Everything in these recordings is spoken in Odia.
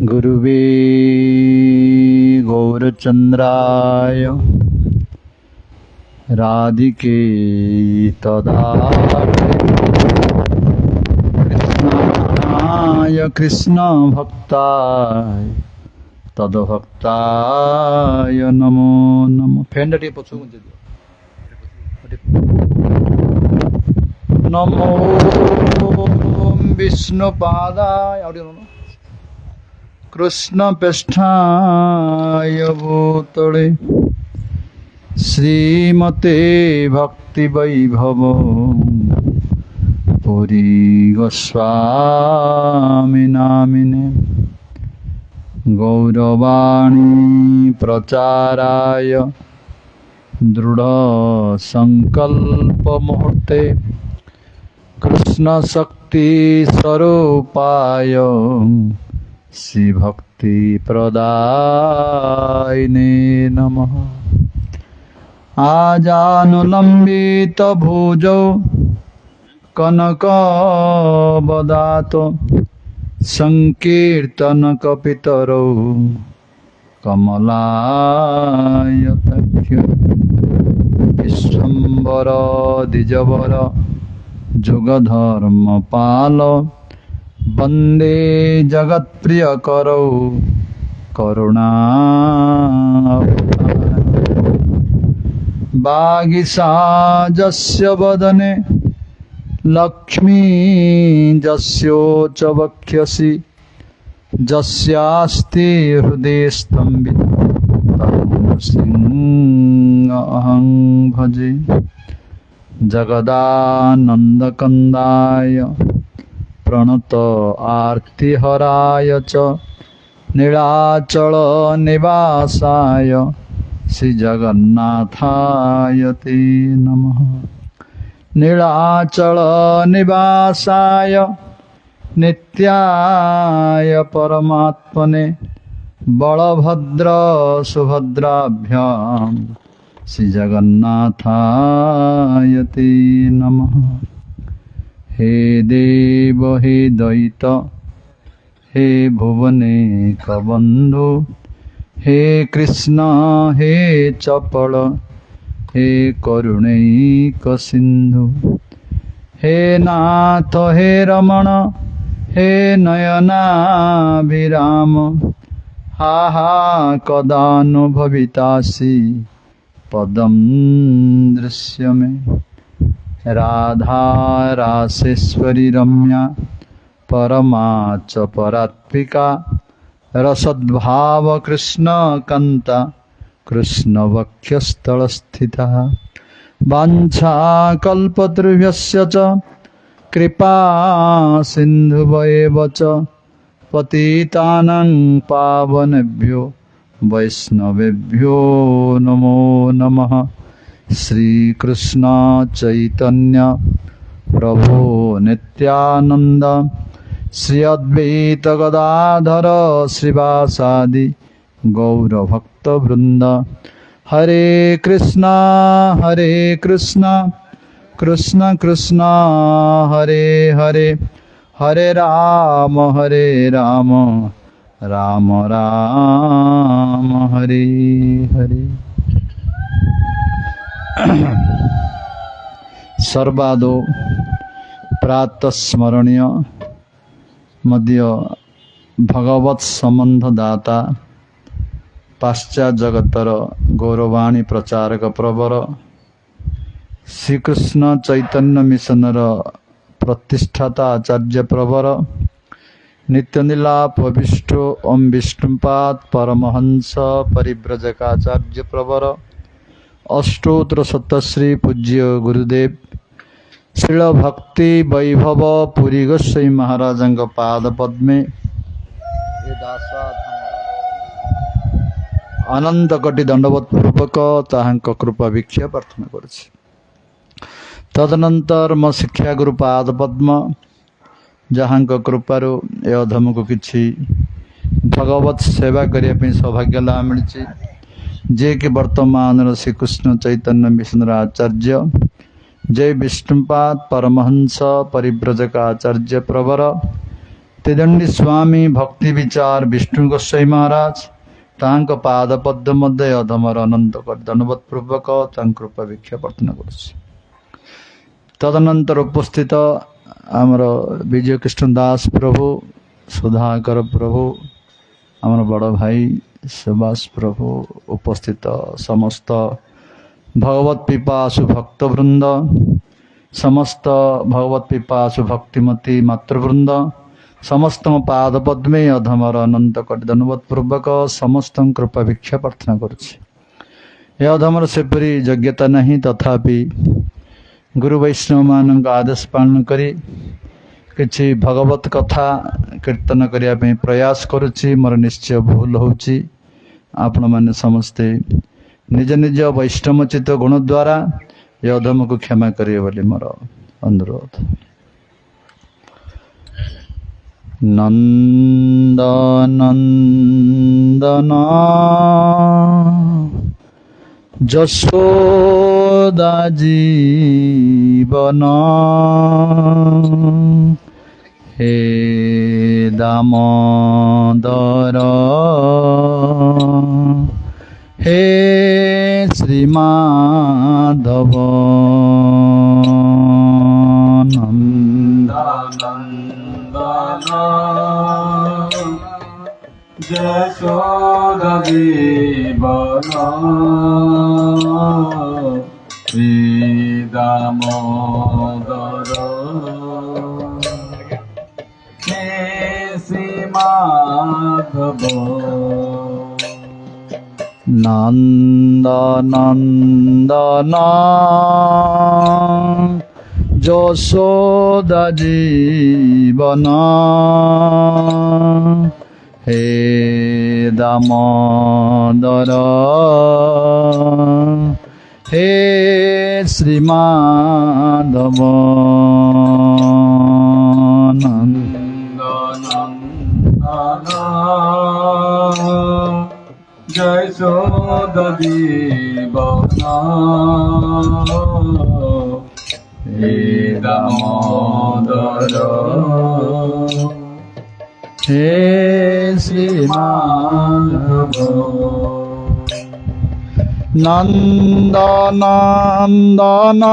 गुरुवे गौरचन्द्राय राधिके तदालये कृष्णाय कृष्णभक्ताय तद्भक्ताय नमो नमो। फैन टे पछु नमो विष्णुपादाय कृष्णपृष्ठाय भूतले श्रीमते भक्ति वैभव पुरी गोस्वामी नामिने गौरवाणी प्रचाराय दृढ़ संकल्प मुहूर्ते कृष्ण शक्ति स्वरूपाय श्री भक्ति प्रदायिने नमः। आजानुलंबित भुजौ कनकवदातो संकीर्तन कपितरौ कमलायताक्ष विश्वम्बर द्विजवर जुगधर्म पाल वंदे जगत्प्रियकरौ करुणा वागीशाजस्य वदने लक्ष्मी जस्योच वक्ष्यसि जस्यास्ति हृदये स्तम्भित सिंहं भजे। जगदानन्दकन्दाय प्रणत आर्तिहराय च नीलाचल निवासाय श्री जगन्नाथाय ते नमः। नीलाचल निवासाय नित्याय परमात्मने बलभद्र सुभद्राभ्यां श्री जगन्नाथाय ते नमः। हे देव हे दैत हे भुवनेक बंधु हे कृष्ण हे चपल हे करुणैक सिंधु हे नाथ हे रमण हे नयनाभिराम हा हा कदा नु भवितासि पदं दृश्यमे। राधा रासेश्वरी रम्या परमा च परात्मिका रसद्भाव कृष्ण कांता कृष्ण वक्षस्थल स्थिता। वाञ्छा कल्पतरुभ्यश्च च कृपा सिन्धुभ्येव च पतितानां पावनेभ्यो वैष्णवेभ्यो नमो नमः। श्री कृष्ण चैतन्य प्रभु नित्यानंद श्री अद्वैत गदाधर श्रीवासादि गौर भक्त वृंद। हरे कृष्णा कृष्ण कृष्ण हरे हरे हरे राम राम राम हरे हरे। सर्वादो प्रातस्मरणीय मध्य भगवत संबंध दाता पाश्चात्य जगतर गौरवाणी प्रचारक प्रवर श्रीकृष्ण चैतन्य मिशनर प्रतिष्ठाता आचार्य प्रवर नित्यनिलाप विष्णु ओम विष्णुपाद परमहंस परिव्रजकाचार्य प्रवर अष्टोत्र सतश्री पूज्य गुरुदेव श्रील भक्ति वैभव पुरी गोस्वामी महाराज पाद पद्मे अनंत कोटि दंडवत पूर्वक ताहांक कृपा भिक्षा प्रार्थना करुछि। तदनंतर मो शिक्षा गुरु पाद पद्म जहांक कृपारु ए अधम को किछि भगवत सेवा करिया पे सौभाग्य लाभ मिलछि। जे कि वर्तमान श्रीकृष्ण चैतन्य मिशन आचार्य जय विष्णुपाद परमहंस परिव्रजक आचार्य प्रवर तेदंडी स्वामी भक्ति विचार विष्णु गोस्वाई महाराज तांक पाद पद्म मध्य अधमर अनंत कर धन्यवाद पूर्वक कृपा भिक्षा प्रार्थना करुछि। तदनंतर उपस्थित आमर विजय कृष्ण दास प्रभु सुधाकर प्रभु आमर बड़ भाई सुभाष प्रभु उपस्थित समस्त भगवत पिपासु भक्तवृंद समस्त भगवत पिपासु भक्तिमती मातृवृंद समस्त पाद पद्मे अधमर अनंत कोटि धन्यवाद पूर्वक समस्त कृपा भिक्षा प्रार्थना करुछि। ए अधमर सेपरी योग्यता नहीं तथापि गुरु वैष्णव मान आदेश पालन करी किछि भगवत कथा कीर्तन करिया पे प्रयास करुछि। मोर निश्चय भूल होछि आपण माने समस्ते निज निज वैष्णवचित गुण द्वारा ये अधम को क्षमा करिए बोली मोर अनुरोध। नंदनंदन जशोदा जीवन हे दामोदर हे श्रीमाधव जशोदा जीवन श्री दामोदर हे श्री माधव नंदनंदन जशोदा जीवन हे दामोदर हे श्रीमाधव जशोदा जीवन हे दामोदर हे श्रीमाधव नंदनंदन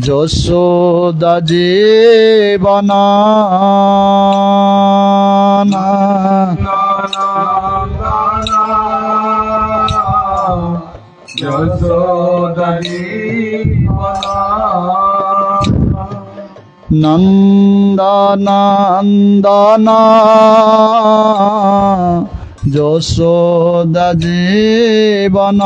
जशोदा जीवन जशोदा जीवन नंदनंदन जशोदा जीवन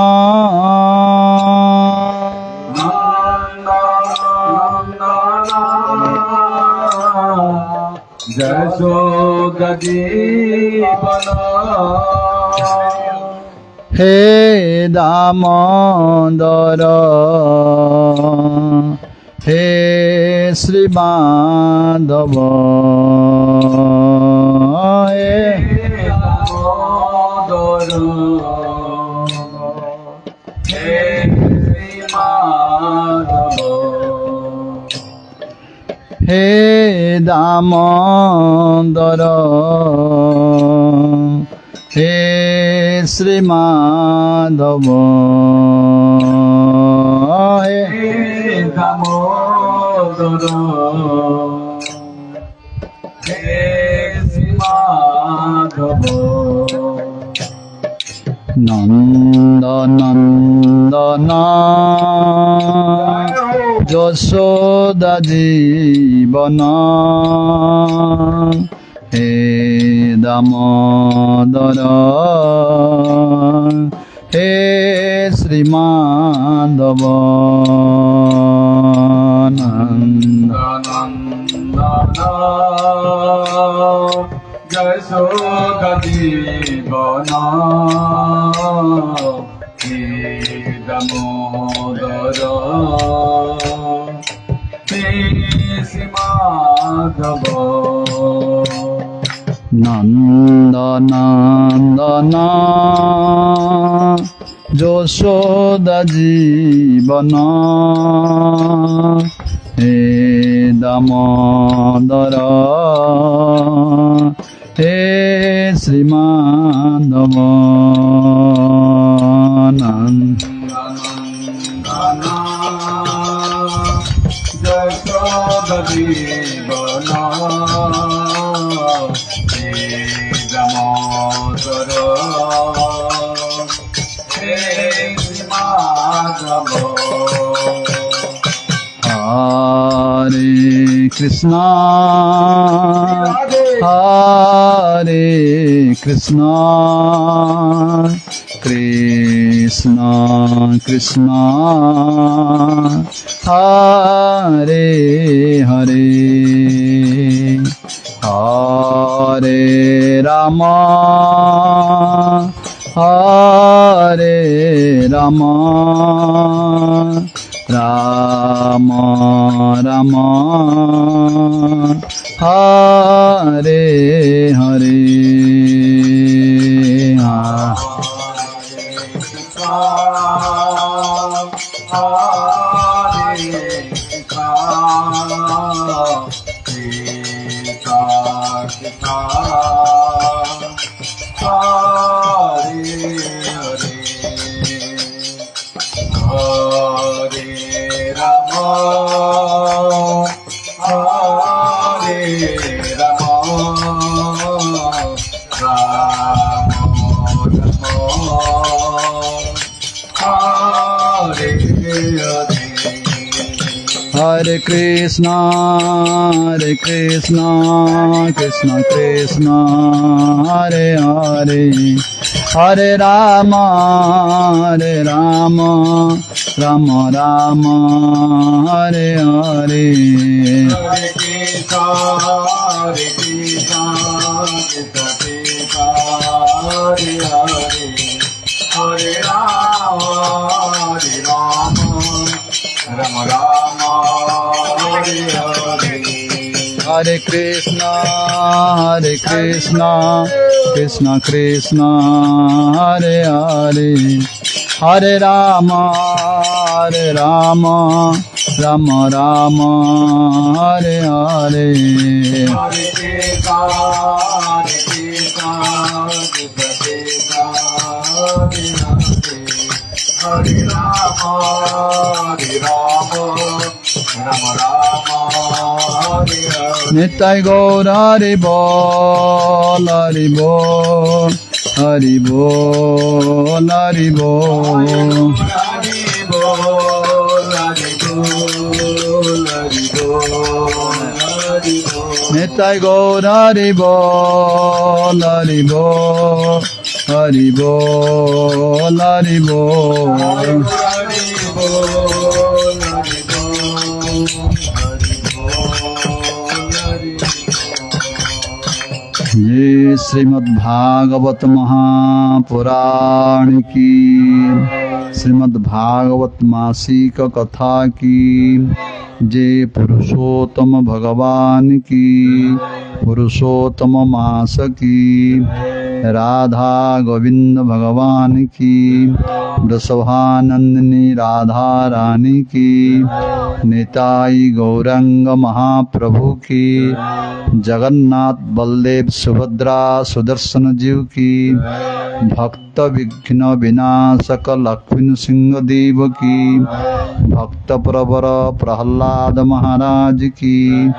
जशोदा जीवन हे दामोदर हे श्रीमाधव हे दामोदर हे श्रीमाधव हे दामोदर हे श्रीमाधव हे दामोदर हे श्रीमाधव नंदनंदन जशोदा जीवन हे दामोदर हे श्रीमाधव जशोदा जीवन हे दामोदर हे श्रीमाधव नंदनंदन যশোদা জীবন हे दामोदर हे श्रीमाधव नंद जशोदीवना हे दामोदर हे माधव हरे कृष्णा हरे कृष्णा कृष्णा कृष्णा हरे हरे हरे राम हरे Ram Ram Ram Hare Hare Hare Krishna, Krishna Krishna, Hare Hare, Hare Rama, Rama Rama, Hare Hare. Hare Krishna, Krishna Krishna, Hare Hare, Hare Rama, Rama Rama, Hare Hare. Hare Krishna, Krishna Krishna, Hare Hare, Hare Rama, Rama Rama, Hare Hare. Hare Krishna, Krishna Krishna, Hare Hare, Hare Rama, Rama Rama, Hare Hare. Nitai Gaur Hari Bol, Hari Bol, Hari Bol, Hari Bol. Hare Bol, Hare Bol, Hare Bol, Hare Bol. Nitai Gaur Hari Bol, Hari Bol, Hari Bol, Hari Bol. Hare Bol, Hare ये श्रीमद् भागवत महापुराण की, श्रीमद् भागवत मासिक कथा की, जे पुरुषोत्तम भगवान की, पुरुषोत्तम मास की, राधा गोविंद भगवान की, वृषभानंदिनी राधा रानी की, निताई गौरंग महाप्रभु की, जगन्नाथ बलदेव सुभद्रा सुदर्शन जीव की, भक्त विघ्न विनाशक लक्ष्मण सिंह देव की, भक्त प्रवर प्रहलाद महाराज की,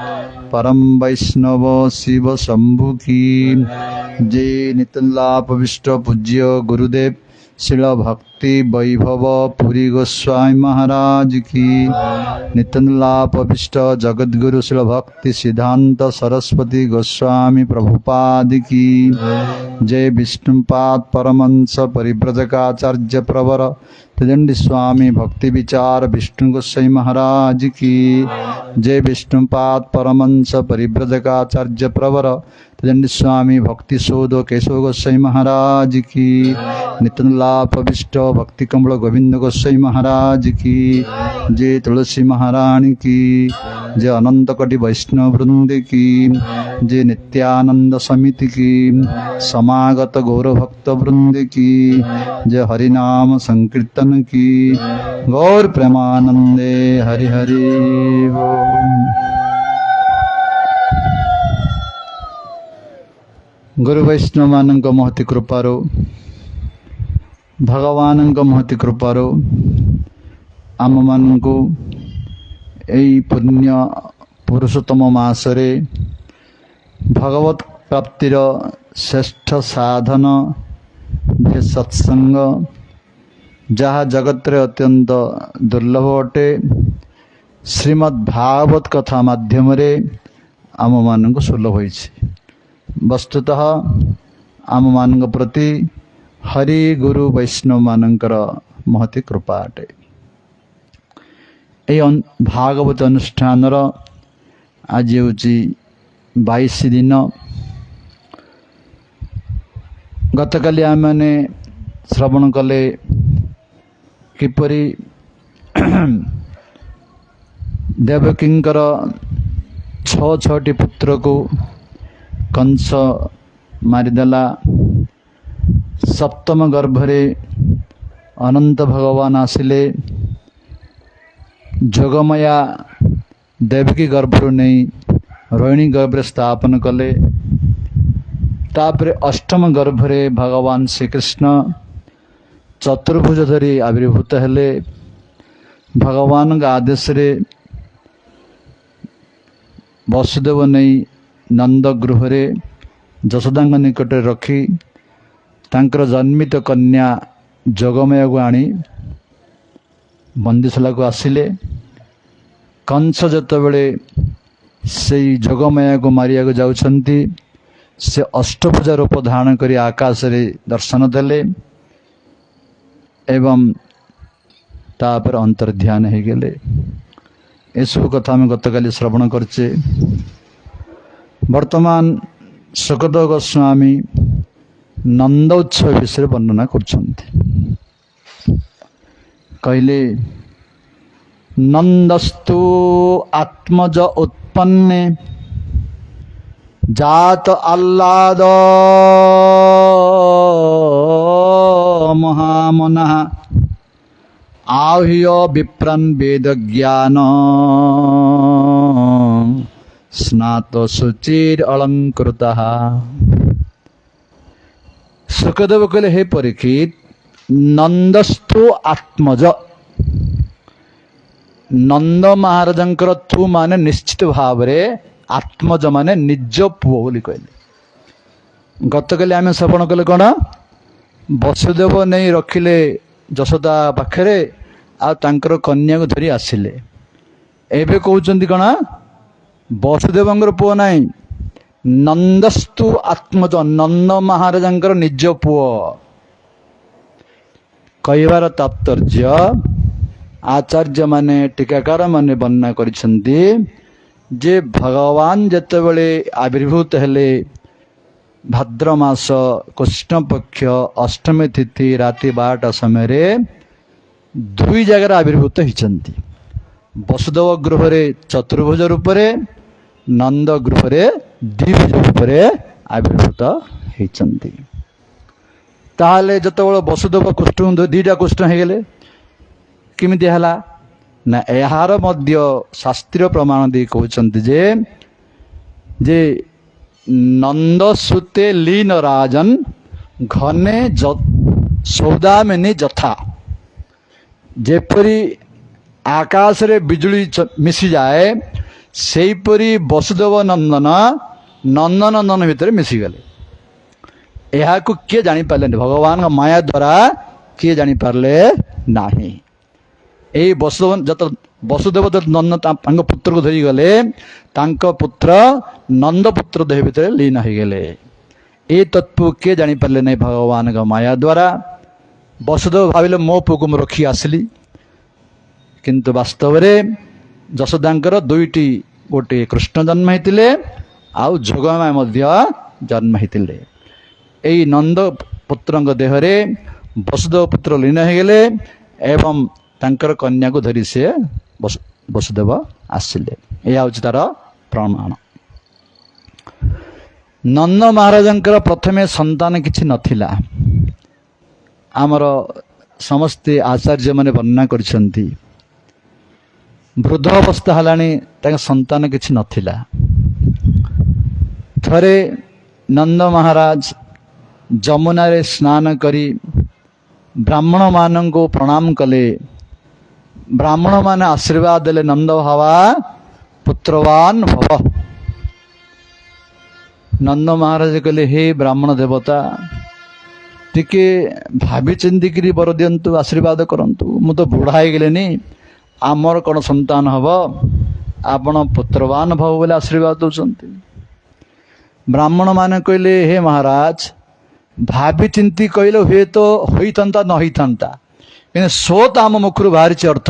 परम वैष्णव शिव शंभु की, जे नितलाप विष्ट पूज्य गुरुदेव शिल भक्ति वैभव पुरी गोस्वामी महाराज की, नितलाप विष्ट जगद्गुरु शिल भक्ति सिद्धांत सरस्वती गोस्वामी प्रभुपाद की, जय विष्णुपाद परमंश परिव्रजकाचार्य प्रवर त्रिदंडी स्वामी भक्ति विचार विष्णु गोस्वामी महाराज की, जय विष्णुपाद परमंश परिव्रजकाचार्य प्रवर तदंडी स्वामी भक्ति शोध केशव गोसाई महाराज की, नित्यलाभ विष्ट भक्ति कमल गोविंद गोसाई महाराज की, जय तुलसी महारानी की, जय अनंत कोटि वैष्णव वृंद की, जय नित्यानंद समिति की, समागत गौर भक्त वृंद की, जय हरिनाम संकीर्तन की, गौर प्रेमानंदे हरि हरि बोल। गुरु वैष्णव मान महती कृपारो भगवान महती कृपारो आम मान को यही पुण्य पुरुषोत्तम मासरे भगवत प्राप्तिर श्रेष्ठ साधन जे सत्संग जहाँ जगत रे अत्यंत दुर्लभ अटे श्रीमद् भागवत कथा माध्यम रे आम मान को सुलभ होइछि। वस्तुतः आम मान प्रति हरि गुरु वैष्णव मानकर महती कृपा अटे। यह भागवत अनुष्ठान आज हूँ 22 दिन। गतकाली आम मैंने श्रवण कले किपरि देवकींकर 6 पुत्र को कंस मारिदेला। सप्तम गर्भरे अनंत भगवान आसिले जोगमया देवकी गर्भरु नहीं रोहिणी गर्भरे स्थापन कले। तापरे अष्टम गर्भरे भगवान श्रीकृष्ण चतुर्भुज धरी आविर्भूत हेले। भगवान का आदेश रे वसुदेव नहीं नंद गृहरे जशोदा निकट रखी तांकर जन्मित कन्या जोगमया को आनी बंदीशाला को आसिले। कंस जतबेले से जोगमया को मारिया को जाउछंती से अष्टभुजा रूप धारण करी आकाश रे दर्शन देले एवं तापर अंतर्ध्यान हो गले। ए सब कथा में गतकाली श्रवण करचे। वर्तमान सुखदेव गोस्वामी नंदोत्सव विषय वर्णना करछंती। कहले नंदस्तु आत्मज उत्पन्ने जात आह्लाद महामनः आह्य विप्रन् वेद ज्ञान स्नात शुचिर अलंकृतः। सुखदेव कहले हे परीक्षित नंदस्तु आत्मज नंद महाराजंकर तु माने निश्चित भाव रे आत्मज माने निज पुओ बोली कहले। गतकाली आम श्रवण कले कौन वसुदेव नहीं रखिले जशोदा पाखरे आ तांकर कन्या को धरी आसिले। एबे कहउचंती कौन वसुदेवंकर पुओ नहीं नंदस्तु आत्मज नंद महाराजंकर निज पुओ। कहबार तात्पर्य आचार्य माने टीकाकार माने वर्णना करिसेंती जे भगवान जेतेबेले आविर्भूत हेले भाद्र मास कृष्ण पक्ष अष्टमी तिथि राति 12टा समय रे 2 जगह आविर्भूत होइचंती। वसुदेव गृह रे चतुर्भुज रूप रे नंद गृह रे द्विभुज रूप रे आविर्भूत होइचंती। ताहले जतबेले वसुदेव कृष्ण 2टा कृष्ण हे गेले किमिति हला ना यार मध्य शास्त्रीय प्रमाण दे कहउचंती जे नंद सुते लीन राजन घने सौदामिनी जथा जेपरी आकाश रे बिजुली मिसी जाए सेपरी वसुदेव नंदन नंदनंदन भितर मिसी गले। यह को किए जानी पारले भगवान का माया द्वारा किए जानी पारले नाही। ए वसुदेव नंद तांग पुत्र को धरी गले तांक पुत्र नंद पुत्र देह भितर लीन हो गले। ए तत्व किए जानी पारले नहीं भगवान का माया द्वारा। वसुदेव भाविले मो पुओ को रखी आसली किंतु वास्तव में जशोदांकर 2टी गोटे कृष्ण जन्म होते आउ जोगमाया जन्म होते यही नंद पुत्र देहरे वसुदेव पुत्र लीन हो गले एवं तांकर कन्या को धरी से वसुदेव आसिले यह हूँ तार प्रमाण। नंद महाराजंकर प्रथमे संतान किछि नथिला आमर समस्ते आचार्य माने वर्णना करछंती वृद्ध अवस्था हलानी ताके संतान किछि नथिला। थरे नंद महाराज जमुना रे स्नान करी ब्राह्मण मान को प्रणाम कले ब्राह्मण मान आशीर्वाद देले नंद भावा पुत्रवान भव। नंद महाराज कहले हे ब्राह्मण देवता टिके भाभी चिंतिकी बर दिंतु आशीर्वाद करंतु मु तो बुढ़ा हो गले आमर कौन संतान हम आपण पुत्रवान भव बोले आशीर्वाद दौरान। ब्राह्मण मान कहले हे महाराज भाभी चिंती कहले हुए तो होता न होता कि स्वत आम मुखर बाहरी अर्थ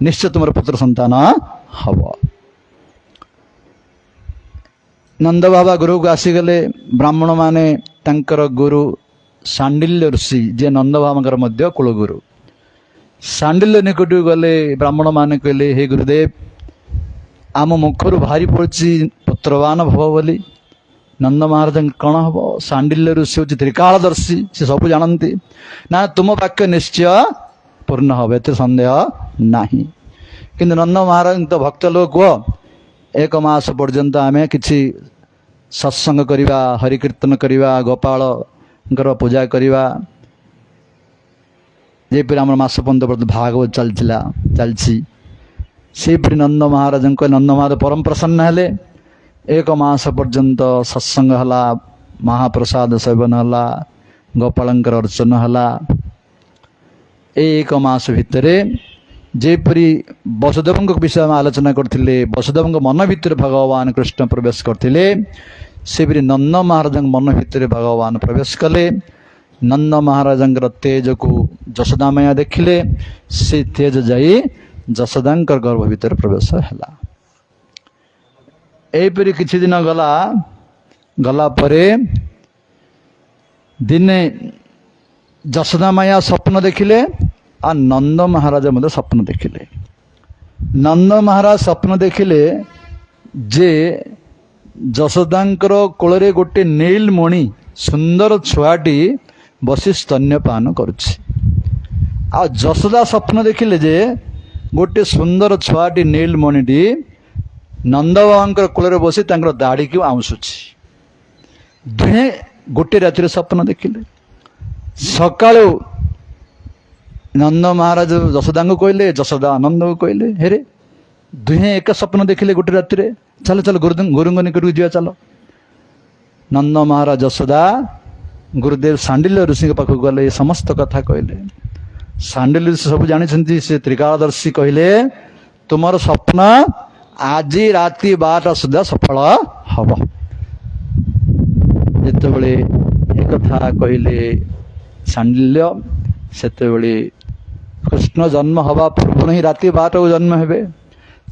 निश्चय तुम पुत्र संतान हम। नंद बाबा गुरु को आसीगले ब्राह्मण माने तांकर गुरु सांडिल्य ऋषि जे नंद बाबा मध्य कुलगुरु सांडिल्य निकट गले ब्राह्मण माने कहले हे गुरुदेव आम मुखर बाहरी पड़ी पुत्रवान भव बोली। नंद महाराज कौन हम सांडिल्य ऋषि हूँ त्रिकालदर्शी से सब जानती ना तुम वाक्य निश्चय पूर्ण हम एत सन्देह ना कि नंद महाराज तो भक्त लोक एक मास पर्यंत आम कि सत्संग करवा हरिकीर्तन करवा गोपाल पूजा करवा जेपरी आम मास पंद्रह भागवत चलती सेपरी नंद महाराज नंद महाराज परम प्रसन्न हेले एक मास पर्यंत सत्संग हला महाप्रसाद सेवन हला गोपालंकर अर्चन हला। एक मास भितरे जेपरी वसुदेव विषय में आलोचना करथिले वसुदेव मन भितर भगवान कृष्ण प्रवेश करथिले सेपरी नंद महाराज मन भितर भगवान प्रवेश कले। नंद महाराज तेज को जशोदा मैया देखिले से तेज जाई जशोदा गर्भ भितर प्रवेश है। एपरी किछि दिन गला परे दिने जशोदा मैया स्वप्न देखिले आ नंद महाराज मध्य स्वप्न देखिले। नंद महाराज स्वप्न देखिले जे जशोदांकर कोଳରେ गोटे नीलमणि सुंदर छुआटी बसी स्तन्यपान करुछि। आ जशोदा स्वप्न देखिले जे गोटे सुंदर छुआटी नीलमणिटी नंद बाबांकर कोଳରେ बसी तांकर दाढ़ी को आउंसुछि। दुहे गोटे रातिर स्वप्न देखिले। सकाळु नंद महाराज जशोदा को कहले जशोदा आनंद को कहले हेरे दुहे एक स्वप्न देखिले गोटे रातिर चलो चलो गुरुंग निकट को जा चलो। नंद महाराज जशोदा गुरुदेव सांडिल्य ऋषि पाख गले समस्त कथा कहले। सांडिल्य ऋषि सब जानी से त्रिकालदर्शी कहले तुमर स्वप्न आज राति 12टा सुधा सफल हम। जितेबले एक कहले सांडिल्य सेतेबले कृष्ण जन्म हवा पूर्व ही राति 12टा को जन्म हेबे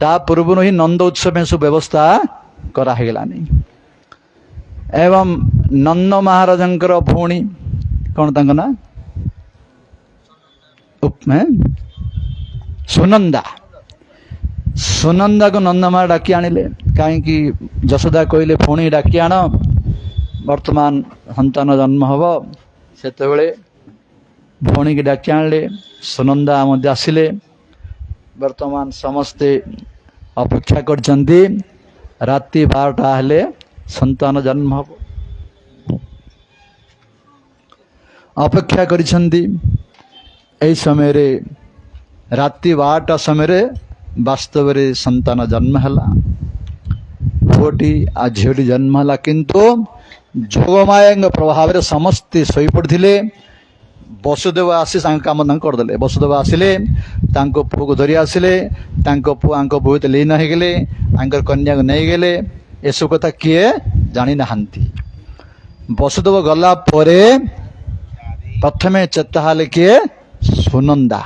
ता पूर्व ही नंद उत्सव में सब व्यवस्था करागलानी। एवं नंद महाराजंकर भौणी कौन तांका ना सुनंदा सुनंदा को नंद महाराज डाकी आनिले कहीं जशोदा कहले भौणी डाकी आण वर्तमान संतान जन्म हम से भौणी की डाकी आनिले। सुनंदा मध्य आसिले वर्तमान समस्ते अपेक्षा करछंती राति 12टा हेले संतान जन्म हम अपेक्षा करिछंती। एई समय रे राति 12टा समय रे वास्तव रे संतान जन्म हला पुओटी आ झीटी जन्म हला किंतु जोगमाया प्रभाव रे समस्ते सोई पड़थिले। वसुदेव आसी काम करदे वसुदेव आसिले पुओ को धरी आसिले पुओ आंको बहुत लीन हो गले आंकर कन्या को नहीं गले एसब कथा किए जानी नहांती। वसुदेव गला परे प्रथमे चेता हाले किए सुनंदा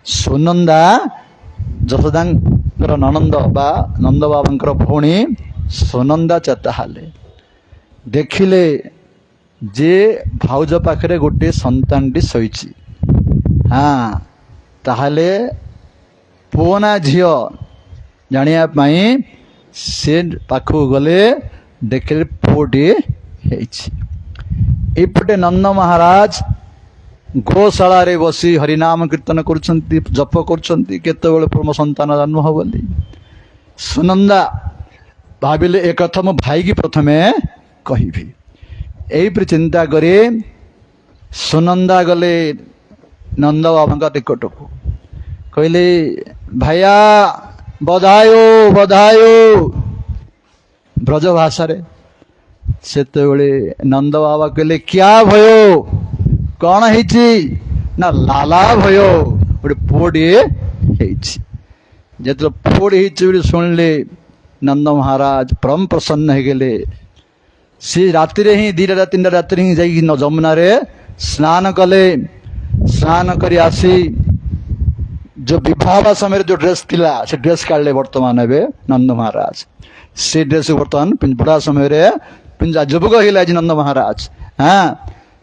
सुनंदा जशोदांकर ननंद बा नंद बाबांकर भौणी सुनंदा चेता हाले ଦେଖିଲେ ଯେ ଭାଉଜ ପାଖରେ ଗୋଟିଏ ସନ୍ତାନଟି ଶୋଇଛି। ହଁ, ତାହେଲେ ପୁଅ ନା ଝିଅ ଜାଣିବା ପାଇଁ ସେ ପାଖକୁ ଗଲେ, ଦେଖିଲେ ପୁଅଟିଏ ହେଇଛି। ଏପଟେ ନନ୍ଦ ମହାରାଜ ଗୋଶାଳାରେ ବସି ହରିନାମ କୀର୍ତ୍ତନ କରୁଛନ୍ତି, ଜପ କରୁଛନ୍ତି, କେତେବେଳେ ମୋ ସନ୍ତାନ ଜନ୍ମ ହବ ବୋଲି। ସୁନନ୍ଦା ଭାବିଲେ ଏ କଥା ମୋ ଭାଇକି ପ୍ରଥମେ କହିବି। ଏଇପରି ଚିନ୍ତା କରି ସୁନନ୍ଦା ଗଲେ ନନ୍ଦ ବାବାଙ୍କ ନିକଟକୁ, କହିଲେ ଭାଇଆ ବଧାୟୋ ବଧାୟୋ ବ୍ରଜ ଭାଷାରେ। ସେତେବେଳେ ନନ୍ଦ ବାବା କହିଲେ କ୍ୟା ଭୟ, କଣ ହେଇଛି? ନା ଲାଲା ଭୟ, ଗୋଟେ ପୁଅଟିଏ ହେଇଛି। ଯେତେବେଳେ ପୁଅଟି ହେଇଛି ବୋଲି ଶୁଣିଲେ ନନ୍ଦ ମହାରାଜ ପରମ ପ୍ରସନ୍ନ ହେଇଗଲେ। ସେ ରାତିରେ ହିଁ 2ଟା 3ଟା ରାତିରେ ହିଁ ଯାଇକି ଯମୁନାରେ ସ୍ନାନ କଲେ। ସ୍ନାନ କରି ଆସି जो विवाह समय जो ड्रेस थिला से ड्रेस काढले वर्तमान ଏବେ नंद महाराज। से ड्रेस वर्तमान बुढ़ा समय रे पिंजा जुबक हिला जी नंद महाराज। हाँ,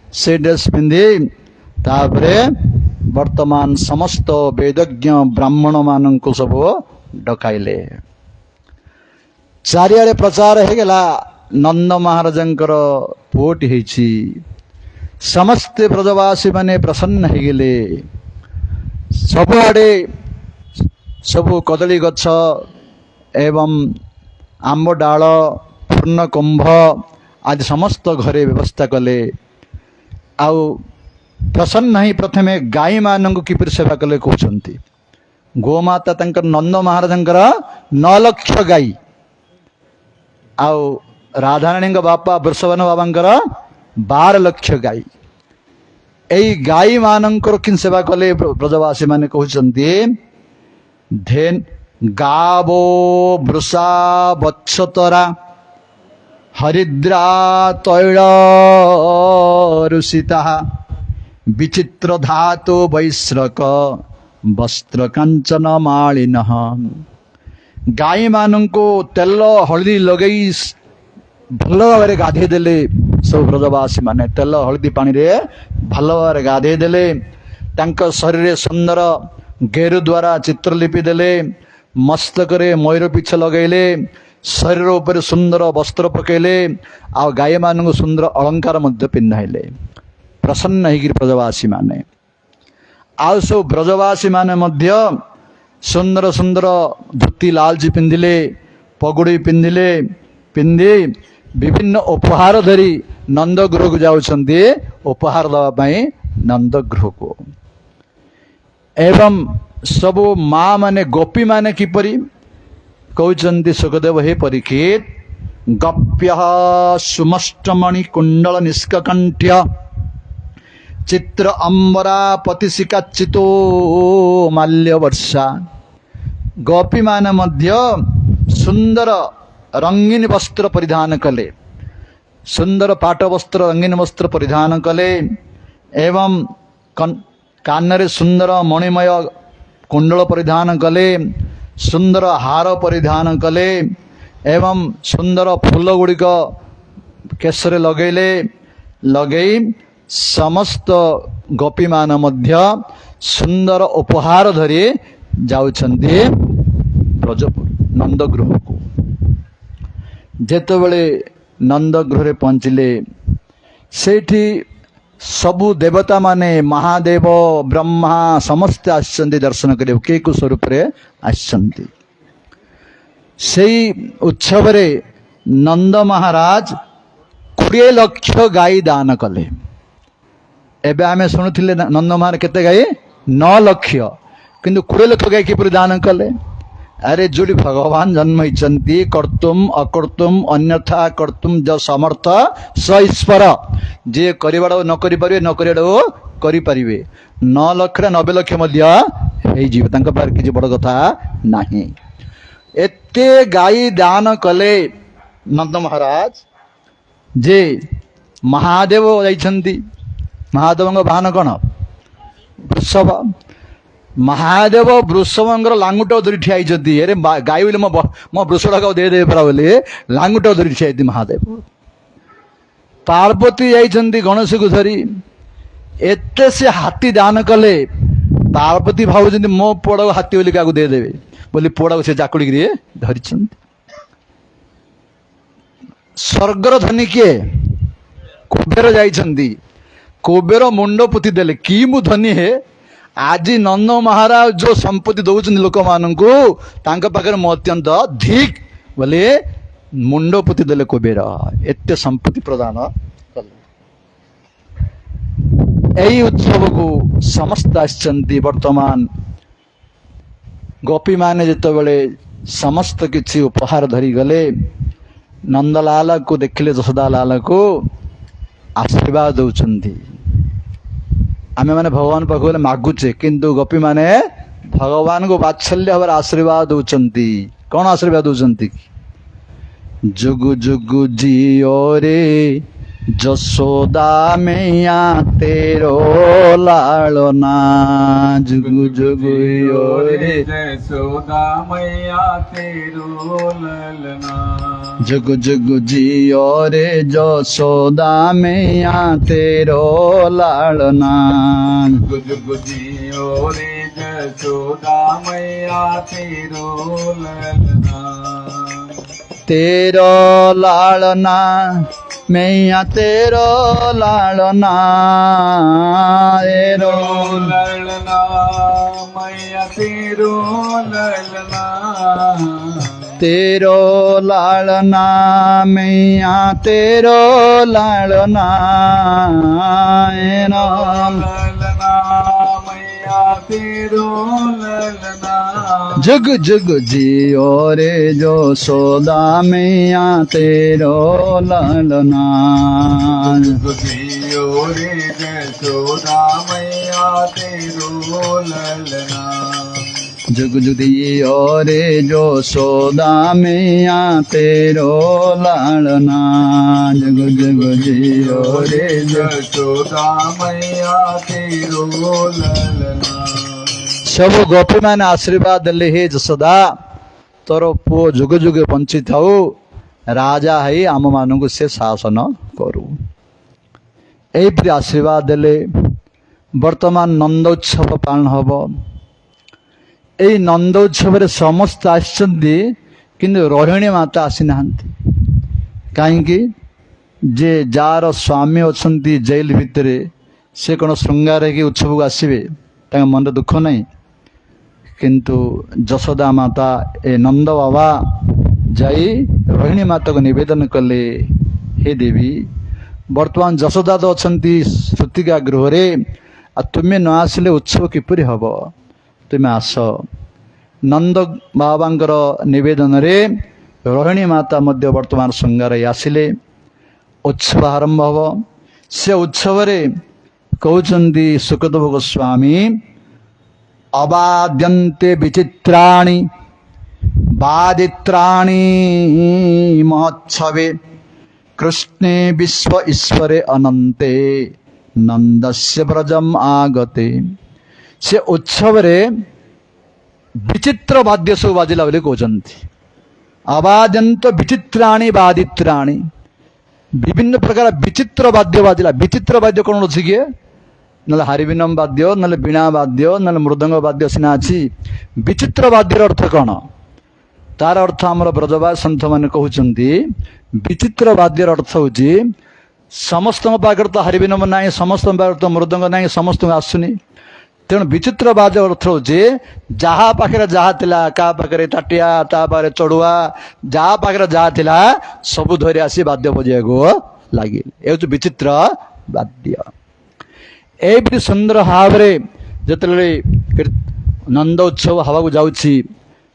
से ड्रेस पिंधि तापरे वर्तमान समस्त वेदज्ञ ब्राह्मण माननको सब डकाइले। चारिआडे प्रचार हेगला नंद महाराजंकर पुओटी हेछि। समस्त ब्रजवासी माने प्रसन्न हेगले। सबुआडे सबु कदली गछ एवं आंब डाल पूर्ण कुंभ आदि समस्त घरे व्यवस्था कले। आउ प्रसन्न ही प्रथमे गाई मानक किपरि सेवा कले कहउछंती। गोमाता तंकर नंद महाराजंकर 9 लाख गाई, आउ राधाराणी बापा वृषभन बाबांकर 12 लाख गाई। एई गाई मानकर किन सेवा कले ब्रजवासी माने कहउछंती। धेन गावो वृषा वत्सतरा हरिद्रा तैल रुषिता विचित्र धातु वैश्रक वस्त्र कांचन मालिन। गाई माननको तेल हळदी लगेई भल भाव गाधे देले। सब ब्रजवासी माने तेल हळदी पानी रे भल भाव गाधे देले। तांक शरीर सुंदर गेरु द्वारा चित्रलिपि देले। मस्तक रे मयूर पिछ लगेले। शरीर ऊपर सुंदर वस्त्र पकेले। आ गाय माननको सुंदर अलंकार मध्य पिन्हाइले। प्रसन्न होगी ब्रजवासी माने। आ सब ब्रजवासी माने मध्य सुंदर सुंदर धोती लालजी पिंधिले, पगुड़ी पिंधिले। पिंधि विभिन्न उपहार धरी नंद गृह को जाउछंती उपहार दवा पई नंद गृह को। एवं सबु माँ माने गोपी माने किपरि कहउछंती सुखदेव हे परीक्षित। गप्य सुमष्टमणि कुंडल निष्ककंठ्य चित्र अंबरा पतिशिका चितो माल्य वर्षा। गोपी माने मध्य सुंदर रंगीन वस्त्र परिधान कले। सुंदर पाट वस्त्र रंगीन वस्त्र परिधान कले। एवं कानरे सुंदर मणिमय कुंडल परिधान कले। सुंदर हार परिधान कले। एवं सुंदर फूल गुड़िक केशरे लगेले। लगेई समस्त गोपी मान मध्य सुंदर उपहार धरी जाउछंती ब्रजपुर नंद गृह को। जेतेबेले नंद गृह रे पहुंचले, सेठी सबु देवता माने महादेव ब्रह्मा समस्त आछंती दर्शन करे। के को स्वरूप रे आछंती। सेई उत्सव रे नंद महाराज 20 लाख गाई दान कले। एबे आमे सुनुथिले नंद महाराज केते गाई 9 लाख, किंतु 20 लाख गाई किपरि दान कले। अरे जोड़ी भगवान जन्म इच्छन्ति कर्तुम अकर्तुम अन्यथा कर्तुम जो समर्थ स ईश्वर। जे करिबाडो न करि परिबे न करिबाडो करि परिबे। 9 लाख रे 90 लाख मध्य हेइ जीव तांक पार किछि बड़ कथा नाही। एते गाई दान कले नंद महाराज जे महादेव जाइछन्ति। महादेवଙ୍କ ବାହନ कौन? वृषभ। महादेव वृषभଙ୍କର ଲାଙ୍ଗୁଟ ଧରି ଠିଆ ହେଇଛନ୍ତି। अरे गाई बोले मो वृषभ दे दे परा बोले लांगुट धरी ठिया महादेव। ପାର୍ବତୀ ଯାଇଛନ୍ତି ଗଣେଶକୁ ଧରି, ଏତେ ସେ ହାତୀ ଦାନ କଲେ। ପାର୍ବତୀ ଭାବୁଛନ୍ତି ମୋ ପୁଅଟାକୁ ହାତୀ ବୋଲି କାହାକୁ ଦେଇଦେବେ ବୋଲି ପୁଅଟାକୁ ସେ ଚାକୁଳିକିରି ଧରିଛନ୍ତି। ସ୍ୱର୍ଗର ଧନୀ କିଏ? କୁବେର ଯାଇଛନ୍ତି। କୁବେର ମୁଣ୍ଡ ପୋତି ଦେଲେ, କି ମୁଁ ଧନୀ ହେ, ଆଜି ନନ୍ଦ ମହାରାଜ ଯୋଉ ସମ୍ପତ୍ତି ଦଉଛନ୍ତି ଲୋକମାନଙ୍କୁ ତାଙ୍କ ପାଖରେ ମୁଁ ଅତ୍ୟନ୍ତ ଧିକ୍ ବୋଲି ମୁଣ୍ଡ ପୋତି ଦେଲେ କୁବେର। ଏତେ ସମ୍ପତ୍ତି ପ୍ରଦାନ କଲେ। ଏହି ଉତ୍ସବକୁ ସମସ୍ତେ ଆସିଛନ୍ତି। ବର୍ତ୍ତମାନ ଗୋପୀମାନେ ଯେତେବେଳେ ସମସ୍ତ କିଛି ଉପହାର ଧରିଗଲେ, ନନ୍ଦଲାଲକୁ ଦେଖିଲେ, ଯଶୋଦା ଲାଲକୁ ଆଶୀର୍ବାଦ ଦଉଛନ୍ତି। ଆମେମାନେ ଭଗବାନ ପାଖକୁ ଗଲେ ମାଗୁଛେ, କିନ୍ତୁ ଗୋପୀମାନେ ଭଗବାନଙ୍କୁ ବାତ୍ସଲ୍ୟ ଭାବରେ ଆଶୀର୍ବାଦ ଦଉଛନ୍ତି। କଣ ଆଶୀର୍ବାଦ ଦଉଛନ୍ତି? जुगु जुगु जियो रे जसोदा मैया तेरो लालना। जुगु जुगु जियो रे जसोदा मैया तेरो लालना। जुगु जुगु जियो रे जसोदा मैया तेरो लालना। जुगु जुगु जियो रे जसोदा मैया तेरो लालना। तेरो लालना मैया तेरो लालना। तेरो लालना मैया तेरो लालना। तेरो लालना मैया तेरो लालना। लालना मैया तेरो लालना। जुग जुग जियो रे जसोदा मैया तेरो लालना। जुग जियो रे जसोदा मैया तेरो लालना। जुग जुग जियो रे जसोदा मैया तेरो लालना। जुग जुग जियो रे जसोदा मैया तेरो लालना। सब गोपी मैंने आशीर्वाद देले, हे जसोदा तोर पुओ जुग जुग बंची थाऊ, राजा है आम मानू से शासन करू। एपरी आशीर्वाद देले। वर्तमान नंदोत्सव पालन हम। यही नंदोत्सव समस्त आसछन्ति, किंतु रोहिणी माता आसी नाहंती। कहीं जे जार स्वामी अछंती जेल भितर, से कौन श्रृंगार की उत्सव को आसवे, मन दुख नहीं। किंतु जसोदा माता ए नंद बाबा जाई रोहिणी माता को निवेदन कले, हे देवी वर्तमान जसोदा तो अछंती श्रुतिका गृह रे, तुम्हें न आसिले उत्सव किपरि हब, तुम्हें आस। नंद बाबांकर निवेदन रे रोहिणी माता मध्य वर्तमान श्रृंगार आसिले, उत्सव आरंभ हब। से उत्सव रे कहउचंती सुखदेव गोस्वामी, अबाद्यन्ते विचित्राणि बादित्राणि महोत्सवे, कृष्णे विश्व ईश्वरे अनंते नंदस्य ब्रजम आगते। से उत्सव रे विचित्र वाद्य सब बाजिला बोली कहउचंती। अबाद्यन्त विचित्राणि बादित्राणि, विभिन्न प्रकार विचित्र वाद्य बाजिला। विचित्र वाद्य कौन अच्छी किए? नले हारिबिनम वाद्य, नले बीणा वाद्य, नले मृदंग वाद्य सिना अच्छी। विचित्र वाद्यर अर्थ कौन? तार अर्थ आमर ब्रजवास सन्थ मैंने कहउचंती, विचित्र वाद्यर अर्थ होची समस्त पाखर तो हारिबिनम ना, समस्त पाखर तो मृदंग ना, समस्त आसुनी। तेणु विचित्र वाद्य अर्थ होची जहा पाखरे जहा थिला, का पाखरे ताटिया, ता पाखरे चढ़ुआ, जहा पाखरे जहा थिला सबु धरि आसी वाद्य बजाइବାକୁ लागिल। ए होची विचित्र वाद्य। एपरी सुंदर भाव जिते नंद उत्सव हवा को जाऊँगी,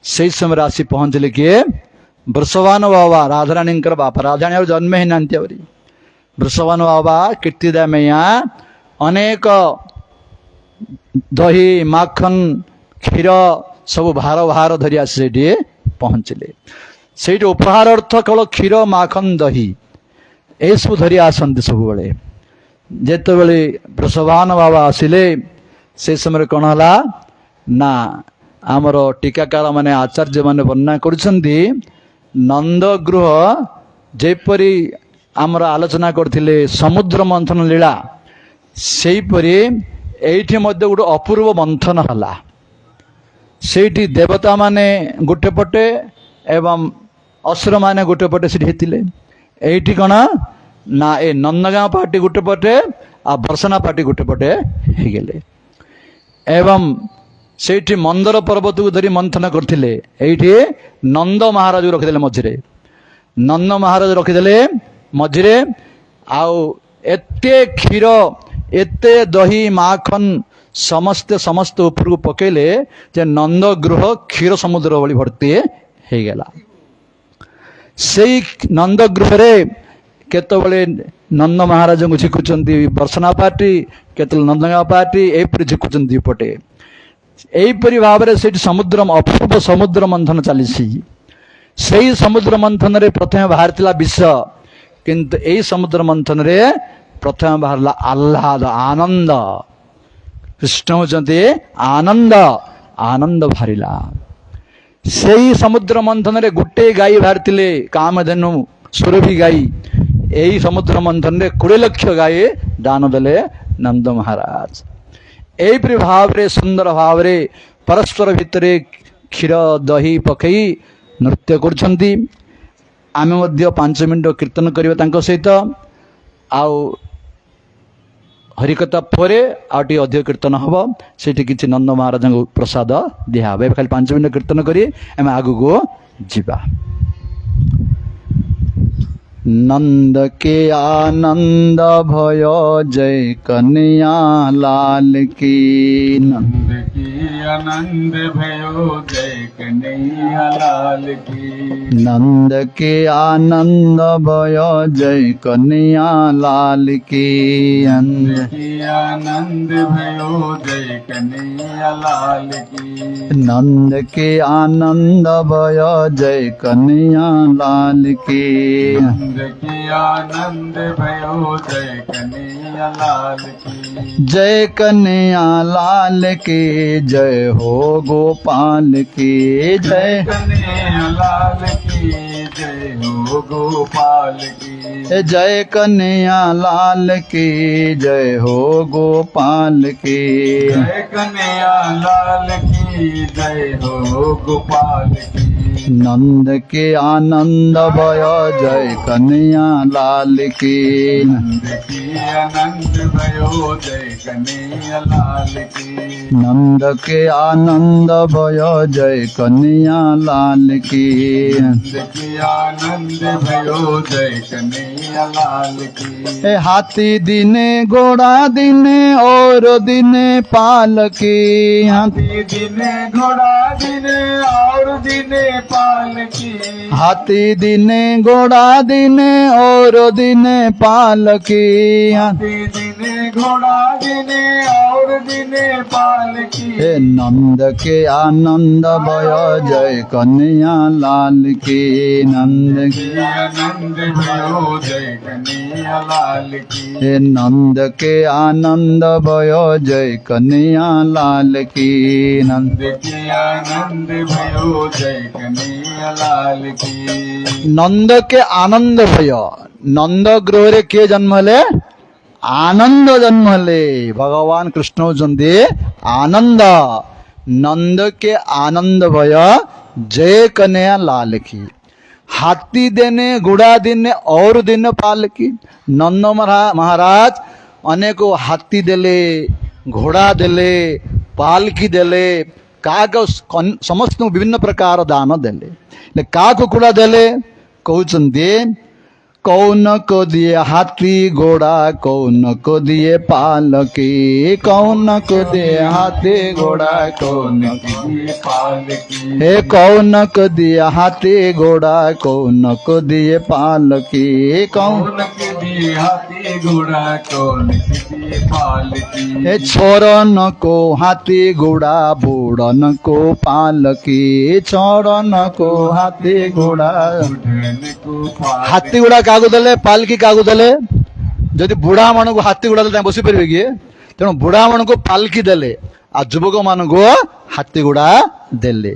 से समय आसी पहुँचले किए? वृषभान बाबा, राधाराणी बापा। राधाराणी जन्म ही ना। वृषभान बाबा कीर्तिदा मैया अनेक दही माखन क्षीर सब भार भार धरी आसी पहुँचले। से उपहार अर्थ केवल क्षीर माखन दही ये सब धरी आसती सब बड़े। जेतबेले वृषभान बाबा आसिले, से समय कौन है ना, आमर टीकाकार माने आचार्य माने वर्णना करुछंती, नंद गृह जेपरी आमर आलोचना करथिले समुद्र मंथन लीला सेहीपरि एठी मध्य गोटे अपूर्व मंथन हला सेठी देवता माने गोटे पटे एवं असुर माने गोटे पटे सेठी हेतिले एठी कण ना ए नंदगांव पार्टी गोटे पटे आ बरसना पार्टी गोटे पटे हे गेले एवं सेठी मंदर पर्वत को धरी मंथन करथिले एठी नंद महाराज रखिदेले मझिरे नंद महाराज रखिदेले मझिरे आउ एते क्षीर एते दही माखन समस्ते समस्त ऊपर को पकेले जे नंद गृह क्षीर समुद्र भली भर्ती हे गेला सेई नंद गृह रे केतबले नंद महाराज को झिकुचंती बरसना पार्टी केतल नंदगांव पार्टी एपरि झिकुचंती पटे एपरि भावरे सेठी समुद्र अपूर्व समुद्र मंथन चलीसी सेई समुद्र मंथन रे प्रथम बाहरतिला विष किंतु एई समुद्र मंथन रे प्रथम बाहरला आह्लाद आनंद कृष्ण होचंती आनंद आनंद बाहरिला सेई समुद्र मंथन रे गुटे गाई बाहरतिले कामधेनु सुरभि गाई एई समुद्र मंथन रे 20 लाख गाई दान देले नंद महाराज एपरि भाव रे सुंदर भाव रे परस्पर भितरे क्षीर दही पकई नृत्य करछंती आमे मध्य 5 मिनिट कीर्तन करिबा तांको सहित आउ हरिकथा परे आउटी अधिक कीर्तन हब सेठी किछि नंद महाराज को प्रसाद दिया हबे खाली 5 मिनिट कीर्तन करी आमे आगु को जिबा नंद के आनंद भयो जय कन्हैया लाल की नंद की आनंद भयो जय कन्हैया लाल की नंद के आनंद भयो जय कन्हैया लाल की नंद की आनंद भयो जय कन्हैया लाल की नंद के आनंद भयो जय कन्हैया लाल की नंद की आनंद भयो जय कन्हैया लाल की जय कन्हैया लाल की जय हो गोपाल की जय कन्हैया लाल की जय हो गोपाल की जय कन्हैया लाल की जय हो गोपाल की जय कन्हैया लाल की जय हो गोपाल की नंद के आनंद भयो जय कन्हैया लाल की नंद की आनंद भयो जय कन्हैया लाल की नंद के आनंद भयो जय कन्हैया लाल की नंद की आनंद भयो जय कन्हैया लाल की हाथी दिने घोड़ा दिने और दिने पालकी हाथी दिने घोड़ा दिने और दिने पालकी हाथी दिने घोड़ा दिने और दिने पालकी हाथी दिने घोड़ा दिने और दिने पालकी नंद के आनंद भयो जय कन्हैया लाल की नंद की आनंद भयो जय कन्हैया लाल की नंद के आनंद भयो जय कन्हैया लाल की नंद की आनंद भयो जय कन्हैया लाल की नंद के आनंद भयो नंद गृह रे के जन्म ले आनंद जन्म ले भगवान कृष्ण होचंती आनंद नंद के आनंद भयो जय कन्हैया लाल की हाथी देने घोड़ा दिने और दिन पालकी नंद महाराज अनेको हाथी देले घोड़ा देले पालकी देले काक समस्त विभिन्न प्रकार दान देले का कुकुड़ा देले कहउचंती कौन को दिए हाथी घोड़ा कौन को दिए पालकी कौन को दिए हाथी घोड़ा कौन को दिए पालकी हे कौन को दिए हाथी घोड़ा कौन को दिए पालकी कौन को दिए हाथी घोड़ा कौन को दिए पालकी हे छोरन को हाथी घोड़ा बूढ़न को पालकी छोरन को हाथी घोड़ा हाथी घोड़ा कागु देले पालकी कागु देले जदि बुढ़ा मान को हाथी घोड़ा देले बसी पारे कि तेणु बुढ़ा मान को पालकी देले आ युवक मान को हाथी घोड़ा देले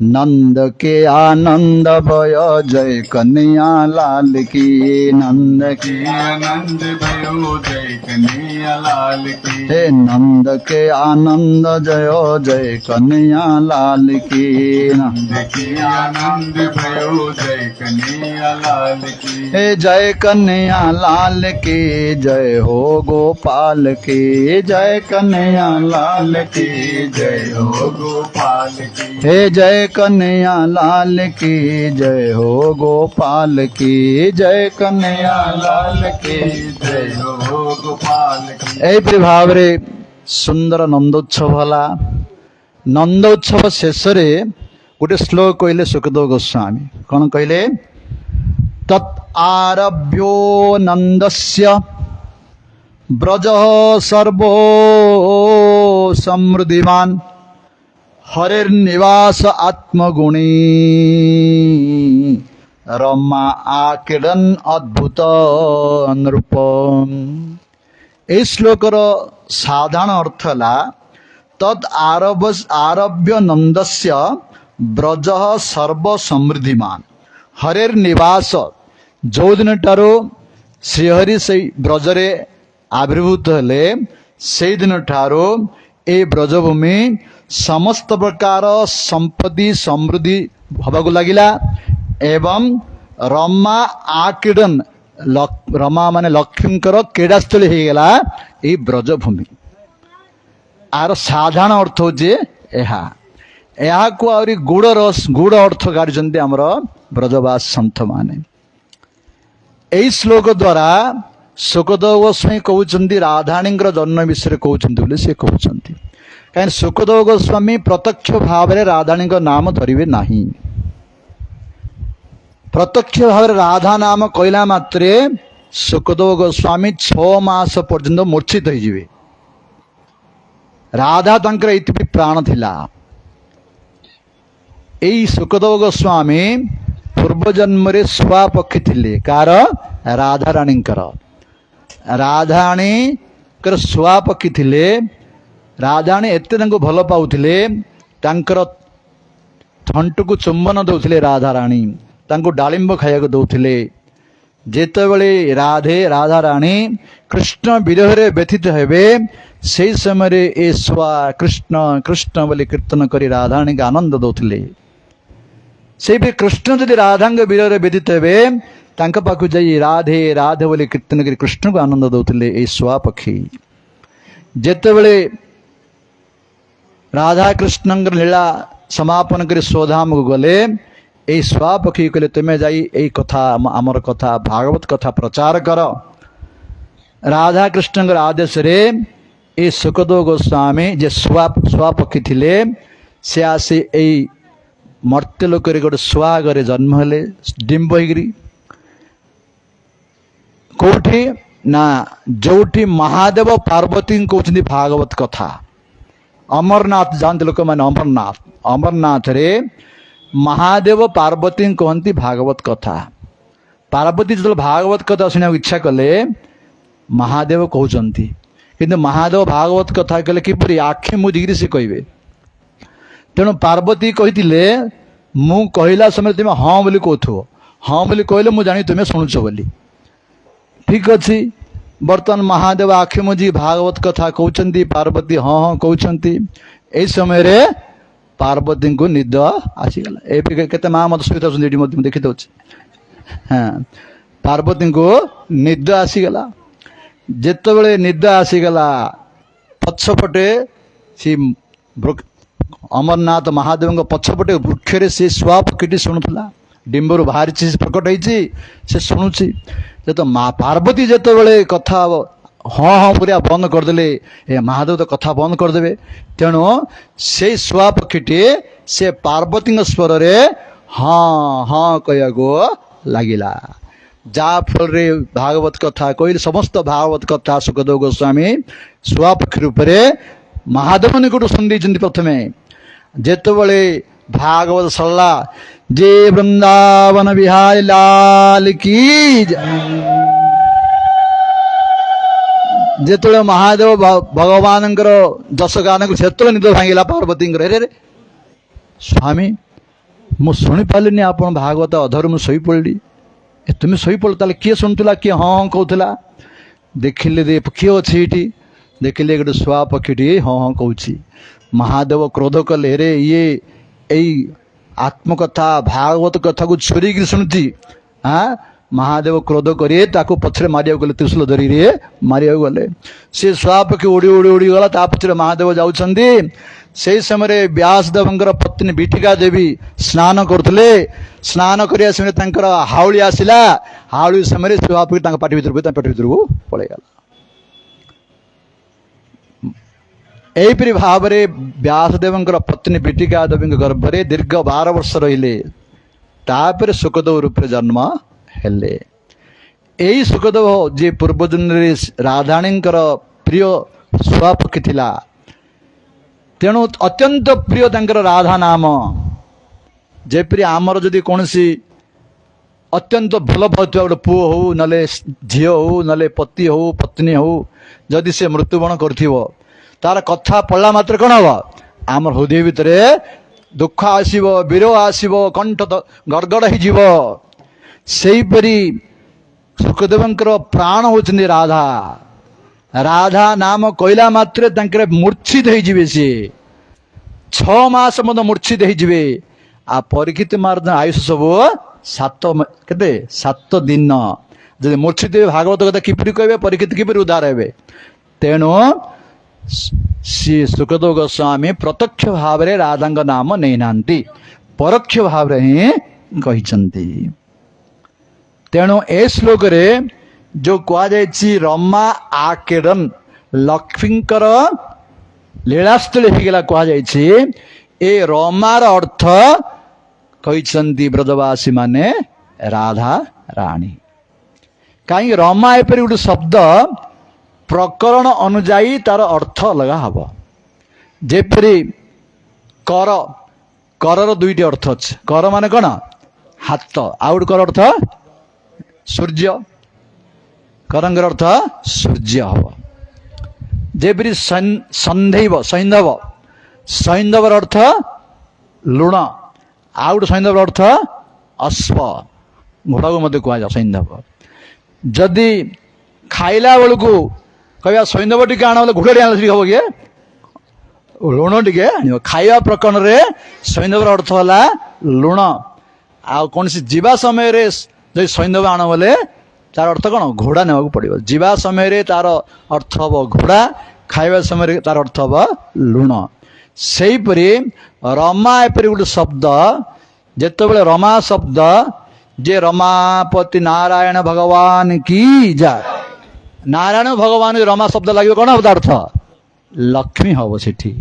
नंद के आनंद भय जय कन्हैया लाल की नंद की की आनंद भयो जय कन्हैया लाल की हे नंद के आनंद जय जय कन्हैया लाल की नंद की आनंद भयो जय कन्हैया लाल की हे जय कन्हैया लाल की जय हो गोपाल की जय कन्हैया लाल की जय हो गोपाल की हे जय कन्हैया लाल की जय हो गोपाल की जय कन्हैया लाल की जय हो गोपाल की ଏହିପରି ଭାବରେ ସୁନ୍ଦର ନନ୍ଦୋତ୍ସବ ହେଲା। ନନ୍ଦୋତ୍ସବ ଶେଷରେ ଗୋଟେ ଶ୍ଲୋକ କହିଲେ ସୁଖଦେବ ଗୋସ୍ୱାମୀ। କଣ କହିଲେ? ତତ୍ ଆରଭ୍ୟୋ ନନ୍ଦସ୍ୟ ବ୍ରଜ ସର୍ବୋ ସମୃଦ୍ଧିମାନ ହରେର୍ନିବାସ ଆତ୍ମଗୁଣୀ ରମା ଆକିଡ଼ନ୍ ଅଦ୍ଭୁତ ନୃପ। এই শ্লোকর সাধারণ অর্ଥ ହେଲା তদ আরভ্য নন্দস্য ବ୍ରଜ ସର୍ବ ସମୃଦ୍ଧିମାନ ହରେର ନିବାସ। ଯେଉଁଦିନଠାରୁ ଶ୍ରୀହରି ସେଇ ବ୍ରଜରେ ଆବିର୍ଭୂତ ହେଲେ ସେଇଦିନଠାରୁ ଏ ବ୍ରଜଭୂମି ସମସ୍ତ ପ୍ରକାର ସମ୍ପତ୍ତି ସମୃଦ୍ଧି ହେବାକୁ ଲାଗିଲା ଏବଂ ରମା ଆକିଡ଼ନ ରମା ମାନେ ଲକ୍ଷ୍ମୀଙ୍କର କ୍ରୀଡ଼ାସ୍ଥଳୀ ହେଇଗଲା ଏଇ ବ୍ରଜଭୂମି। ଆର ସାଧାରଣ ଅର୍ଥ ହଉଛି ଏହା। ଏହାକୁ ଆହୁରି ଗୁଡ଼ ଅର୍ଥ କାଢିଛନ୍ତି ଆମର ବ୍ରଜବାସ ସନ୍ଥମାନେ। ଏଇ ଶ୍ଲୋକ ଦ୍ୱାରା ସୁଖଦେବ ଗୋସ୍ୱାମୀ କହୁଛନ୍ତି ରାଧାରାଣୀଙ୍କର ଜନ୍ମ ବିଷୟରେ କହୁଛନ୍ତି ବୋଲି ସେ କହୁଛନ୍ତି। କାହିଁକି ସୁଖଦେବ ଗୋସ୍ୱାମୀ ପ୍ରତ୍ୟକ୍ଷ ଭାବରେ ରାଧାରାଣୀଙ୍କ ନାମ ଧରିବେ ନାହିଁ। ପ୍ରତ୍ୟକ୍ଷ ଭାବରେ ରାଧା ନାମ କହିଲା ମାତ୍ରେ ସୁଖଦେବ ଗୋସ୍ୱାମୀ 6 ମାସ ପର୍ଯ୍ୟନ୍ତ ମୂର୍ଚ୍ଛିତ ହେଇଯିବେ। ରାଧା ତାଙ୍କର ଏଇଥିପାଇଁ ପ୍ରାଣ ଥିଲା। ଏଇ ସୁଖଦେବ ଗୋସ୍ୱାମୀ ପୂର୍ବ ଜନ୍ମରେ ଶୁଆ ପକ୍ଷୀ ଥିଲେ। କାହାର? ରାଧାରାଣୀଙ୍କର। ରାଧାରାଣୀଙ୍କର ଶୁଆ ପକ୍ଷୀ ଥିଲେ। ରାଧାରାଣୀ ଏତେ ତାଙ୍କୁ ଭଲ ପାଉଥିଲେ, ତାଙ୍କର ଥଣ୍ଟକୁ ଚୁମ୍ବନ ଦେଉଥିଲେ ରାଧାରାଣୀ, ତାଙ୍କୁ ଡାଳିମ୍ବ ଖାଇବାକୁ ଦେଉଥିଲେ। ଯେତେବେଳେ ରାଧାରାଣୀ କୃଷ୍ଣ ବିରହରେ ବ୍ୟଥିତ ହେବେ ସେହି ସମୟରେ ଏ ଶୁଆ କୃଷ୍ଣ କୃଷ୍ଣ ବୋଲି କୀର୍ତ୍ତନ କରି ରାଧାରାଣୀଙ୍କୁ ଆନନ୍ଦ ଦେଉଥିଲେ। ସେଇପରି କୃଷ୍ଣ ଯଦି ରାଧାଙ୍କ ବିରହରେ ବ୍ୟଥିତ ହେବେ ତାଙ୍କ ପାଖକୁ ଯାଇ ରାଧେ ରାଧେ ବୋଲି କୀର୍ତ୍ତନ କରି କୃଷ୍ଣଙ୍କୁ ଆନନ୍ଦ ଦେଉଥିଲେ ଏଇ ଶୁଆ ପକ୍ଷୀ। ଯେତେବେଳେ ରାଧାକୃଷ୍ଣଙ୍କର ଲୀଳା ସମାପନ କରି ସ୍ୱଧାମକୁ ଗଲେ এই ଶୁଆ ପକ୍ଷୀ କହିଲେ ତୁମେ ଯାଇ ଏଇ କଥା ଆମର କଥା ଭାଗବତ କଥା ପ୍ରଚାର କର। ରାଧାକୃଷ୍ଣଙ୍କର ଆଦେଶରେ ଏ ସୁଖଦେବ ଗୋସ୍ୱାମୀ ଯେ ଶୁଆ ପକ୍ଷୀ ଥିଲେ ସେ ଆସି ଏଇ ମର୍ତ୍ତ୍ୟ ଲୋକରେ ଗୋଟେ ଶୁଆ ଘରେ ଜନ୍ମ ହେଲେ ଡିମ୍ବ ହେଇକିରି। କୋଉଠି ନା ଯୋଉଠି ମହାଦେବ ପାର୍ବତୀଙ୍କୁ କହୁଛନ୍ତି ଭାଗବତ କଥା। ଅମରନାଥ ଯାଆନ୍ତି ଲୋକମାନେ। ଅମରନାଥରେ ମହାଦେବ ପାର୍ବତୀ କହନ୍ତି ଭାଗବତ କଥା। ପାର୍ବତୀ ଯେତେବେଳେ ଭାଗବତ କଥା ଶୁଣିବାକୁ ଇଚ୍ଛା କଲେ ମହାଦେବ କହୁଛନ୍ତି, କିନ୍ତୁ ମହାଦେବ ଭାଗବତ କଥା କହିଲେ କିପରି ଆଖି ମୁଦିକିରି ସେ କହିବେ। ତେଣୁ ପାର୍ବତୀ କହିଥିଲେ ମୁଁ କହିଲା ସମୟରେ ତୁମେ ହଁ ବୋଲି କହୁଥିବ, ହଁ ବୋଲି କହିଲେ ମୁଁ ଜାଣି ତୁମେ ଶୁଣୁଛ ବୋଲି। ଠିକ ଅଛି। ବର୍ତ୍ତମାନ ମହାଦେବ ଆଖି ମୁଜି ଭାଗବତ କଥା କହୁଛନ୍ତି, ପାର୍ବତୀ ହଁ ହଁ କହୁଛନ୍ତି। ଏଇ ସମୟରେ ପାର୍ବତୀଙ୍କୁ ନିଦ ଆସିଗଲା। ଏବେ କେତେ ମା ମତେ ଶୋଇଥାଉଛନ୍ତି ଏଠି ମଧ୍ୟ ଦେଖିଥାଉଛି। ହଁ, ପାର୍ବତୀଙ୍କୁ ନିଦ ଆସିଗଲା। ଯେତେବେଳେ ନିଦ ଆସିଗଲା ପଛପଟେ ସେ ଅମରନାଥ ମହାଦେବଙ୍କ ପଛପଟେ ବୃକ୍ଷରେ ସେ ଶୁଆ ପକ୍ଷୀଟି ଶୁଣୁଥିଲା। ଡିମ୍ବରୁ ବାହାରିଛି, ସେ ପ୍ରକଟ ହେଇଛି, ସେ ଶୁଣୁଛି। ପାର୍ବତୀ ଯେତେବେଳେ କଥା ହଁ ହଁ ପୁରା ବନ୍ଦ କରିଦେଲେ, ଏ ମହାଦେବ ତ କଥା ବନ୍ଦ କରିଦେବେ। ତେଣୁ ସେଇ ଶୁଆ ପକ୍ଷୀଟି ସେ ପାର୍ବତୀଙ୍କ ସ୍ୱରରେ ହଁ ହଁ କହିବାକୁ ଲାଗିଲା। ଯାହା ଫଳରେ ଭାଗବତ କଥା କହିଲେ ସମସ୍ତ ଭାଗବତ କଥା ସୁଖଦେବ ଗୋସ୍ୱାମୀ ଶୁଆ ପକ୍ଷୀ ରୂପରେ ମହାଦେବ ନିକଟରୁ ଶୁଣି ଦେଇଛନ୍ତି। ପ୍ରଥମେ ଯେତେବେଳେ ଭାଗବତ ସରିଲା, ଯେ ବୃନ୍ଦାବନ ବିହାରୀ ଲାଲ କି ଯେତେବେଳେ ମହାଦେବ ଭଗବାନଙ୍କର ଯଶ ଗାନକୁ ସେତେବେଳେ ନିଦ ଭାଙ୍ଗିଲା ପାର୍ବତୀଙ୍କର। ରେ ସ୍ୱାମୀ ମୁଁ ଶୁଣିପାରିଲିନି ଆପଣ ଭାଗବତ ଅଧରୁ ମୁଁ ଶୋଇପଡ଼ିଲି। ତୁମେ ଶୋଇପଡ଼ିଲ ତାହେଲେ କିଏ ଶୁଣୁଥିଲା, କିଏ ହଁ ହଁ କହୁଥିଲା? ଦେଖିଲେ କିଏ ଅଛି ଏଇଠି, ଦେଖିଲେ ଗୋଟେ ଶୁଆ ପକ୍ଷୀଟିଏ ହଁ ହଁ କହୁଛି। ମହାଦେବ କ୍ରୋଧ କଲେ, ରେ ଇଏ ଏଇ ଆତ୍ମକଥା ଭାଗବତ କଥାକୁ ଛୁରୀକି ଶୁଣୁଛି। ମହାଦେବ କ୍ରୋଧ କରି ତାକୁ ପଛରେ ମାରିବାକୁ ଗଲେ, ତ୍ରିଶୂଳ ଧରିରେ ମାରିବାକୁ ଗଲେ। ସେ ଶୁଆ ପକ୍ଷୀ ଉଡ଼ି ଉଡ଼ି ଉଡ଼ିଗଲା, ତା ପଛରେ ମହାଦେବ ଯାଉଛନ୍ତି। ସେଇ ସମୟରେ ବ୍ୟାସଦେବଙ୍କର ପତ୍ନୀ ବିଠିକା ଦେବୀ ସ୍ନାନ କରୁଥିଲେ। ସ୍ନାନ କରିବା ସମୟରେ ତାଙ୍କର ହାଉଳି ଆସିଲା। ହାଉଳି ସମୟରେ ଶୁଆ ପକ୍ଷୀ ତାଙ୍କ ପାଟି ଭିତରକୁ ପଳେଇଗଲା। ଏହିପରି ଭାବରେ ବ୍ୟାସଦେବଙ୍କର ପତ୍ନୀ ବିଠିକା ଦେବୀଙ୍କ ଗର୍ଭରେ ଦୀର୍ଘ 12 ବର୍ଷ ରହିଲେ। ତାପରେ ସୁଖଦେବ ରୂପରେ ଜନ୍ମ ହେଲେ। ଏଇ ସୁଖଦେବ ଯିଏ ପୂର୍ବ ଜନ୍ମରେ ରାଧାରାଣୀଙ୍କର ପ୍ରିୟ ଶୁଆ ପକ୍ଷୀ ଥିଲା, ତେଣୁ ଅତ୍ୟନ୍ତ ପ୍ରିୟ ତାଙ୍କର ରାଧା ନାମ। ଯେପରି ଆମର ଯଦି କୌଣସି ଅତ୍ୟନ୍ତ ଭଲ ପାଉଥିବା ଗୋଟେ ପୁଅ ହଉ, ନହେଲେ ଝିଅ ହଉ, ନହେଲେ ପତି ହଉ, ପତ୍ନୀ ହଉ, ଯଦି ସେ ମୃତ୍ୟୁବରଣ କରିଥିବ, ତାର କଥା ପଡ଼ିଲା ମାତ୍ର କ'ଣ ହବ? ଆମର ହୃଦୟ ଭିତରେ ଦୁଃଖ ଆସିବ, ବିରହ ଆସିବ, କଣ୍ଠ ଗଡ଼ଗଡ଼ ହେଇଯିବ। ସେଇପରି ସୁଖଦେବଙ୍କର ପ୍ରାଣ ହଉଛନ୍ତି ରାଧା। ରାଧା ନାମ କହିଲା ମାତ୍ରେ ତାଙ୍କର ମୂର୍ଚ୍ଛିତ ହେଇଯିବେ। ସିଏ 6 ମାସ ମଧ୍ୟ ମୂର୍ଚ୍ଛିତ ହେଇଯିବେ। ଆଉ ପରୀକ୍ଷିତ ମହାରାଜ ଆୟୁଷ ସବୁ 7 ଦିନ। ଯଦି ମୂର୍ଚ୍ଛିତ ହେବେ, ଭାଗବତ କଥା କିପରି କହିବେ? ପରୀକ୍ଷିତ କିପରି ଉଦ୍ଧାର ହେବେ? ତେଣୁ ଶ୍ରୀ ସୁଖଦେବ ଗୋସ୍ୱାମୀ ପ୍ରତ୍ୟକ୍ଷ ଭାବରେ ରାଧାଙ୍କ ନାମ ନେଇନାହାନ୍ତି, ପରୋକ୍ଷ ଭାବରେ ହିଁ କହିଛନ୍ତି। ତେଣୁ ଏ ଶ୍ଲୋକରେ ଯୋଉ କୁହାଯାଇଛି ରମା ଆକେଡନ, ଲକ୍ଷ୍ମୀଙ୍କର ଲୀଳାସ୍ଥଳୀ ହେଇଗଲା କୁହାଯାଇଛି। ଏ ରମାର ଅର୍ଥ କହିଛନ୍ତି ବ୍ରଜବାସୀ ମାନେ ରାଧା ରାଣୀ। କାହିଁକି ରମା ଏପରି ଗୋଟେ ଶବ୍ଦ ପ୍ରକରଣ ଅନୁଯାୟୀ ତାର ଅର୍ଥ ଅଲଗା ହବ। ଯେପରି କର, କରର 2ଟି ଅର୍ଥ ଅଛି। କର ମାନେ କ'ଣ? ହାତ। ଆଉ ଗୋଟେ କର ଅର୍ଥ ସୂର୍ଯ୍ୟ। କରଙ୍କର ଅର୍ଥ ସୂର୍ଯ୍ୟ ହବ। ଯେପରି ସନ୍ଧୈବ, ସୈନ୍ଧବ, ସୈନ୍ଧବର ଅର୍ଥ ଲୁଣ। ଆଉ ଗୋଟେ ସୈନ୍ଧବର ଅର୍ଥ ଅଶ୍ବ, ଘୋଡ଼ାକୁ ମଧ୍ୟ କୁହାଯାଏ ସୈନ୍ଧବ। ଯଦି ଖାଇଲା ବେଳକୁ କହିବା ସୈନ୍ଧବ ଟିକେ ଆଣ, ବୋଲେ ଘୋଡ଼ା ଟିକେ ଆଣିଲେ ଠିକ ହବ କି? ଲୁଣ ଟିକେ ଆଣିବ। ଖାଇବା ପ୍ରକରଣରେ ସୈନ୍ଧବର ଅର୍ଥ ହେଲା ଲୁଣ। ଆଉ କୌଣସି ଯିବା ସମୟରେ ଯଦି ସୈନ୍ଧବ ଆଣ ବୋଲେ ତାର ଅର୍ଥ କ'ଣ? ଘୋଡ଼ା ନେବାକୁ ପଡ଼ିବ। ଯିବା ସମୟରେ ତାର ଅର୍ଥ ହବ ଘୋଡ଼ା, ଖାଇବା ସମୟରେ ତାର ଅର୍ଥ ହବ ଲୁଣ। ସେଇପରି ରମା ଏପରି ଗୋଟେ ଶବ୍ଦ। ଯେତେବେଳେ ରମା ଶବ୍ଦ, ଯେ ରମାପତି ନାରାୟଣ ଭଗବାନ କି ଜୟ, ନାରାୟଣ ଭଗବାନ ରମା ଶବ୍ଦ ଲାଗିବ, କ'ଣ ହବ? ତା ଅର୍ଥ ଲକ୍ଷ୍ମୀ ହବ ସେଠି।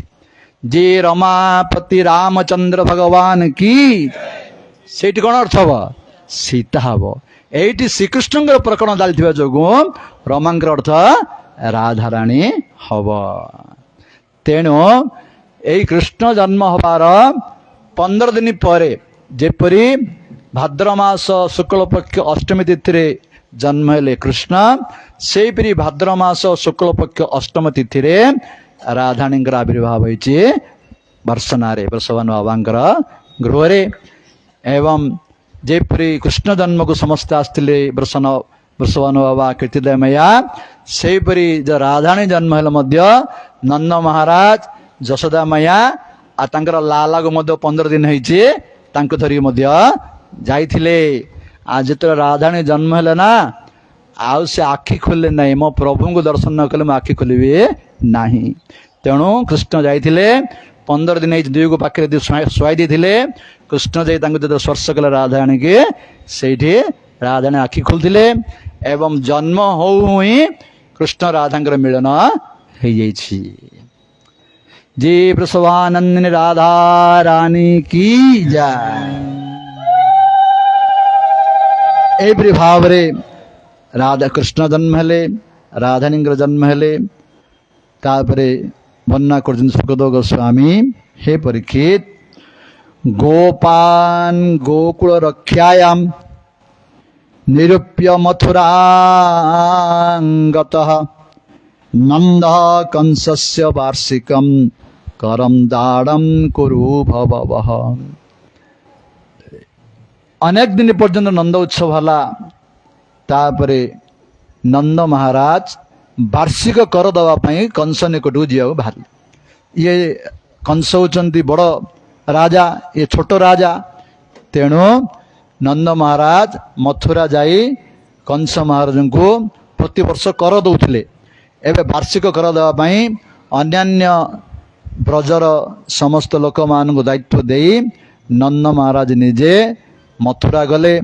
ଯେ ରମାପତି ରାମଚନ୍ଦ୍ର ଭଗବାନ କି, ସେଇଠି କ'ଣ ଅର୍ଥ ହବ? ସୀତା ହବ। ଏଇଠି ଶ୍ରୀକୃଷ୍ଣଙ୍କର ପ୍ରକରଣ ଚାଲିଥିବା ଯୋଗୁଁ ରମାଙ୍କର ଅର୍ଥ ରାଧାରାଣୀ ହବ। ତେଣୁ ଏଇ କୃଷ୍ଣ ଜନ୍ମ ହବାର 15 ଦିନ ପରେ, ଯେପରି ଭାଦ୍ର ମାସ ଶୁକ୍ଳପକ୍ଷ ଅଷ୍ଟମୀ ତିଥିରେ ଜନ୍ମ ହେଲେ କୃଷ୍ଣ, ସେଇପରି ଭାଦ୍ର ମାସ ଶୁକ୍ଳପକ୍ଷ ଅଷ୍ଟମ ତିଥିରେ ରାଧାରାଣୀଙ୍କର ଆବିର୍ଭାବ ହେଇଛି ବର୍ଷନାରେ, ବୃଷଭାନ ବାବାଙ୍କର ଗୃହରେ। ଏବଂ ଯେପରି କୃଷ୍ଣ ଜନ୍ମକୁ ସମସ୍ତେ ଆସିଥିଲେ ବୃଷଭାନ ବାବା, କୀର୍ତ୍ତିଦା ମୟା, ସେହିପରି ରାଧାରାଣୀ ଜନ୍ମ ହେଲେ ମଧ୍ୟ ନନ୍ଦ ମହାରାଜ, ଯଶୋଦା ମୟା ଆଉ ତାଙ୍କର ଲାଲାକୁ ମଧ୍ୟ 15 ଦିନ ହେଇଛି, ତାଙ୍କୁ ଧରିକି ମଧ୍ୟ ଯାଇଥିଲେ। ଆଉ ଯେତେବେଳେ ରାଧାରାଣୀ ଜନ୍ମ ହେଲେ ନା, ଆଉ ସେ ଆଖି ଖୋଲିଲେ ନାହିଁ। ମୋ ପ୍ରଭୁଙ୍କୁ ଦର୍ଶନ ନ କଲେ ମୁଁ ଆଖି ଖୋଲିବି ନାହିଁ। ତେଣୁ କୃଷ୍ଣ ଯାଇଥିଲେ, 15 ଦିନ ହେଇଛି, ଦୁଇକୁ ପାଖରେ ଶୁଆଇ ଦେଇଥିଲେ। କୃଷ୍ଣ ଯାଇ ତାଙ୍କୁ ଯେତେବେଳେ ସ୍ପର୍ଶ କଲେ ରାଧାରାଣୀକି, ସେଇଠି ରାଧାରାଣୀ ଆଖି ଖୋଲିଥିଲେ। ଏବଂ ଜନ୍ମ ହଉ ହିଁ କୃଷ୍ଣ ରାଧାଙ୍କର ମିଳନ ହେଇଯାଇଛି। ଯେ ବୃଷଭାନନ୍ଦିନୀ ରାଧା ରାଣୀ କି ଜୟ। ଏହିପରି ଭାବରେ ରାଧା କୃଷ୍ଣ ଜନ୍ମ ହେଲେ, ରାଧାରାଣୀଙ୍କର ଜନ୍ମ ହେଲେ। ତାପରେ ବର୍ଣ୍ଣନା କରୁଛନ୍ତି ସୁଖଦେବ ଗୋସ୍ୱାମୀ, ହେ ପରୀକ୍ଷିତ, ଗୋପାନ ଗୋକୁଳ ରକ୍ଷାୟାମ ନିରୂପ୍ୟ ମଥୁରାଙ୍ଗତଃ ନନ୍ଦ କଂସସ୍ୟ ବାର୍ଷିକମ୍ କରମ୍ ଦାଡ଼ମ୍ କୁରୁ ଭବବଃ। ଅନେକ ଦିନ ପର୍ଯ୍ୟନ୍ତ ନନ୍ଦ ଉତ୍ସବ ହେଲା। ତାପରେ ନନ୍ଦ ମହାରାଜ ବାର୍ଷିକ କର ଦେବା ପାଇଁ କଂସ ନିକଟକୁ ଯିବାକୁ ବାହାରିଲେ। ଇଏ କଂସ ହେଉଛନ୍ତି ବଡ଼ ରାଜା, ଇଏ ଛୋଟ ରାଜା। ତେଣୁ ନନ୍ଦ ମହାରାଜ ମଥୁରା ଯାଇ କଂସ ମହାରାଜଙ୍କୁ ପ୍ରତିବର୍ଷ କର ଦେଉଥିଲେ। ଏବେ ବାର୍ଷିକ କର ଦେବା ପାଇଁ ଅନ୍ୟାନ୍ୟ ବ୍ରଜର ସମସ୍ତ ଲୋକମାନଙ୍କୁ ଦାୟିତ୍ୱ ଦେଇ ନନ୍ଦ ମହାରାଜ ନିଜେ ମଥୁରା ଗଲେ,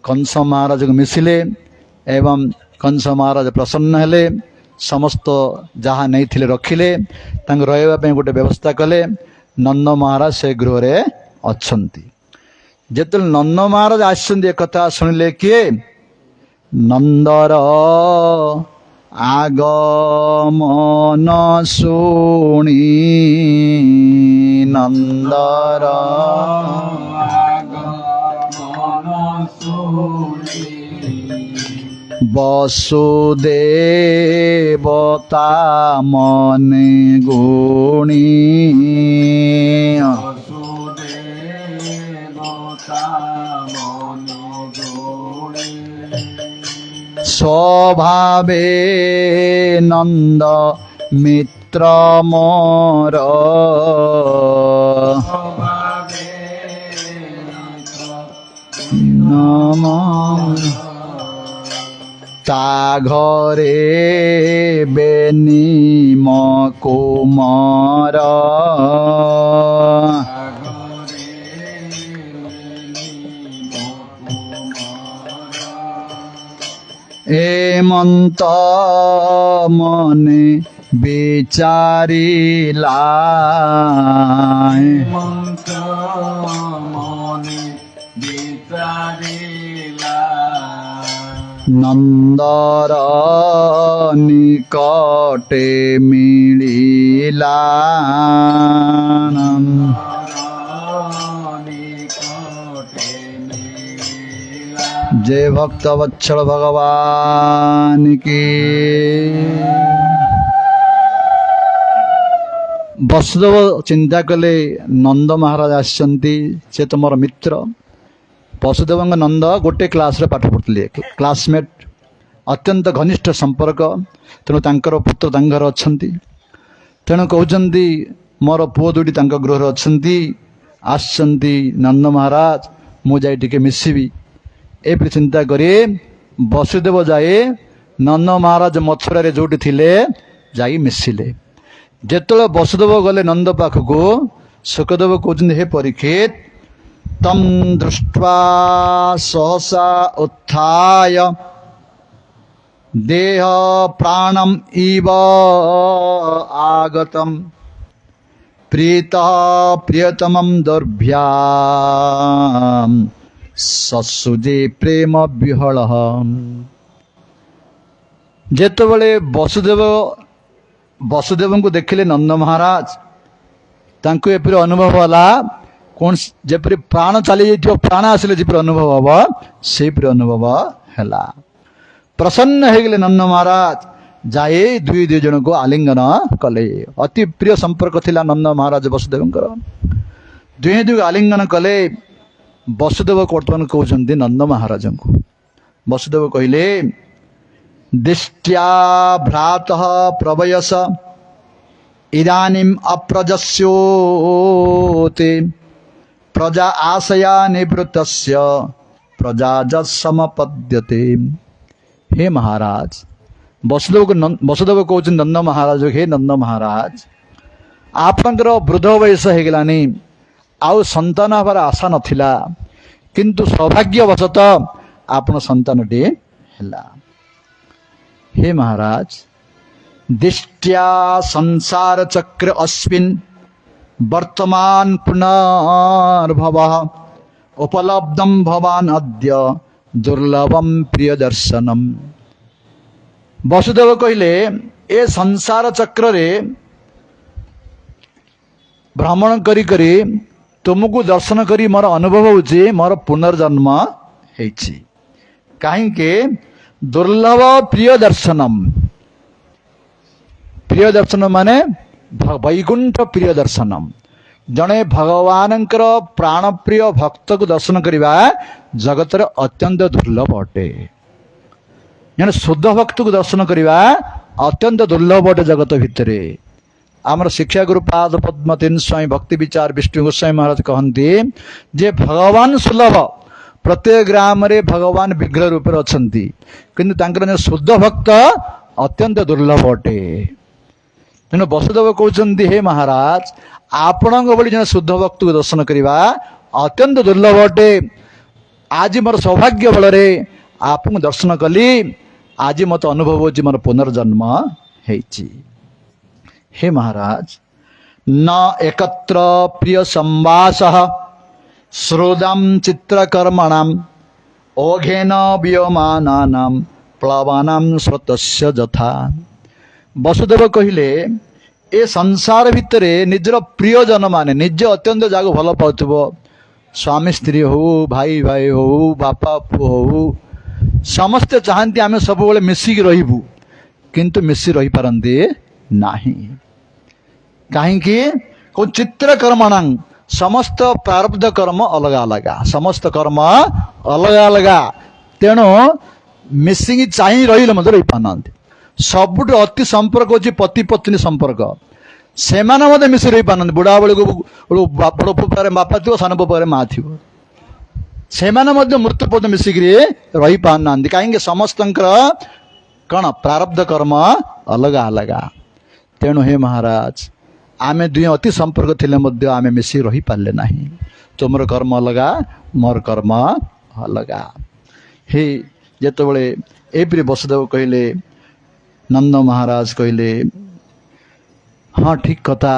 କଂସ ମହାରାଜକୁ ମିଶିଲେ ଏବଂ କଂସ ମହାରାଜ ପ୍ରସନ୍ନ ହେଲେ। ସମସ୍ତ ଯାହା ନେଇଥିଲେ ରଖିଲେ, ତାଙ୍କୁ ରହିବା ପାଇଁ ଗୋଟେ ବ୍ୟବସ୍ଥା କଲେ। ନନ୍ଦ ମହାରାଜ ସେ ଗୃହରେ ଅଛନ୍ତି। ଯେତେବେଳେ ନନ୍ଦ ମହାରାଜ ଆସିଛନ୍ତି ଏକଥା ଶୁଣିଲେ କିଏ? ନନ୍ଦର আগমন শুনি নন্দর বসুদেবতা মনে গুণী স্বভাবে নন্দ মিত্র মোর তা ঘরে বেনিম কুমার হেমন্ত মনে বিচারিলা নন্দর নিকটে মিলিলা जय भक्त वत्सल भगवान की। वसुदेव चिंता कले नंद महाराज आसचंती, से तो मोर मित्र। वसुदेव नंद गोटे क्लास रे पाठ पढ़ुले, क्लासमेट, अत्यंत घनिष्ठ संपर्क। तेणु तांकर पुत्र तांकर अछंती। तेणु कहउचंती मोर पुओ दुटी तांक गृह अछंती, आसचंती नंद महाराज, मु जाई टिके मिसिबी। ए चिंता करी वसुदेव जाए नंद महाराज मथुरा रे जोटी थिले जाई मिसिले। जेतले वसुदेव गले नंद पाखको, सुखदेव कहउचंती हे परीक्षित, तम दृष्ट्वा सहसा उत्थाय देह प्राणम इव आगतम प्रीता प्रियतमम दुर्भ्याम ससुजे प्रेम विहल। जेतबले वसुदेव को देखिले नंद महाराज, तांको एपरि अनुभव होला कौन जेपरि प्राण चली जाइथिबो, प्राण आसिले जेपरि अनुभव हबो सेपरि अनुभव हैला। प्रसन्न हो गले नंद महाराज, जाए दुई जन को आलिंगन कले। अति प्रिय संपर्क थिला नंद महाराज वसुदेवंकर। दुई आलिंगन कले। वसुदेव वर्तमान कहते नंद महाराज को। वसुदेव कहले, दिष्ट्या भ्रातः प्रवयस इदानीम अप्रजस्योते प्रजा आशया निवृत्तस्य प्रजा समपद्यते। हे महाराज, वसुदेव कहते नंद महाराज, हे नंद महाराज, आपनकर वृद्ध वयस हो गलानी, आउ संतान हबार आशा नथिला, किंतु सौभाग्यवशतः आपण संतानटे हैला। हे महाराज, दिष्ट्या संसार चक्र अस्मिन् वर्तमान पुनर्भवः उपलब्धम भवान अद्य दुर्लभम प्रिय दर्शनम। वसुदेव कहले, ए संसार चक्र रे भ्रमण करी करी तुमको दर्शन करी मोर अनुभव होची मोर पुनर्जन्म हेछि। काहेकि दुर्लभ प्रिय दर्शनम। प्रिय दर्शन माने वैकुंठ प्रिय दर्शनम। जड़े भगवान प्राणप्रिय भक्त को दर्शन करवा जगत अत्यंत दुर्लभ अटे। जड़े शुद्ध भक्त को दर्शन करवा अत्यंत दुर्लभ अटे जगत भितर। आमर शिक्षा गुरु पाद पद्म 3 स्वामी भक्ति विचार विष्णु गोस्वामी महाराज कहते जे भगवान सुलभ प्रत्येक ग्राम रे भगवान विग्रह रूप अच्छा किंतु शुद्ध भक्त अत्यंत दुर्लभ अटे। तेणु वसुदेव कहते हे महाराज आपण भली जन शुद्ध भक्त को दर्शन करवा अत्यंत दुर्लभ अटे। आज मोर सौभाग्य बल आपको दर्शन कली आज मत अनुभव हो मोर पुनर्जन्म हेची। हे महाराज न एकत्र प्रिय संवास श्रोदम चित्रकर्मणाम ओघेन वियमानानाम प्लवानाम स्रोतस्य जथा। वसुदेव कहिले ए संसार भितर निजर प्रियजन माने निज अत्यंत जाग भल पाउथबो स्वामी स्त्री हो भाई भाई हो बापा पुओ हो समस्ते चाहती आम सब मिसिक रहिबु किंतु मिसी रही पारंती नाही। कहीं चित्रकर्मणां समस्त प्रारब्ध कर्म अलग अलग समस्त कर्म अलग अलग तेणु मिसिंग चाह रही रही पाना। सबुठ अति संपर्क होची पति पत्नी संपर्क से मिसी रही पाना। बुढ़ा बेल को बड़ पुपारे बापा थी सान पुपारे माँ थी से मृत्यु पद मिसिक रही पाना। कहीं समस्त कौन प्रारब्ध कर्म अलग अलग। तेणु हे महाराज आमे दुई अति संपर्क थिले मध्य आमे मिसी रही पारले नहीं। तुमर कर्म अलगा मोर कर्म अलगा। हे जेतबेले एपरि वसुदेव कहले नंद महाराज कहले हाँ ठीक कथा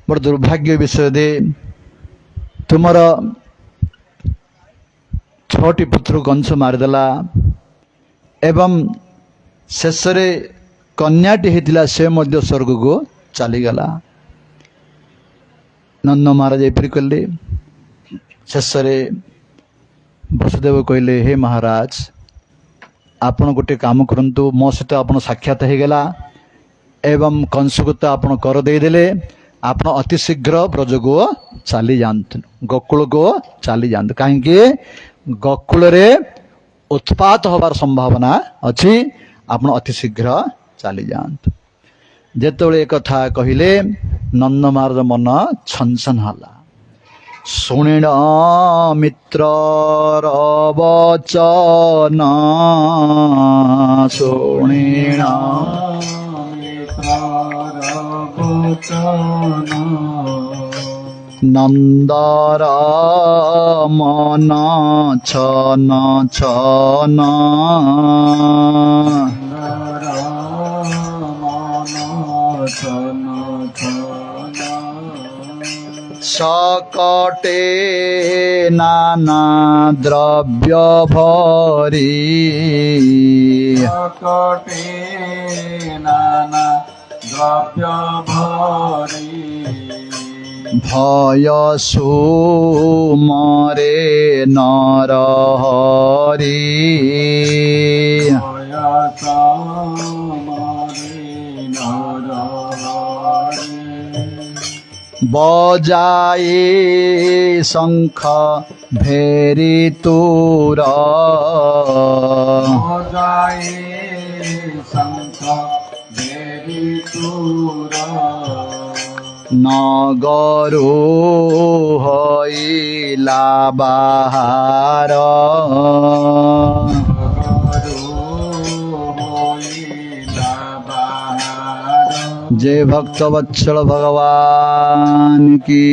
बड़ दुर्भाग्य विषय दे तुमर 6टी पुत्र कंस मारिदेला एवं शेष कन्याटी होता से मध्य स्वर्ग को चलीगला। नंद महाराज एपरी कहले शेष वसुदेव कहले हे महाराज आपण गोटे काम करंतु मो सहित आपण साक्षात हो गला एवं कंस को तो आपण कर देदेले आपण अति शीघ्र ब्रज को चली जातु गोकुल को चली जातु कहीं गोकुल रे उत्पात होबार संभावना अच्छी आपण अति शीघ्र चली जातु। जेतबेले एक कथा कहले नंद महाराज मन छनछन हला शुणिण मित्र वचन शुणिण नंदर मन छन छन सकटे नाना द्रव्य भरी सकटे नाना द्रव्य भरी भय सुमरे नर हरि बजाए शंख भेरी तुर बजाए शंख भेरी तुर नगरो हईला बाहार जय भक्त वत्सल भगवान की।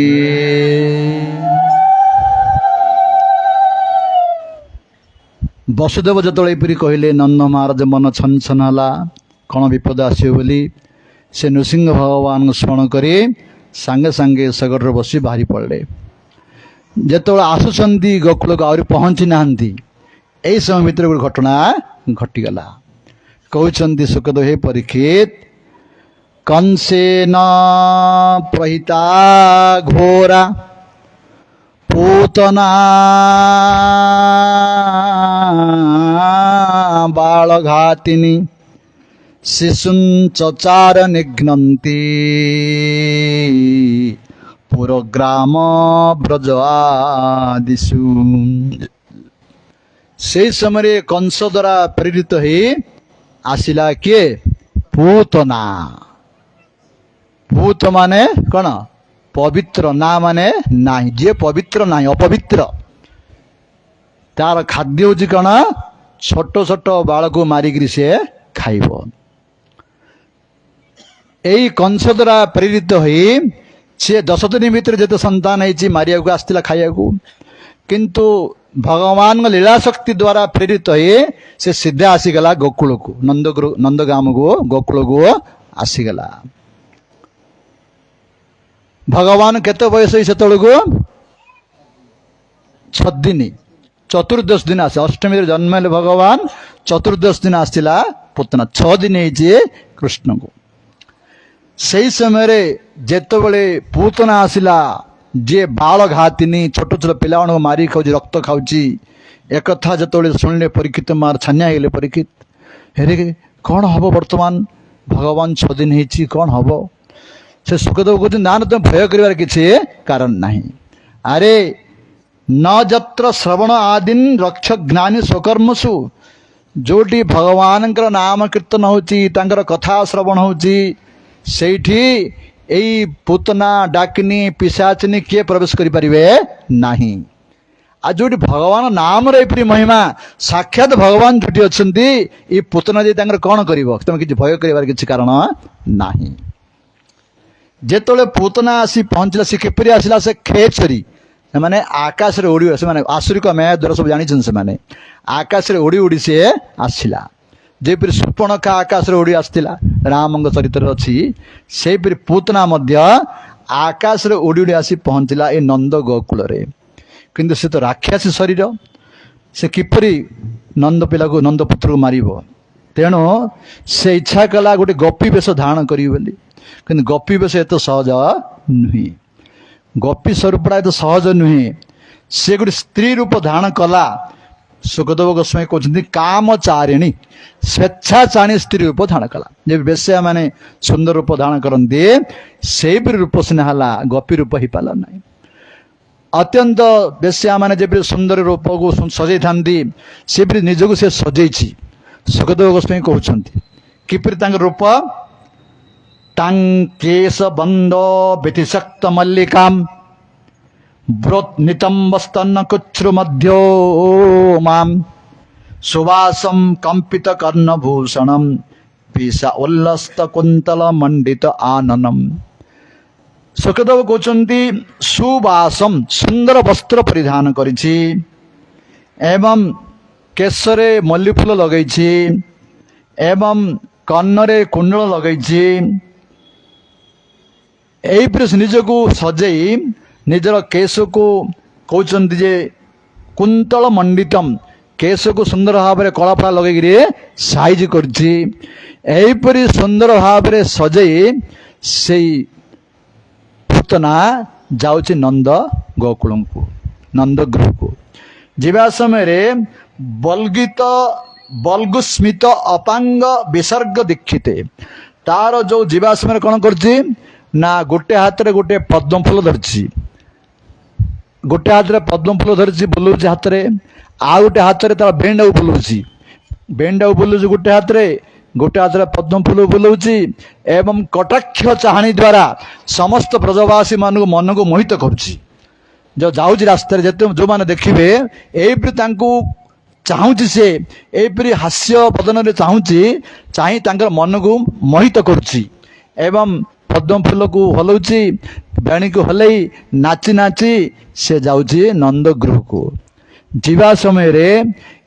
वसुदेव जतले एपरी कहले नंद महाराज मन छनछन हला कौन विपद आसो बोली से नृसिंह भगवान स्मरण करे सांगे सांगे सगड़ बसी बाहरी पड़े। जिते आसुंच गोकुल को आहरी पहुँची नहांती यही समय भितर गोटे घटना घटीगला। कहते सुखदेव हे परीक्षित कंसेन प्रहिता घोरा पूतना बालघातिनी शिशुं चचार निघ्नन्ति ପୁରଗ୍ରାମ ବ୍ରଜ ଆଦିଷୁ। ସେଇ ସମୟରେ କଂସ ଦ୍ୱାରା ପ୍ରେରିତ ହେଇ ଆସିଲା କିଏ? ପୂତନା। ପୂତ ମାନେ କଣ? ପବିତ୍ର। ନା ମାନେ ନାହିଁ। ଯିଏ ପବିତ୍ର ନାହିଁ, ଅପବିତ୍ର, ତାର ଖାଦ୍ୟ ହଉଛି କଣ? ଛୋଟ ଛୋଟ ବାଳକୁ ମାରିକିରି ସେ ଖାଇବ। ଏଇ କଂସ ଦ୍ୱାରା ପ୍ରେରିତ ହୋଇ ସିଏ 10 ଦିନ ଭିତରେ ଯେତେ ସନ୍ତାନ ହେଇଛି ମାରିବାକୁ ଆସିଥିଲା, ଖାଇବାକୁ। କିନ୍ତୁ ଭଗବାନଙ୍କ ଲୀଳା ଶକ୍ତି ଦ୍ୱାରା ପ୍ରେରିତ ହୋଇ ସେ ସିଧା ଆସିଗଲା ଗୋକୁଳକୁ, ନନ୍ଦଗାମକୁ, ଗୋକୁଳକୁ ଆସିଗଲା। ଭଗବାନ କେତେ ବୟସ ହେଇ ସେତେବେଳକୁ? 6 ଦିନ, ଚତୁର୍ଦ୍ଦଶ ଦିନ ଆସେ। ଅଷ୍ଟମୀରେ ଜନ୍ମ ହେଲେ ଭଗବାନ, ଚତୁର୍ଦ୍ଦଶ ଦିନ ଆସିଥିଲା ପୁତନା। 6 ଦିନ ହେଇଛି କୃଷ୍ଣଙ୍କୁ। ସେଇ ସମୟରେ ଯେତେବେଳେ ପୂତନା ଆସିଲା, ଯିଏ ବାଳ ଘାତିନି, ଛୋଟ ଛୋଟ ପିଲାମାନଙ୍କୁ ମାରି ଖାଉଛି, ରକ୍ତ ଖାଉଛି, ଏକଥା ଯେତେବେଳେ ଶୁଣିଲେ ପରୀକ୍ଷିତ ମାର ଛାନିଆ ହେଇଗଲେ। ପରୀକ୍ଷିତ, ହେରେ କ'ଣ ହବ ବର୍ତ୍ତମାନ? ଭଗବାନ 6 ଦିନ ହେଇଛି, କ'ଣ ହବ? ସେ ସୁଖଦେବ କହୁଛନ୍ତି, ନା ନା, ତମେ ଭୟ କରିବାର କିଛି କାରଣ ନାହିଁ। ଆରେ ନ ଯତ୍ର ଶ୍ରବଣ ଆଦିନ ରକ୍ଷ ଜ୍ଞାନୀ ସ୍ୱକର୍ମସୁ। ଯୋଉଠି ଭଗବାନଙ୍କର ନାମ କୀର୍ତ୍ତନ ହଉଛି, ତାଙ୍କର କଥା ଶ୍ରବଣ ହଉଛି, ସେଇଠି ଏଇ ପୂତନା, ଡାକିନୀ, ପିଶାଚିନୀ କିଏ ପ୍ରବେଶ କରିପାରିବେ ନାହିଁ। ଆଉ ଯୋଉଠି ଭଗବାନ ନାମର ଏପରି ମହିମା, ସାକ୍ଷାତ ଭଗବାନ ଯୋଉଠି ଅଛନ୍ତି, ଏଇ ପୂତନା ଦେଇ ତାଙ୍କର କ'ଣ କରିବ? ତମେ କିଛି ଭୟ କରିବାର କିଛି କାରଣ ନାହିଁ। ଯେତେବେଳେ ପୂତନା ଆସି ପହଞ୍ଚିଲା, ସେ କିପରି ଆସିଲା? ସେ ଖେଚରୀ, ସେମାନେ ଆକାଶରେ ଉଡ଼ି, ସେମାନେ ଆସୁରିକ ମେୟ ଦ୍ୱାରା ସବୁ ଜାଣିଛନ୍ତି। ସେମାନେ ଆକାଶରେ ଉଡ଼ି ଉଡ଼ି ସିଏ ଆସିଲା। ଯେପରି ସୂର୍ପଣଖା ଆକାଶରେ ଉଡ଼ି ଆସିଥିଲା, ରାମଙ୍କ ଚରିତ୍ରରେ ଅଛି, ସେହିପରି ପୂତନା ମଧ୍ୟ ଆକାଶରେ ଉଡ଼ି ଉଡ଼ି ଆସି ପହଞ୍ଚିଲା ଏ ନନ୍ଦ ଗୋକୁଳରେ। କିନ୍ତୁ ସେ ତ ରାକ୍ଷାସୀ ଶରୀର, ସେ କିପରି ନନ୍ଦ ପିଲାକୁ, ନନ୍ଦ ପୁତ୍ରକୁ ମାରିବ? ତେଣୁ ସେ ଇଚ୍ଛା କଲା ଗୋଟେ ଗୋପୀ ବେଶ ଧାରଣ କରିବ ବୋଲି। କିନ୍ତୁ ଗୋପୀ ବେଶ ଏତେ ସହଜ ନୁହେଁ, ଗୋପୀ ସ୍ୱରୂପଟା ଏତେ ସହଜ ନୁହେଁ। ସେ ଗୋଟେ ସ୍ତ୍ରୀ ରୂପ ଧାରଣ କଲା। ସୁଖଦେବ ଗୋସ୍ୱାମୀ କହୁଛନ୍ତି, କାମଚାରିଣୀ, ସ୍ୱେଚ୍ଛାଚାରିଣୀ ସ୍ତ୍ରୀ ରୂପ ଧାରଣ କଲା। ଯେ ବେଶ୍ୟା ମାନେ ସୁନ୍ଦର ରୂପ ଧାରଣ କରନ୍ତି, ସେଇପରି ରୂପ ସିନା ହେଲା, ଗୋପୀ ରୂପ ହେଇପାରିଲା ନାହିଁ। ଅତ୍ୟନ୍ତ ବେଶ୍ୟା ମାନେ ଯେପରି ସୁନ୍ଦର ରୂପକୁ ସଜେଇଥାନ୍ତି, ସେପରି ନିଜକୁ ସେ ସଜେଇଛି। ସୁଖଦେବ ଗୋସ୍ୱାମୀ କହୁଛନ୍ତି, କିପରି ତାଙ୍କ ରୂପ? ତାଙ୍କେଶ ବନ୍ଦ ବ୍ୟତିଶକ୍ତ ମଲ୍ଲିକାମ ବ୍ରୋତ ନିତମ୍ବସ୍ତନ କୁଚ୍ଛ୍ରୁ ମଧ୍ୟ ମାମ ସୁବାସମ କମ୍ପିତ କର୍ଣ୍ଣଭୂଷଣମ ପିସା ଉଲ୍ଲସ୍ତ କୁନ୍ତଳ ମଣ୍ଡିତ ଆନନମ। ସୁଖଦେବ କହୁଛନ୍ତି, ସୁବାସମ, ସୁନ୍ଦର ବସ୍ତ୍ର ପରିଧାନ କରିଛି, ଏବଂ କେଶରେ ମଲ୍ଲି ଫୁଲ ଲଗେଇଛି, ଏବଂ କର୍ଣ୍ଣରେ କୁଣ୍ଡଳ ଲଗେଇଛି। ଏଇପରି ନିଜକୁ ସଜେଇ ନିଜର କେଶକୁ କହୁଛନ୍ତି ଯେ କୁନ୍ତଳ ମଣ୍ଡିତମ, କେଶକୁ ସୁନ୍ଦର ଭାବରେ କଳାଫଳା ଲଗେଇକିରି ସାଇଜ କରିଛି। ଏହିପରି ସୁନ୍ଦର ଭାବରେ ସଜେଇ ସେଇ ପୂତନା ଯାଉଛି ନନ୍ଦ ଗୋକୁଳଙ୍କୁ, ନନ୍ଦ ଗୃହକୁ। ଯିବା ସମୟରେ ବଲ୍ଗୁସ୍ମିତ ଅପାଙ୍ଗ ବିସର୍ଗ ଦୀକ୍ଷିତେ, ତାର ଯୋଉ ଯିବା ସମୟରେ କ'ଣ କରୁଛି ନା, ଗୋଟେ ହାତରେ ଗୋଟେ ପଦ୍ମ ଫୁଲ ଧରିଛି, ଗୋଟେ ହାତରେ ପଦ୍ମ ଫୁଲ ଧରିଛି, ବୁଲଉଛି ହାତରେ। ଆଉ ଗୋଟେ ହାତରେ ତାର ବେଣ୍ଡାକୁ ବୁଲଉଛି, ବେଣ୍ଡାକୁ ବୁଲଉଛି ଗୋଟେ ହାତରେ, ଗୋଟେ ହାତରେ ପଦ୍ମ ଫୁଲ ବୁଲଉଛି, ଏବଂ କଟାକ୍ଷ ଚାହାଣୀ ଦ୍ୱାରା ସମସ୍ତ ବ୍ରଜବାସୀ ମାନଙ୍କୁ ମନକୁ ମୋହିତ କରୁଛି। ଯୋଉ ଯାଉଛି ରାସ୍ତାରେ, ଯେତେ ଯୋଉମାନେ ଦେଖିବେ, ଏଇପରି ତାଙ୍କୁ ଚାହୁଁଛି, ସେ ଏଇପରି ହାସ୍ୟ ବଦନରେ ଚାହୁଁଛି, ଚାହିଁ ତାଙ୍କର ମନକୁ ମୋହିତ କରୁଛି। ଏବଂ ପଦ୍ମ ଫୁଲକୁ ହଲଉଛି, ବେଣୀକୁ ହଲେଇ ନାଚି ନାଚି ସେ ଯାଉଛି ନନ୍ଦ ଗୃହକୁ। ଯିବା ସମୟରେ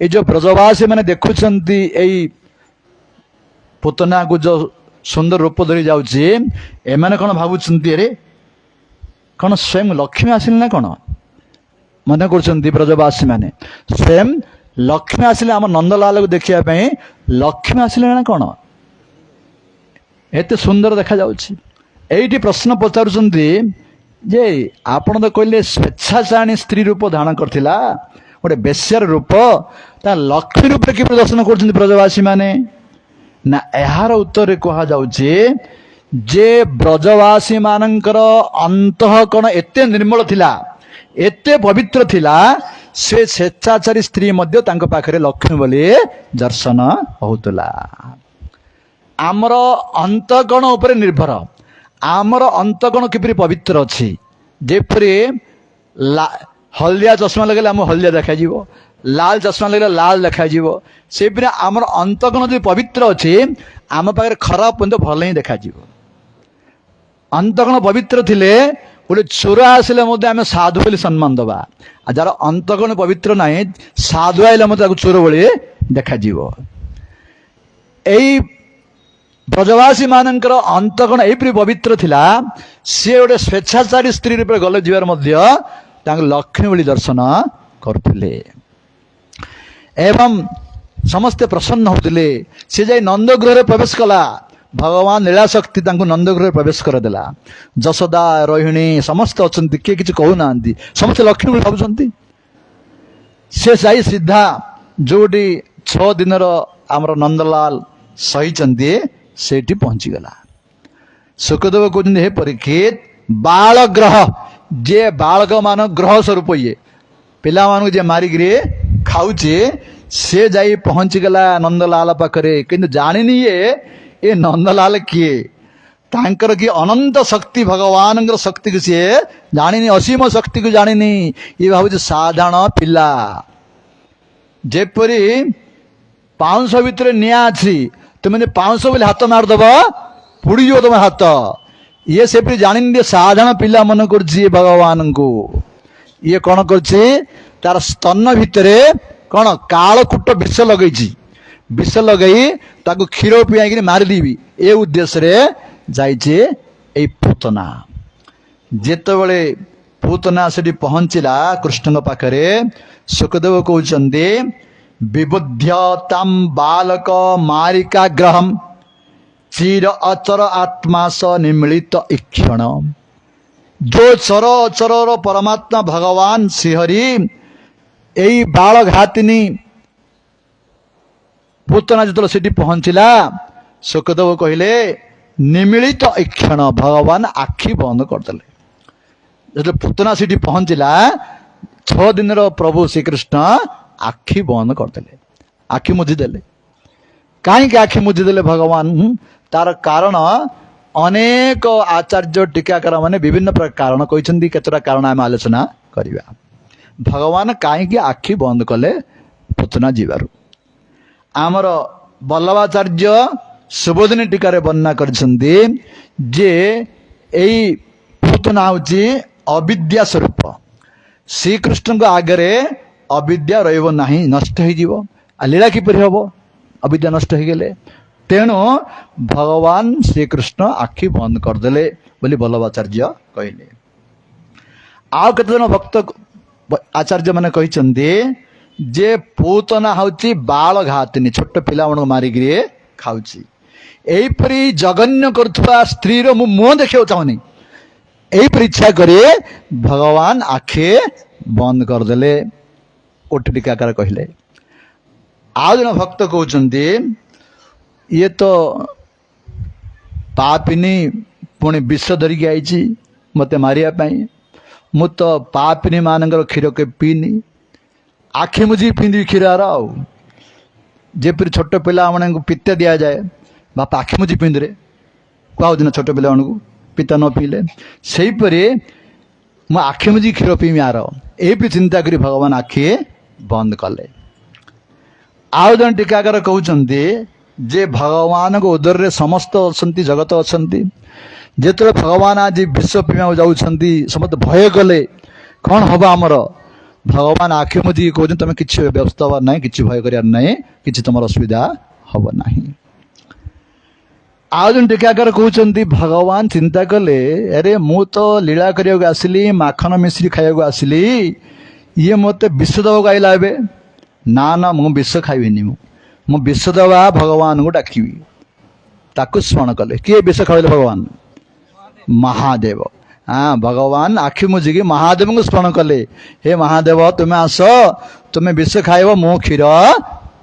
ଏଇ ଯୋଉ ବ୍ରଜବାସୀ ମାନେ ଦେଖୁଛନ୍ତି ଏଇ ପୂତନାକୁ ଯୋଉ ସୁନ୍ଦର ରୂପ ଧରି ଯାଉଛି, ଏମାନେ କ'ଣ ଭାବୁଛନ୍ତି? ଆରେ କ'ଣ ସ୍ୱୟଂ ଲକ୍ଷ୍ମୀ ଆସିଲେ ନା କ'ଣ? ମନେ କରୁଛନ୍ତି ବ୍ରଜବାସୀ ମାନେ, ସ୍ୱୟଂ ଲକ୍ଷ୍ମୀ ଆସିଲେ ଆମ ନନ୍ଦଲାଲକୁ ଦେଖିବା ପାଇଁ, ଲକ୍ଷ୍ମୀ ଆସିଲେ ନା କ'ଣ? ଏତେ ସୁନ୍ଦର ଦେଖାଯାଉଛି। ଏଇଠି ପ୍ରଶ୍ନ ପଚାରୁଛନ୍ତି ଯେ, ଆପଣ ତ କହିଲେ ସ୍ୱେଚ୍ଛାଚାରିଣୀ ସ୍ତ୍ରୀ ରୂପ ଧାରଣ କରିଥିଲା, ଗୋଟେ ବେଶ୍ୟାର ରୂପ, ତା ଲକ୍ଷ୍ମୀ ରୂପରେ କିପରି ଦର୍ଶନ କରୁଛନ୍ତି ବ୍ରଜବାସୀ ମାନେ? ନା, ଏହାର ଉତ୍ତରରେ କୁହାଯାଉଛି जे ब्रजवासी मानकर अंतःकरण एते निर्मल थिला, एते पवित्र थिला, से स्वेच्छाचारी स्त्री मध्य तांको पाखरे लक्ष्मी बोली दर्शन होतला। आमर अंतःकरण उपरे निर्भर, आमर अंतःकरण किपरि पवित्र अछि। जेपरि हलदिया चश्मा लगेले आम हलदिया देखा जीवो, लाल चश्मा लगेले लाल देखा जीवो, सेपरि आमर अंतःकरण जो पवित्र अछि आम पाखरे खराब पन्त भल ही देखा जीवो। अंतःकरण पवित्र थिले गोटे चोर आसिले मध्य आम साधु बोली सम्मान दबा, आ जार अंतःकरण पवित्र नाही साधु आइले मध्य ताकू चोर बोली देखा जीवो। एई ब्रजवासी मानकर अंतःकरण एपरि पवित्र थिला, सी गोटे स्वेच्छाचारी स्त्री रूप गले जीवार मध्य तांको लक्ष्मी बोली दर्शन करथिले एवं समस्ते प्रसन्न होतिले। से जाई नंदगृह प्रवेश कला, भगवान लीलाशक्ति तांको नंदगृह प्रवेश करदेला। जशोदा रोहिणी समस्त अछंती, किए किछि कहू नांती, समस्त लक्ष्मी बोली भाबुछंती। से जाई सीधा जोडी 6 दिनर आमर नंदलाल सहीचंती सेठी पहुंची गला। सुखदेव कहते हे परीक्षित, बाल ग्रह जे बालक मान ग्रह स्वरूप ये पिला मान जे मारिकी खाऊचे, से जाई पहुंची गला नंदलाल पाखरे। किंतु जानिनी ये नंदलाल किए, तांकर की अनंत शक्ति भगवान शक्ति को सी जानिनी, असीम शक्ति को जानिनी। ये भाव साधारण पिला, जेपरी 500 भितर निया अच्छी, तुम 500 बोले हाथ मारदब पुड़ीज तुम हाथ। ये से जानी साधारण पिला मन कर भगवान को। ये कौन कर तार स्तन भितर कौन कालकूट विष लगे, विष लगे ताको क्षीर पियाई मारिदेवी, ए उद्देश्य जाइए पूतना। जेतबले पूतना से पहुंचला कृष्ण पाखरे, सुखदेव कहते विबुध्यताम बालक मारिका ग्रहम चिर अचर आत्मा स निमिलित इक्षण। जो चर अचर परमात्मा भगवान श्रीहरि यही बाल घातिनी पूतना जो से पहुंचला, सुखदेव कहले निमिलित इक्षण, भगवान आखि बंद करदे। जो पूतना से पहुंचला 6 दिन प्रभु श्रीकृष्ण आखि बंद करदेले, आखि मुझीदेले। कहीं आखि मुझीदेले भगवान, तार कारण अनेक आचार्य टीकाकार माने विभिन्न प्रकार कारण कहते, केतटा कारण आम आलोचना करवा। भगवान कहीं आखि बंद कले पूतना जीवार। आमर बल्लभाचार्य सुबोधिनी टीकार वर्णना करछन्ती जे एई पूतना होची अविद्या स्वरूप। श्रीकृष्ण को आगे अविद्या रहिबो नाही, नष्ट हो जीवो। आ लीला किपरि हबो अविद्या नष्ट हो गले? तेणु भगवान श्रीकृष्ण आखि बंद करदेले बोली बल्लभाचार्य कहले। आउ केते जन भक्त आचार्य माने कहिसंती जे पूतना होची बाल घातिनी, छोट पिला मन मारिकी खाउची। एपरी जगन्य करथुवा स्त्री रो मुंह देखियो चाहनी, एपरी इच्छा करे भगवान आखे बंद करदेले। ओटी टीकाकार कहले। आउ जन भक्त कहते ये तो पापिनी पुणी विष धरिकी आई मत मारिया पाई, मु तो पापिनी मानकर क्षीर के पीनी, आखि मुझी पिंदी क्षीर आउ जेपरी छोट पिला मान को पिता दि जाए, बापा आखि मुझी पिंदरे कहना छोट पिला मान को पिता न पीले, सेहीपरि मु आखि मुझी क्षीर पीमी आर ये चिंता करी भगवान आखि बंद कले। आउ जन टीकाकार कहते जे भगवान को उदर रे समस्त अच्छा जगत अच्छा, जिते भगवान आज विष पीवा जाऊँगी समस्त भय कले कौन हम आमर, भगवान आखि मुझी कहते तुम किसी व्यवस्था हबार ना, कि भय करार ना, कि तुम असुविधा हम ना। आउ जन टीकाकार कहते भगवान चिंता कले अरे मु तो लीला करने आसिली, माखन मिश्री खाया आसिली, ये मत विष दवाक आईला ए ना ना मु विष खाइबिनी, मु विष दवा भगवान को डाकिबी। ताकू स्मरण कले किए विष खाइले भगवान महादेव। हाँ भगवान आखि मुझिकी महादेव को स्मरण कले, हे महादेव तुम्हें आस, तुम्हें विष खाइब मु क्षीर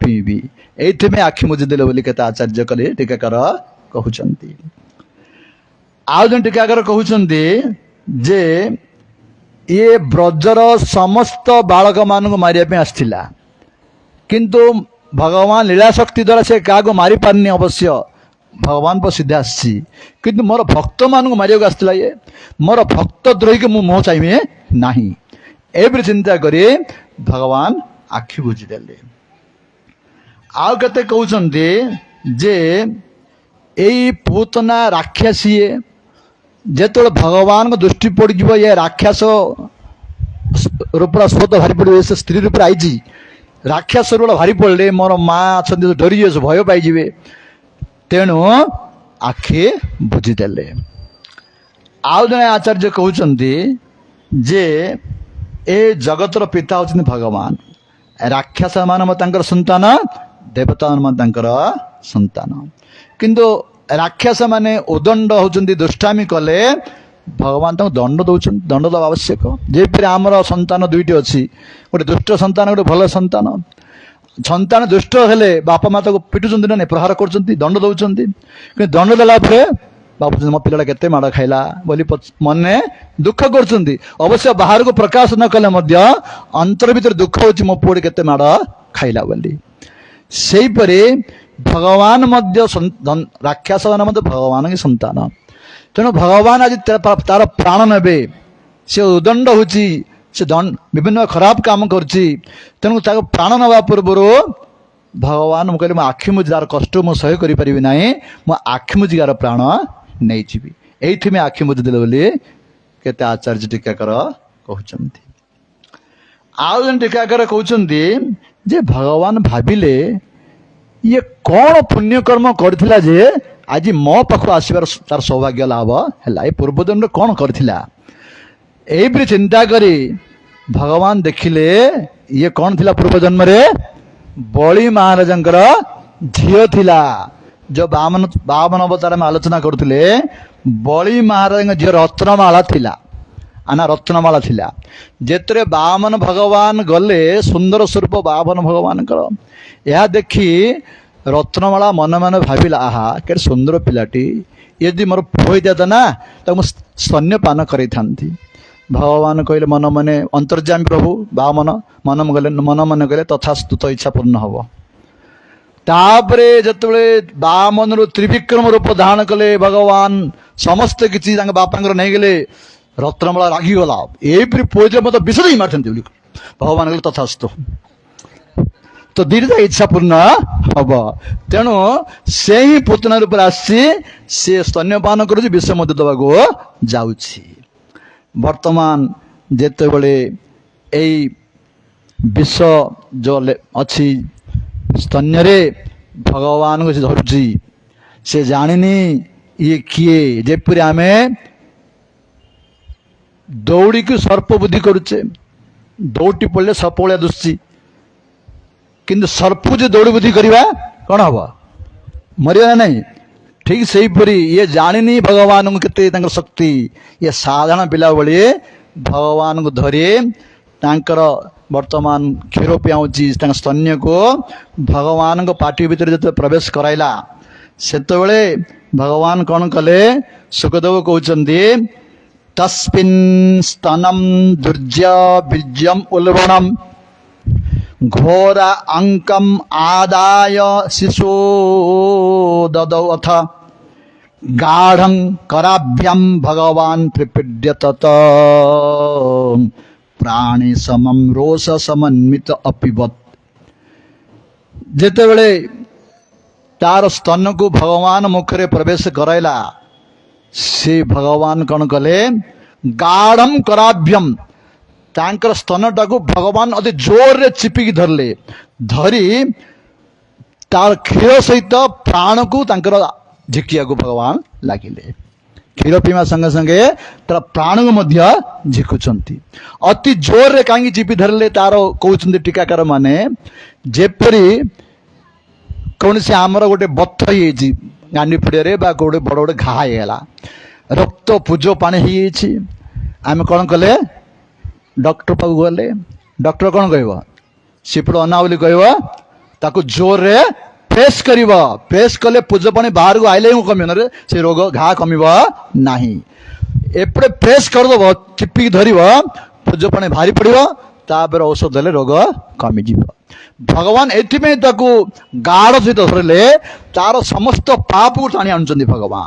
पीबी। ये आखि मुझी देले बोली केते आचार्य कले टीकाकार कहउचंती। ଆଉ ଜଣେ ଟିକାକାର କହୁଛନ୍ତି ଯେ ଇଏ ବ୍ରଜର ସମସ୍ତ ବାଳକ ମାନଙ୍କୁ ମାରିବା ପାଇଁ ଆସିଥିଲା, କିନ୍ତୁ ଭଗବାନ ଲୀଳା ଶକ୍ତି ଦ୍ୱାରା ସେ କାହାକୁ ମାରିପାରିନି। ଅବଶ୍ୟ ଭଗବାନ ସିଧା ଆସିଛି, କିନ୍ତୁ ମୋର ଭକ୍ତମାନଙ୍କୁ ମାରିବାକୁ ଆସିଥିଲା। ଇଏ ମୋର ଭକ୍ତ ଦ୍ରୋହୀକି ମୁଁ ମୋହ ଚାହିଁବି ନାହିଁ। ଏପରି ଚିନ୍ତା କରି ଭଗବାନ ଆଖି ବୁଝିଦେଲେ। ଆଉ କେତେ କହୁଛନ୍ତି ଯେ ଏଇ ପୂତନା ରାକ୍ଷସୀ, ଯେତେବେଳେ ଭଗବାନଙ୍କ ଦୃଷ୍ଟି ପଡ଼ିଯିବ ଏ ରାକ୍ଷସ ରୂପର ସ୍ରୋତ ଭାରି ପଡ଼ିବ, ସେ ସ୍ତ୍ରୀ ରୂପରେ ଆଇଛି, ରାକ୍ଷସ ରୂପ ଭାରି ପଡ଼ିଲେ ମୋର ମା ଅଛନ୍ତି ଡରିଯିବେ, ଭୟ ପାଇଯିବେ, ତେଣୁ ଆଖି ବୁଝିଦେଲେ। ଆଉ ଜଣେ ଆଚାର୍ଯ୍ୟ କହୁଛନ୍ତି ଯେ ଏ ଜଗତର ପିତା ହେଉଛନ୍ତି ଭଗବାନ, ରାକ୍ଷସ ମାନେ ତାଙ୍କର ସନ୍ତାନ, ଦେବତା ମାନେ ତାଙ୍କର ସନ୍ତାନ। କିନ୍ତୁ ରାକ୍ଷସ ମାନେ ଉଦଣ୍ଡ ହେଉଛନ୍ତି, ଦୁଷ୍ଟାମି କଲେ ଭଗବାନ ତାଙ୍କୁ ଦଣ୍ଡ ଦେଉଛନ୍ତି, ଦଣ୍ଡ ଦେବା ଆବଶ୍ୟକ। ଯେପରି ଆମର ସନ୍ତାନ ଦୁଇଟି ଅଛି, ଗୋଟେ ଦୁଷ୍ଟ ସନ୍ତାନ, ଗୋଟେ ଭଲ ସନ୍ତାନ। ସନ୍ତାନ ଦୁଷ୍ଟ ହେଲେ ବାପା ମା ତାକୁ ପିଟୁଛନ୍ତି ନା, ପ୍ରହାର କରୁଛନ୍ତି, ଦଣ୍ଡ ଦେଉଛନ୍ତି। କିନ୍ତୁ ଦଣ୍ଡ ଦେଲା ପରେ ଭାବୁଛନ୍ତି ମୋ ପିଲାଟା କେତେ ମାଡ଼ ଖାଇଲା ବୋଲି ମନେ ଦୁଃଖ କରୁଛନ୍ତି। ଅବଶ୍ୟ ବାହାରକୁ ପ୍ରକାଶ ନ କଲେ ମଧ୍ୟ ଅନ୍ତର ଭିତରେ ଦୁଃଖ ହେଉଛି ମୋ ପୁଅଟି କେତେ ମାଡ଼ ଖାଇଲା ବୋଲି। ସେହିପରି ଭଗବାନ ମଧ୍ୟ ରାକ୍ଷସ ମାନେ ମଧ୍ୟ ଭଗବାନଙ୍କ ସନ୍ତାନ। ତେଣୁ ଭଗବାନ ଆଜି ତାର ପ୍ରାଣ ନେବେ, ସେ ଉଦଣ୍ଡ ହେଉଛି, ସେ ବିଭିନ୍ନ ଖରାପ କାମ କରୁଛି। ତେଣୁ ତାକୁ ପ୍ରାଣ ନେବା ପୂର୍ବରୁ ଭଗବାନ ମୁଁ କହିଲି ମୋ ଆଖି ମୁଜି ତାର କଷ୍ଟ ମୁଁ ସହ୍ୟ କରିପାରିବି ନାହିଁ, ମୁଁ ଆଖି ମୁଜିକାର ପ୍ରାଣ ନେଇଯିବି। ଏଇଥିପାଇଁ ଆଖି ମୁଜିଦେଲେ ବୋଲି କେତେ ଆଚାର୍ଯ୍ୟ ଟୀକାକାର କହୁଛନ୍ତି। ଆଉ ଜଣେ ଟୀକାକାର କହୁଛନ୍ତି ଯେ ଭଗବାନ ଭାବିଲେ ଇଏ କଣ ପୁଣ୍ୟକର୍ମ କରିଥିଲା ଯେ ଆଜି ମୋ ପାଖକୁ ଆସିବାର ତାର ସୌଭାଗ୍ୟ ଲାଭ ହେଲା, ଏ ପୂର୍ବଜନ୍ମରେ କଣ କରିଥିଲା। ଏଇପରି ଚିନ୍ତା କରି ଭଗବାନ ଦେଖିଲେ ଇଏ କଣ ଥିଲା, ପୂର୍ବଜନ୍ମରେ ବଳି ମହାରାଜଙ୍କର ଝିଅ ଥିଲା। ଯୋଉ ବାମନ ଅବତାର ଆମେ ଆଲୋଚନା କରୁଥିଲେ, ବଳି ମହାରାଜଙ୍କ ଝିଅ ରତ୍ନମାଳା ଥିଲା, ରତ୍ନମାଳା ଥିଲା। ଯେତେବେଳେ ବାମନ ଭଗବାନ ଗଲେ, ସୁନ୍ଦର ସ୍ୱରୂପ ବାମନ ଭଗବାନଙ୍କର, ଏହା ଦେଖି ରତ୍ନମାଳା ମନେ ମନେ ଭାବିଲା, ଆହା କେତେ ସୁନ୍ଦର ପିଲାଟି, ଇଏ ଯଦି ମୋର ପୁଅ ହେଇଥାନ୍ତା ନା ତାକୁ ମୁଁ ସ୍ତନ୍ୟପାନ କରେଇଥାନ୍ତି। ଭଗବାନ କହିଲେ ମନ ମନେ, ଅନ୍ତର୍ଯାମୀ ପ୍ରଭୁ ବାମନ ମନ ମନେ କହିଲେ ତଥାସ୍ତୁ, ତୋ ଇଚ୍ଛା ପୂର୍ଣ୍ଣ ହବ। ତାପରେ ଯେତେବେଳେ ବାମନରୁ ତ୍ରିବିକ୍ରମ ରୂପ ଧାରଣ କଲେ ଭଗବାନ, ସମସ୍ତେ କିଛି ତାଙ୍କ ବାପାଙ୍କର ନେଇଗଲେ, ରତ୍ନମାଳା ରାଗିଗଲା, ଏଇପରି ପୁଅ ଯେ ମତେ ବିଷ ଦେଇ ମାରିଛନ୍ତି ବୋଲି ଭଗବାନ କହିଲେ ତଥାସ୍ତୁ, ତ ଦିଟା ଇଚ୍ଛା ପୂର୍ଣ୍ଣ ହବ। ତେଣୁ ସେ ହିଁ ପୁତନା ରୂପରେ ଆସିଛି, ସେ ସ୍ତନ୍ୟପାନ କରୁଛି, ବିଷ ମଧ୍ୟ ଦେବାକୁ ଯାଉଛି। ବର୍ତ୍ତମାନ ଯେତେବେଳେ ଏଇ ବିଷ ଯୋଉ ଅଛି ସ୍ତନ୍ୟରେ ଭଗବାନଙ୍କୁ ସେ ଧରୁଛି, ସେ ଜାଣିନି ଇଏ କିଏ। ଯେପରି ଆମେ ଦୌଡ଼ିକି ସର୍ପ ବୁଦ୍ଧି କରୁଛେ, ଦୌଡ଼ି ପଡ଼ିଲେ ସର୍ପ ଭଳିଆ ଦୁଶୁଛି, କିନ୍ତୁ ସର୍ପକୁ ଯେ ଦୌଡ଼ି ବୁଦ୍ଧି କରିବା କଣ ହବ, ମରିବା ନା ନାହିଁ। ଠିକ ସେଇପରି ଇଏ ଜାଣିନି ଭଗବାନଙ୍କୁ କେତେ ତାଙ୍କର ଶକ୍ତି। ଇଏ ସାଧାରଣ ପିଲା ଭଳି ଭଗବାନଙ୍କୁ ଧରି ତାଙ୍କର ବର୍ତ୍ତମାନ କ୍ଷୀର ପିଆଉଛି, ତାଙ୍କ ସ୍ତନ୍ୟକୁ ଭଗବାନଙ୍କ ପାଟି ଭିତରେ ଯେତେବେଳେ ପ୍ରବେଶ କରାଇଲା, ସେତେବେଳେ ଭଗବାନ କଣ କଲେ, ସୁଖଦେବ କହୁଛନ୍ତି ତସ୍ମିନ୍ ସ୍ତନମ୍ ଦୁର୍ଯ୍ୟ ବୀର୍ଯ୍ୟମ୍ ଉଲ୍ବଣମ୍ ଘୋରା ଅଙ୍କମ୍ ଆଦାୟ ଶିଶୁ ଦଦౌ ଅଥ ଗାଢ଼ଂ କରାଭ୍ୟಂ ଭଗବାନ ପ୍ରିପୀଡ୍ୟ ତତ ପ୍ରାଣୀ ସମମ୍ ରୋଷ ସମନ୍විତ ଅପିବତ୍। ଯେତେବେଳେ ତାର ସ୍ତନକୁ ଭଗବାନ ମୁଖରେ ପ୍ରବେଶ କରାଇଲା, ସେ ଭଗବାନ କଣ କଲେ, ଗାଢ଼ಂ କରାଭ୍ୟମ୍, ତାଙ୍କର ସ୍ତନଟାକୁ ଭଗବାନ ଅତି ଜୋରରେ ଚିପିକି ଧରିଲେ, ଧରି ତାର କ୍ଷୀର ସହିତ ପ୍ରାଣକୁ ତାଙ୍କର ଝିକିବାକୁ ଭଗବାନ ଲାଗିଲେ। କ୍ଷୀର ପିଇବା ସଙ୍ଗେ ସଙ୍ଗେ ତାର ପ୍ରାଣକୁ ମଧ୍ୟ ଝିକୁଛନ୍ତି। ଅତି ଜୋରରେ କାହିଁକି ଚିପି ଧରିଲେ, ତାର କହୁଛନ୍ତି ଟୀକାକାର ମାନେ, ଯେପରି କୌଣସି ଆମର ଗୋଟେ ବଥ ହେଇଯାଇଛି ଗାଣ୍ଡି ଫୁଡିଆରେ, ବା ଗୋଟେ ବଡ ଗୋଟେ ଘା ହେଇଗଲା, ରକ୍ତ ପୁଜ ପାଣି ହେଇଯାଇଛି, ଆମେ କଣ କଲେ, ଡକ୍ଟର ପାଖକୁ ଗଲେ, ଡକ୍ଟର କଣ କହିବ, ସିପଟ ଅନା ବୋଲି କହିବ, ତାକୁ ଜୋରରେ ପ୍ରେସ୍ କରିବ, ପ୍ରେସ୍ କଲେ ପୂଜପାଣି ବାହାରକୁ ଆଇଲେ ହିଁ କମିବ, ନହେଲେ ସେ ରୋଗ ଘା କମିବ ନାହିଁ। ଏପଟେ ପ୍ରେସ୍ କରିଦେବ, ଚିପିକି ଧରିବ, ପୂଜପାଣି ବାହାରି ପଡ଼ିବ, ତାପରେ ଔଷଧ ଦେଲେ ରୋଗ କମିଯିବ। ଭଗବାନ ଏଥିପାଇଁ ତାକୁ ଗାଢ଼ ସହିତ ଧରିଲେ, ତାର ସମସ୍ତ ପାପକୁ ଟାଣି ଆଣୁଛନ୍ତି ଭଗବାନ।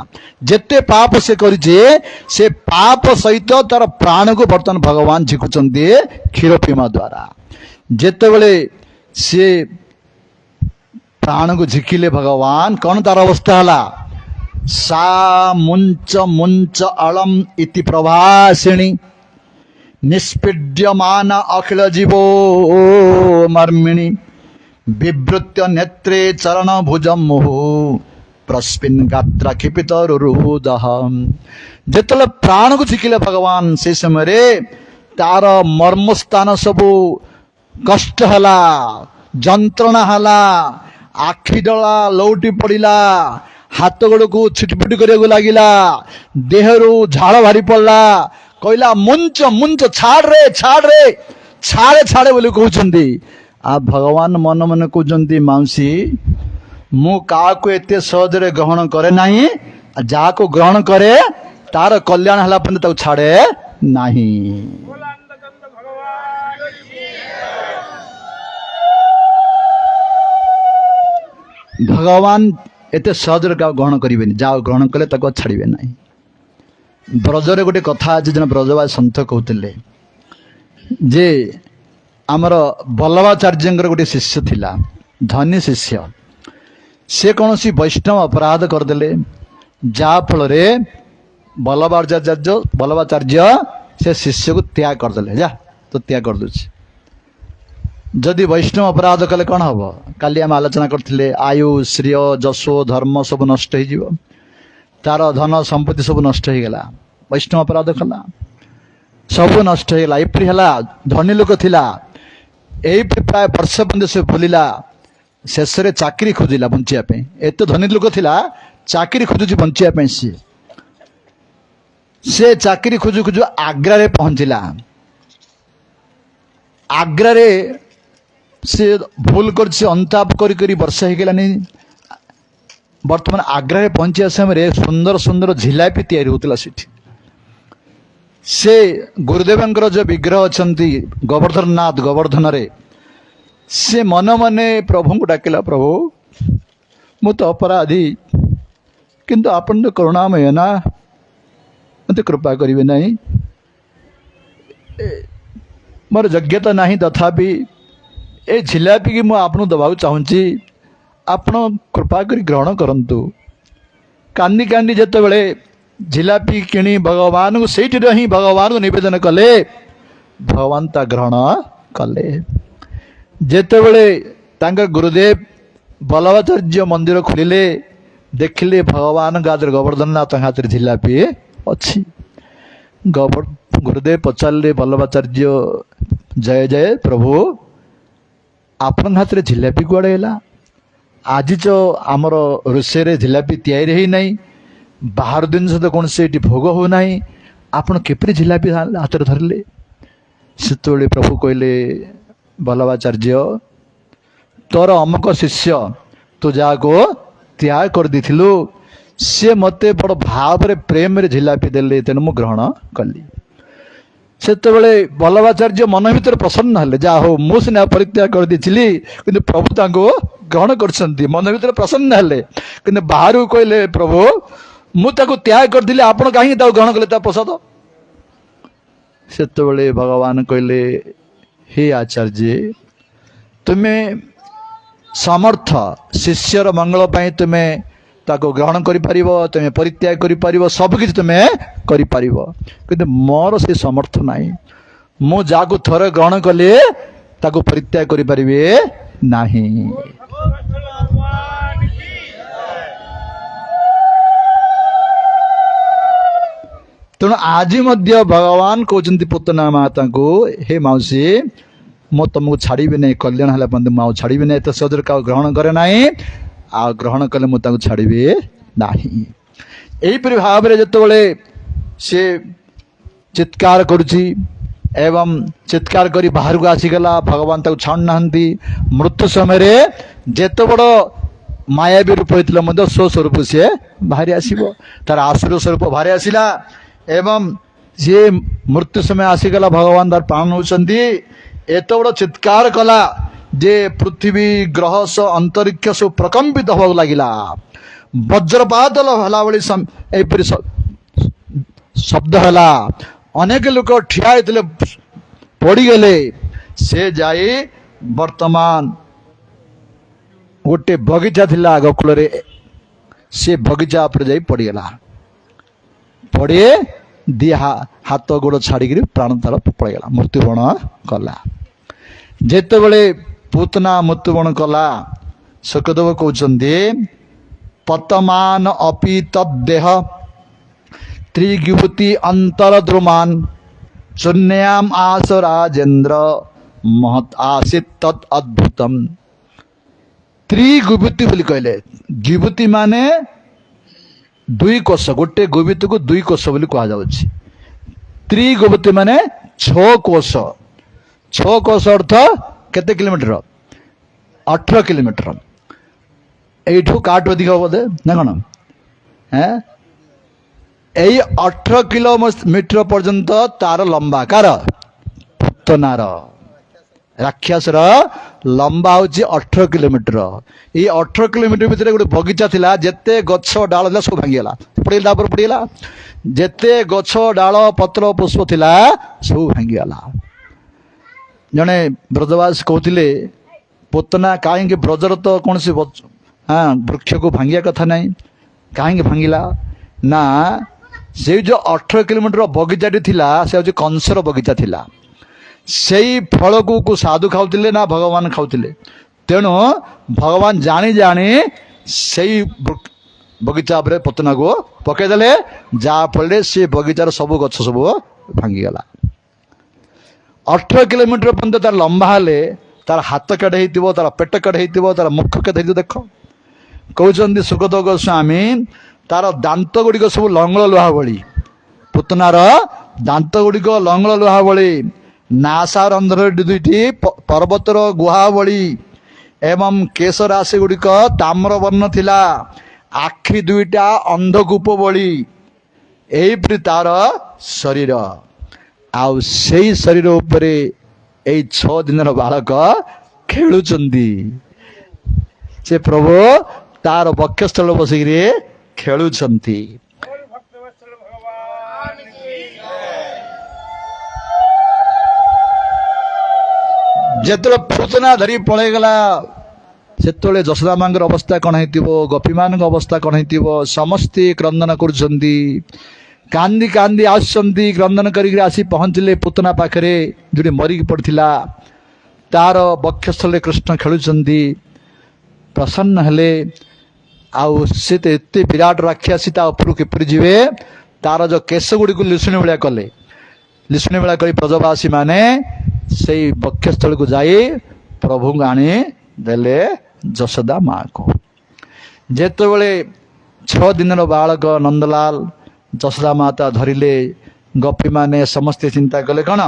ଯେତେ ପାପ ସେ କରିଛି, ସେ ପାପ ସହିତ ତାର ପ୍ରାଣକୁ ବର୍ତ୍ତମାନ ଭଗବାନ ଝିକୁଛନ୍ତି କ୍ଷୀର ପିଇବା ଦ୍ୱାରା। ଯେତେବେଳେ ସେ ପ୍ରାଣକୁ ଝିକିଲେ ଭଗବାନ, କଣ ତାର ଅବସ୍ଥା ହେଲା? ସା ମୁଞ୍ଚ ମୁଞ୍ଚ ଅଳମ୍ ଇତି ପ୍ରଭାସିଣୀ ନିଷ୍ପିଡ୍ୟମାନ ଅଖିଳ ଜୀବୋ ମର୍ମିଣୀ ବିବୃତ୍ୟ ନେତ୍ରେ ଚରଣ ଭୁଜ ମୁହୁ ପ୍ରସ୍ମିନ୍ ଗାତ୍ରା କ୍ଷିପିତ ରୁରୁଦହ। ଯେତେବେଳେ ପ୍ରାଣକୁ ଝିକିଲେ ଭଗବାନ, ସେ ସମୟରେ ତାର ମର୍ମସ୍ଥାନ ସବୁ କଷ୍ଟ ହେଲା, ଯନ୍ତ୍ରଣା ହେଲା, ଆଖି ଡଳା ଲଉଟି ପଡ଼ିଲା, ହାତ ଗୋଡ଼କୁ ଛିଟପିଟି କରିବାକୁ ଲାଗିଲା, ଦେହରୁ ଝାଳ ବାହାରି ପଡ଼ିଲା, କହିଲା ମୁଞ୍ଚ ମୁଞ୍ଚ, ଛାଡ଼ରେ ଛାଡ଼ରେ, ଛାଡ଼େ ଛାଡ଼େ ବୋଲି କହୁଛନ୍ତି। ଆଉ ଭଗବାନ ମନ ମନେ କହୁଛନ୍ତି, ମାଉସୀ ମୁଁ କାହାକୁ ଏତେ ସହଜରେ ଗ୍ରହଣ କରେ ନାହିଁ, ଯାହାକୁ ଗ୍ରହଣ କରେ ତାର କଲ୍ୟାଣ ହେଲା ପର୍ଯ୍ୟନ୍ତ ତାକୁ ଛାଡ଼େ ନାହିଁ। ଭଗବାନ ଏତେ ସହଜରେ କାହାକୁ ଗ୍ରହଣ କରିବେନି, ଯାହାକୁ ଗ୍ରହଣ କଲେ ତାକୁ ଛାଡ଼ିବେ ନାହିଁ। ବ୍ରଜରେ ଗୋଟେ କଥା ଅଛି, ଜଣେ ବ୍ରଜବାସୀ ସନ୍ଥ କହୁଥିଲେ ଯେ ଆମର ବଲ୍ଲଭାଚାର୍ଯ୍ୟଙ୍କର ଗୋଟେ ଶିଷ୍ୟ ଥିଲା, ଧନୀ ଶିଷ୍ୟ। ସେ କୌଣସି ବୈଷ୍ଣବ ଅପରାଧ କରିଦେଲେ, ଯାହାଫଳରେ ବଲ୍ଲଭାଚାର୍ଯ୍ୟ ସେ ଶିଷ୍ୟକୁ ତ୍ୟାଗ କରିଦେଲେ। ଯା ତ ତ୍ୟାଗ କରିଦେଉଛି। ଯଦି ବୈଷ୍ଣବ ଅପରାଧ କଲେ କ'ଣ ହବ? କାଲି ଆମେ ଆଲୋଚନା କରିଥିଲେ, ଆୟୁ ଶ୍ରେୟ ଯଶ ଧର୍ମ ସବୁ ନଷ୍ଟ ହେଇଯିବ, ତାର ଧନ ସମ୍ପତ୍ତି ସବୁ ନଷ୍ଟ ହେଇଗଲା। ବୈଷ୍ଣବ ଅପରାଧ କଲା, ସବୁ ନଷ୍ଟ ହେଇଗଲା। ଏପରି ହେଲା, ଧନୀ ଲୋକ ଥିଲା, ଏଇପରି ପ୍ରାୟ ବର୍ଷ ପର୍ଯ୍ୟନ୍ତ ସେ ବୁଲିଲା, ଶେଷରେ ଚାକିରି ଖୋଜିଲା ବଞ୍ଚିବା ପାଇଁ। ଏତେ ଧନୀ ଲୋକ ଥିଲା, ଚାକିରି ଖୋଜୁଛି ବଞ୍ଚିବା ପାଇଁ। ସେ ଚାକିରି ଖୋଜୁ ଖୋଜୁ ଆଗ୍ରାରେ ପହଞ୍ଚିଲା। ଆଗ୍ରାରେ ସେ ଭୁଲ କରିଛି, ଅନ୍ତାପ କରି କରି ବର୍ଷା ହେଇଗଲାନି। ବର୍ତ୍ତମାନ ଆଗ୍ରାରେ ପହଞ୍ଚିବା ସମୟରେ ସୁନ୍ଦର ସୁନ୍ଦର ଝିଲାପି ତିଆରି ହେଉଥିଲା ସେଠି। ସେ ଗୁରୁଦେବଙ୍କର ଯେଉଁ ବିଗ୍ରହ ଅଛନ୍ତି ଗୋବର୍ଦ୍ଧନନାଥ, ଗୋବର୍ଦ୍ଧନରେ, ସେ ମନେ ମନେ ପ୍ରଭୁଙ୍କୁ ଡାକିଲା, ପ୍ରଭୁ ମୁଁ ତ ଅପରାଧୀ, କିନ୍ତୁ ଆପଣ ତ କରୁଣାମୟ ନା, ମୋତେ କୃପା କରିବେ ନାହିଁ। ମୋର ଯୋଗ୍ୟତା ନାହିଁ, ତଥାପି ଏ ଝିଲାପିକି ମୁଁ ଆପଣଙ୍କୁ ଦେବାକୁ ଚାହୁଁଛି, ଆପଣ କୃପା କରି ଗ୍ରହଣ କରନ୍ତୁ। କାନ୍ଦି କାନ୍ଦି ଯେତେବେଳେ ଝିଲାପି କିଣି ଭଗବାନଙ୍କୁ ସେଇଠିରେ ହିଁ ଭଗବାନଙ୍କୁ ନିବେଦନ କଲେ, ଭଗବାନ ତା ଗ୍ରହଣ କଲେ। ଯେତେବେଳେ ତାଙ୍କ ଗୁରୁଦେବ ବଲ୍ଲଭାଚାର୍ଯ୍ୟ ମନ୍ଦିର ଖୋଲିଲେ, ଦେଖିଲେ ଭଗବାନଙ୍କ ହାତରେ, ଗୋବର୍ଦ୍ଧନନାଥଙ୍କ ହାତରେ ଝିଲାପି ଅଛି। ଗୁରୁଦେବ ପଚାରିଲେ, ବଲ୍ଲଭାଚାର୍ଯ୍ୟ ଜୟ ଜୟ ପ୍ରଭୁ, ଆପଣଙ୍କ ହାତରେ ଝିଲାପି କୁଆଡ଼େ ହେଲା? ଆଜି ତ ଆମର ରୋଷେଇରେ ଝିଲାପି ତିଆରି ହେଇନାହିଁ, ବାହାର ଜିନିଷ ତ କୌଣସି ଏଠି ଭୋଗ ହେଉନାହିଁ, ଆପଣ କିପରି ଝିଲାପି ହାତରେ ଧରିଲେ? ସେତେବେଳେ ପ୍ରଭୁ କହିଲେ, ବଲ୍ଲଭାଚାର୍ଯ୍ୟ, ତୋର ଅମୁକ ଶିଷ୍ୟ ତୁ ଯାହାକୁ ତ୍ୟାଗ କରିଦେଇଥିଲୁ, ସିଏ ମୋତେ ବଡ଼ ଭାବରେ ପ୍ରେମରେ ଝିଲାପି ଦେଲେ, ତେଣୁ ମୁଁ ଗ୍ରହଣ କଲି। ସେତେବେଳେ ବଲ୍ଲଭାଚାର୍ଯ୍ୟ ମନ ଭିତରେ ପ୍ରସନ୍ନ ହେଲେ, ଯାହା ହଉ ମୁଁ ସିନା ପରିତ୍ୟାଗ କରିଦେଇଥିଲି, କିନ୍ତୁ ପ୍ରଭୁ ତାଙ୍କୁ ଗ୍ରହଣ କରିଛନ୍ତି। ମନ ଭିତରେ ପ୍ରସନ୍ନ ହେଲେ, କିନ୍ତୁ ବାହାରକୁ କହିଲେ, ପ୍ରଭୁ ମୁଁ ତାକୁ ତ୍ୟାଗ କରିଥିଲି, ଆପଣ କାହିଁକି ତାକୁ ଗ୍ରହଣ କଲେ ତା ପ୍ରସାଦ? ସେତେବେଳେ ଭଗବାନ କହିଲେ, ହେ ଆଚାର୍ଯ୍ୟ, ତୁମେ ସମର୍ଥ, ଶିଷ୍ୟର ମଙ୍ଗଳ ପାଇଁ ତୁମେ ତାକୁ ଗ୍ରହଣ କରିପାରିବ, ତୁମେ ପରିତ୍ୟାଗ କରିପାରିବ, ସବୁକିଛି ତୁମେ କରିପାରିବ, କିନ୍ତୁ ମୋର ସେ ସମର୍ଥ ନାହିଁ। ମୁଁ ଯାହାକୁ ଥରେ ଗ୍ରହଣ କଲି ତାକୁ ପରିତ୍ୟାଗ କରିପାରିବି ନାହିଁ। ତେଣୁ ଆଜି ମଧ୍ୟ ଭଗବାନ କହୁଛନ୍ତି ପୁତନା ମାତାଙ୍କୁ, ହେ ମାଉସୀ, ମୁଁ ତମକୁ ଛାଡ଼ିବି ନାହିଁ, କଲ୍ୟାଣ ହେଲା ପର୍ଯ୍ୟନ୍ତ ମୁଁ ଆଉ ଛାଡ଼ିବି ନାହିଁ। ଏତେ ସହଜରେ କାହାକୁ ଗ୍ରହଣ କରେ ନାହିଁ, ଆଉ ଗ୍ରହଣ କଲେ ମୁଁ ତାକୁ ଛାଡ଼ିବି ନାହିଁ। ଏହିପରି ଭାବରେ ଯେତେବେଳେ ସେ ଚିତ୍କାର କରୁଛି ଏବଂ ଚିତ୍କାର କରି ବାହାରକୁ ଆସିଗଲା, ଭଗବାନ ତାକୁ ଛାଡ଼ୁନାହାନ୍ତି। ମୃତ୍ୟୁ ସମୟରେ ଯେତେ ବଡ଼ ମାୟାବୀ ରୂପ ହେଇଥିଲେ ମଧ୍ୟ ସ୍ୱସ୍ୱରୂପ ସିଏ ବାହାରି ଆସିବ। ତାର ଆସୁର ସ୍ୱରୂପ ବାହାରି ଆସିଲା ଏବଂ ସିଏ ମୃତ୍ୟୁ ସମୟ ଆସିଗଲା, ଭଗବାନ ତାର ପ୍ରାଣ ନେଉଛନ୍ତି। ଏତେ ବଡ଼ ଚିତ୍କାର କଲା ଯେ ପୃଥିବୀ ଗ୍ରହ ଅନ୍ତରିକ୍ଷ ସବୁ ପ୍ରକମ୍ପିତ ହେବାକୁ ଲାଗିଲା। ବଜ୍ରପାତ ହେଲା ଭଳି ଏହିପରି ଶବ୍ଦ ହେଲା। ଅନେକ ଲୋକ ଠିଆ ହେଇଥିଲେ, ପଡ଼ିଗଲେ। ସେ ଯାଇ ବର୍ତ୍ତମାନ ଗୋଟେ ବଗିଚା ଥିଲା ଆଗ କୂଳରେ, ସେ ବଗିଚା ଉପରେ ଯାଇ ପଡ଼ିଗଲା। ପଡ଼ି ଦି ହାତ ଗୋଡ଼ ଛାଡ଼ିକିରି ପ୍ରାଣ ତାର ପଳେଇଗଲା, ମୃତ୍ୟୁବରଣ କଲା। ଯେତେବେଳେ ପୁତନା ମୃତ୍ୟୁବରଣ କଲା, ଶୁକଦେବ କହୁଛନ୍ତି ପତମାନ ଅପି ତଦେହ ତ୍ରିଗୁପତି ଅନ୍ତର ଦ୍ରୁମାନ ଶୂନ୍ୟାମ ଆସ ରାଜେନ୍ଦ୍ର ମହତ୍ ଆସିତ ତତ୍ ଅଦ୍ଭୁତମ। ତ୍ରିଗୁପତି ବୋଲି କହିଲେ, ଗୁପତି ମାନେ ଦୁଇ କୋଷ, ଗୋଟେ ଗୁବିତକୁ ଦୁଇ କୋଷ ବୋଲି କୁହାଯାଉଛି। ତ୍ରିଗୁପତି ମାନେ 6 କୋଷ। 6 କୋଷ ଅର୍ଥ କେତେ କିଲୋମିଟର? 18 କିଲୋମିଟର। এইଠୁ କାଠୁ ଅଧିକ ହବ ବୋଧେ ନା କ'ଣ? ଏଇ 18 କିଲୋମିଟର ପର୍ଯ୍ୟନ୍ତ ତାର ଲମ୍ବା, କାର? ପୁତନାର, ରାକ୍ଷସର ଲମ୍ବା ହଉଛି 18 କିଲୋମିଟର। ଏଇ 18 କିଲୋମିଟର ଭିତରେ ଗୋଟେ ବଗିଚା ଥିଲା, ଯେତେ ଗଛ ଡାଳ ଥିଲା ସବୁ ଭାଙ୍ଗିଗଲା, ପଡ଼ିଗଲା, ତାପରେ ପଡ଼ିଗଲା। ଯେତେ ଗଛ ଡାଳ ପତ୍ର ପୁଷ୍ପ ଥିଲା ସବୁ ଭାଙ୍ଗିଗଲା। ଜଣେ ବ୍ରଜବାସ କହୁଥିଲେ ପୁତନା କାହିଁକି ବ୍ରଜର ତ କୌଣସି ବୃକ୍ଷକୁ ଭାଙ୍ଗିବା କଥା ନାହିଁ, କାହିଁକି ଭାଙ୍ଗିଲା? ନା, ସେଇ ଯେଉଁ 18 କିଲୋମିଟର ବଗିଚାଟି ଥିଲା ସେ ହେଉଛି କଂସର ବଗିଚା ଥିଲା। ସେଇ ଫଳକୁ ସାଧୁ ଖାଉଥିଲେ ନା ଭଗବାନ ଖାଉଥିଲେ? ତେଣୁ ଭଗବାନ ଜାଣି ଜାଣି ସେଇ ବଗିଚା ଉପରେ ପୁତନାକୁ ପକେଇଦେଲେ, ଯାହାଫଳରେ ସେ ବଗିଚାର ସବୁ ଗଛ ସବୁ ଭାଙ୍ଗିଗଲା। 18 କିଲୋମିଟର ପର୍ଯ୍ୟନ୍ତ ତାର ଲମ୍ବା ହେଲେ ତାର ହାତ କେଡ଼େ ହେଇଥିବ, ତାର ପେଟ କେଡ଼େ ହେଇଥିବ, ତାର ମୁଖ କେତେ ହେଇଥିବ ଦେଖ। କହୁଛନ୍ତି ସୁଗତ ଗୋସ୍ୱାମୀ ତାର ଦାନ୍ତ ଗୁଡ଼ିକ ସବୁ ଲଙ୍ଗଳ ଲୁହା ଭଳି, ପୁତନାର ଦାନ୍ତ ଗୁଡ଼ିକ ଲଙ୍ଗଳ ଲୁହା ଭଳି, ନାସା ରନ୍ଧ୍ର ଦୁଇଟି ପର୍ବତର ଗୁହା ଭଳି ଏବଂ କେଶ ରାଶି ଗୁଡ଼ିକ ତାମ୍ର ବର୍ଣ୍ଣ ଥିଲା, ଆଖି ଦୁଇଟା ଅନ୍ଧକୂପ ଭଳି, ଏଇପରି ତାର ଶରୀର। ଆଉ ସେଇ ଶରୀର ଉପରେ ଏଇ 6 ଦିନର ବାଳକ ଖେଳୁଛନ୍ତି। ସେ ପ୍ରଭୁ ତାର ବକ୍ଷସ୍ଥଳ ବସିକିରି ଖେଳୁଛନ୍ତି। ଯେତେବେଳେ ପୁତନା ଧରି ପଳେଇଗଲା, ସେତେବେଳେ ଯଶୋଦା ମାଙ୍କର ଅବସ୍ଥା କ'ଣ ହେଇଥିବ, ଗୋପୀମାନଙ୍କ ଅବସ୍ଥା କ'ଣ ହେଇଥିବ? ସମସ୍ତେ କ୍ରନ୍ଦନ କରୁଛନ୍ତି, କାନ୍ଦି କାନ୍ଦି ଆସୁଛନ୍ତି। କ୍ରନ୍ଦନ କରିକି ଆସି ପହଞ୍ଚିଲେ ପୁତନା ପାଖରେ, ଯୋଉଠି ମରିକି ପଡ଼ିଥିଲା। ତାର ବକ୍ଷସ୍ଥଳରେ କୃଷ୍ଣ ଖେଳୁଛନ୍ତି, ପ୍ରସନ୍ନ ହେଲେ। ଆଉ ସେ ତ ଏତେ ବିରାଟ ରାକ୍ଷସୀ, ତା ଉପରକୁ କିପରି ଯିବେ? ତାର ଯୋଉ କେଶ ଗୁଡ଼ିକୁ ଲିଶୁଣି ଭଳିଆ କଲେ, ଲିଶୁଣି ଭଳିଆ କରି ବ୍ରଜବାସୀ ମାନେ ସେଇ ବକ୍ଷସ୍ଥଳକୁ ଯାଇ ପ୍ରଭୁଙ୍କୁ ଆଣି ଦେଲେ ଯଶୋଦା ମାକୁ। ଯେତେବେଳେ 6 ଦିନର ବାଳକ ନନ୍ଦଲାଲ ଯଶୋଦା ମାତା ଧରିଲେ, ଗୋପୀମାନେ ସମସ୍ତେ ଚିନ୍ତା କଲେ କ'ଣ?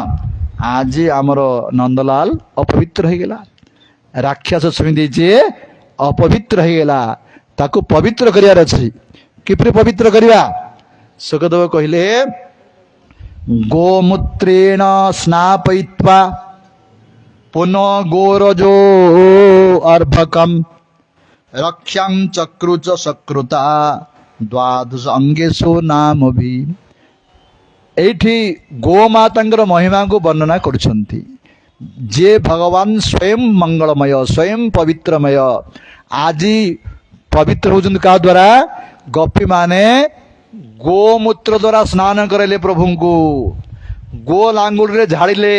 ଆଜି ଆମର ନନ୍ଦଲାଲ ଅପବିତ୍ର ହେଇଗଲା, ରାକ୍ଷସ ଛୁଇଁ ଦେଇଛି, ଅପବିତ୍ର ହେଇଗଲା, ତାକୁ ପବିତ୍ର କରିବାର ଅଛି। କିପରି ପବିତ୍ର କରିବା? ସୁଖଦେବ କହିଲେ ଗୋମୂତ୍ରେଣ ସ୍ନାପୟିତ୍ୱା ପୁନଃ ଗୋରଜୋ ଅର୍ଭକମ୍ ରକ୍ଷାଂ ଚକ୍ରୁଚ ସକୃତା ଦ୍ୱାଦଶ ଅଙ୍ଗେଶୁ ନାମଭି। ଏଇଠି ଗୋମାତାଙ୍କର ମହିମାକୁ ବର୍ଣ୍ଣନା କରୁଛନ୍ତି। ଯେ ଭଗବାନ ସ୍ୱୟଂ ମଙ୍ଗଳମୟ, ସ୍ୱୟଂ ପବିତ୍ରମୟ। ଆଜି ପବିତ୍ର ହେଉଛନ୍ତି କାହା ଦ୍ୱାରା? ଗୋପୀମାନେ ଗୋମୂତ୍ର ଦ୍ୱାରା ସ୍ନାନ କରାଇଲେ ପ୍ରଭୁଙ୍କୁ, ଗୋ ଲାଙ୍ଗୁଡ଼ରେ ଝାଡ଼ିଲେ,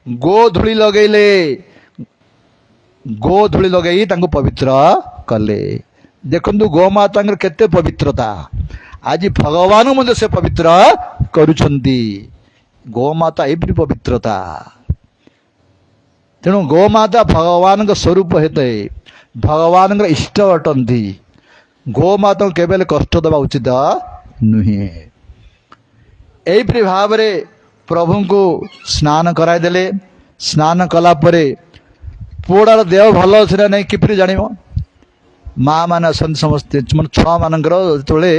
ଗୋ ଧୂଳି ଲଗେଇଲେ, ଗୋ ଧୂଳି ଲଗେଇ ତାଙ୍କୁ ପବିତ୍ର କଲେ। ଦେଖନ୍ତୁ ଗୋମାତାଙ୍କର କେତେ ପବିତ୍ରତା। ଆଜି ଭଗବାନ ମଧ୍ୟ ସେ ପବିତ୍ର କରୁଛନ୍ତି। ଗୋମାତା ଏପରି ପବିତ୍ରତା। ତେଣୁ ଗୋମାତା ଭଗବାନଙ୍କ ସ୍ୱରୂପ ହେଇଥାଏ, ଭଗବାନଙ୍କର ଇଷ୍ଟ ଅଟନ୍ତି। ଗୋମାତାଙ୍କୁ କେବେ ହେଲେ କଷ୍ଟ ଦେବା ଉଚିତ ନୁହେଁ। ଏହିପରି ଭାବରେ ପ୍ରଭୁଙ୍କୁ ସ୍ନାନ କରାଇଦେଲେ। ସ୍ନାନ କଲା ପରେ ପୁଅଟାର ଦେହ ଭଲ ଅଛି ନା ନାହିଁ କିପରି ଜାଣିବ? ମା ମାନେ ଅଛନ୍ତି ସମସ୍ତେ ମାନେ ଛୁଆ ମାନଙ୍କର ଯେତେବେଳେ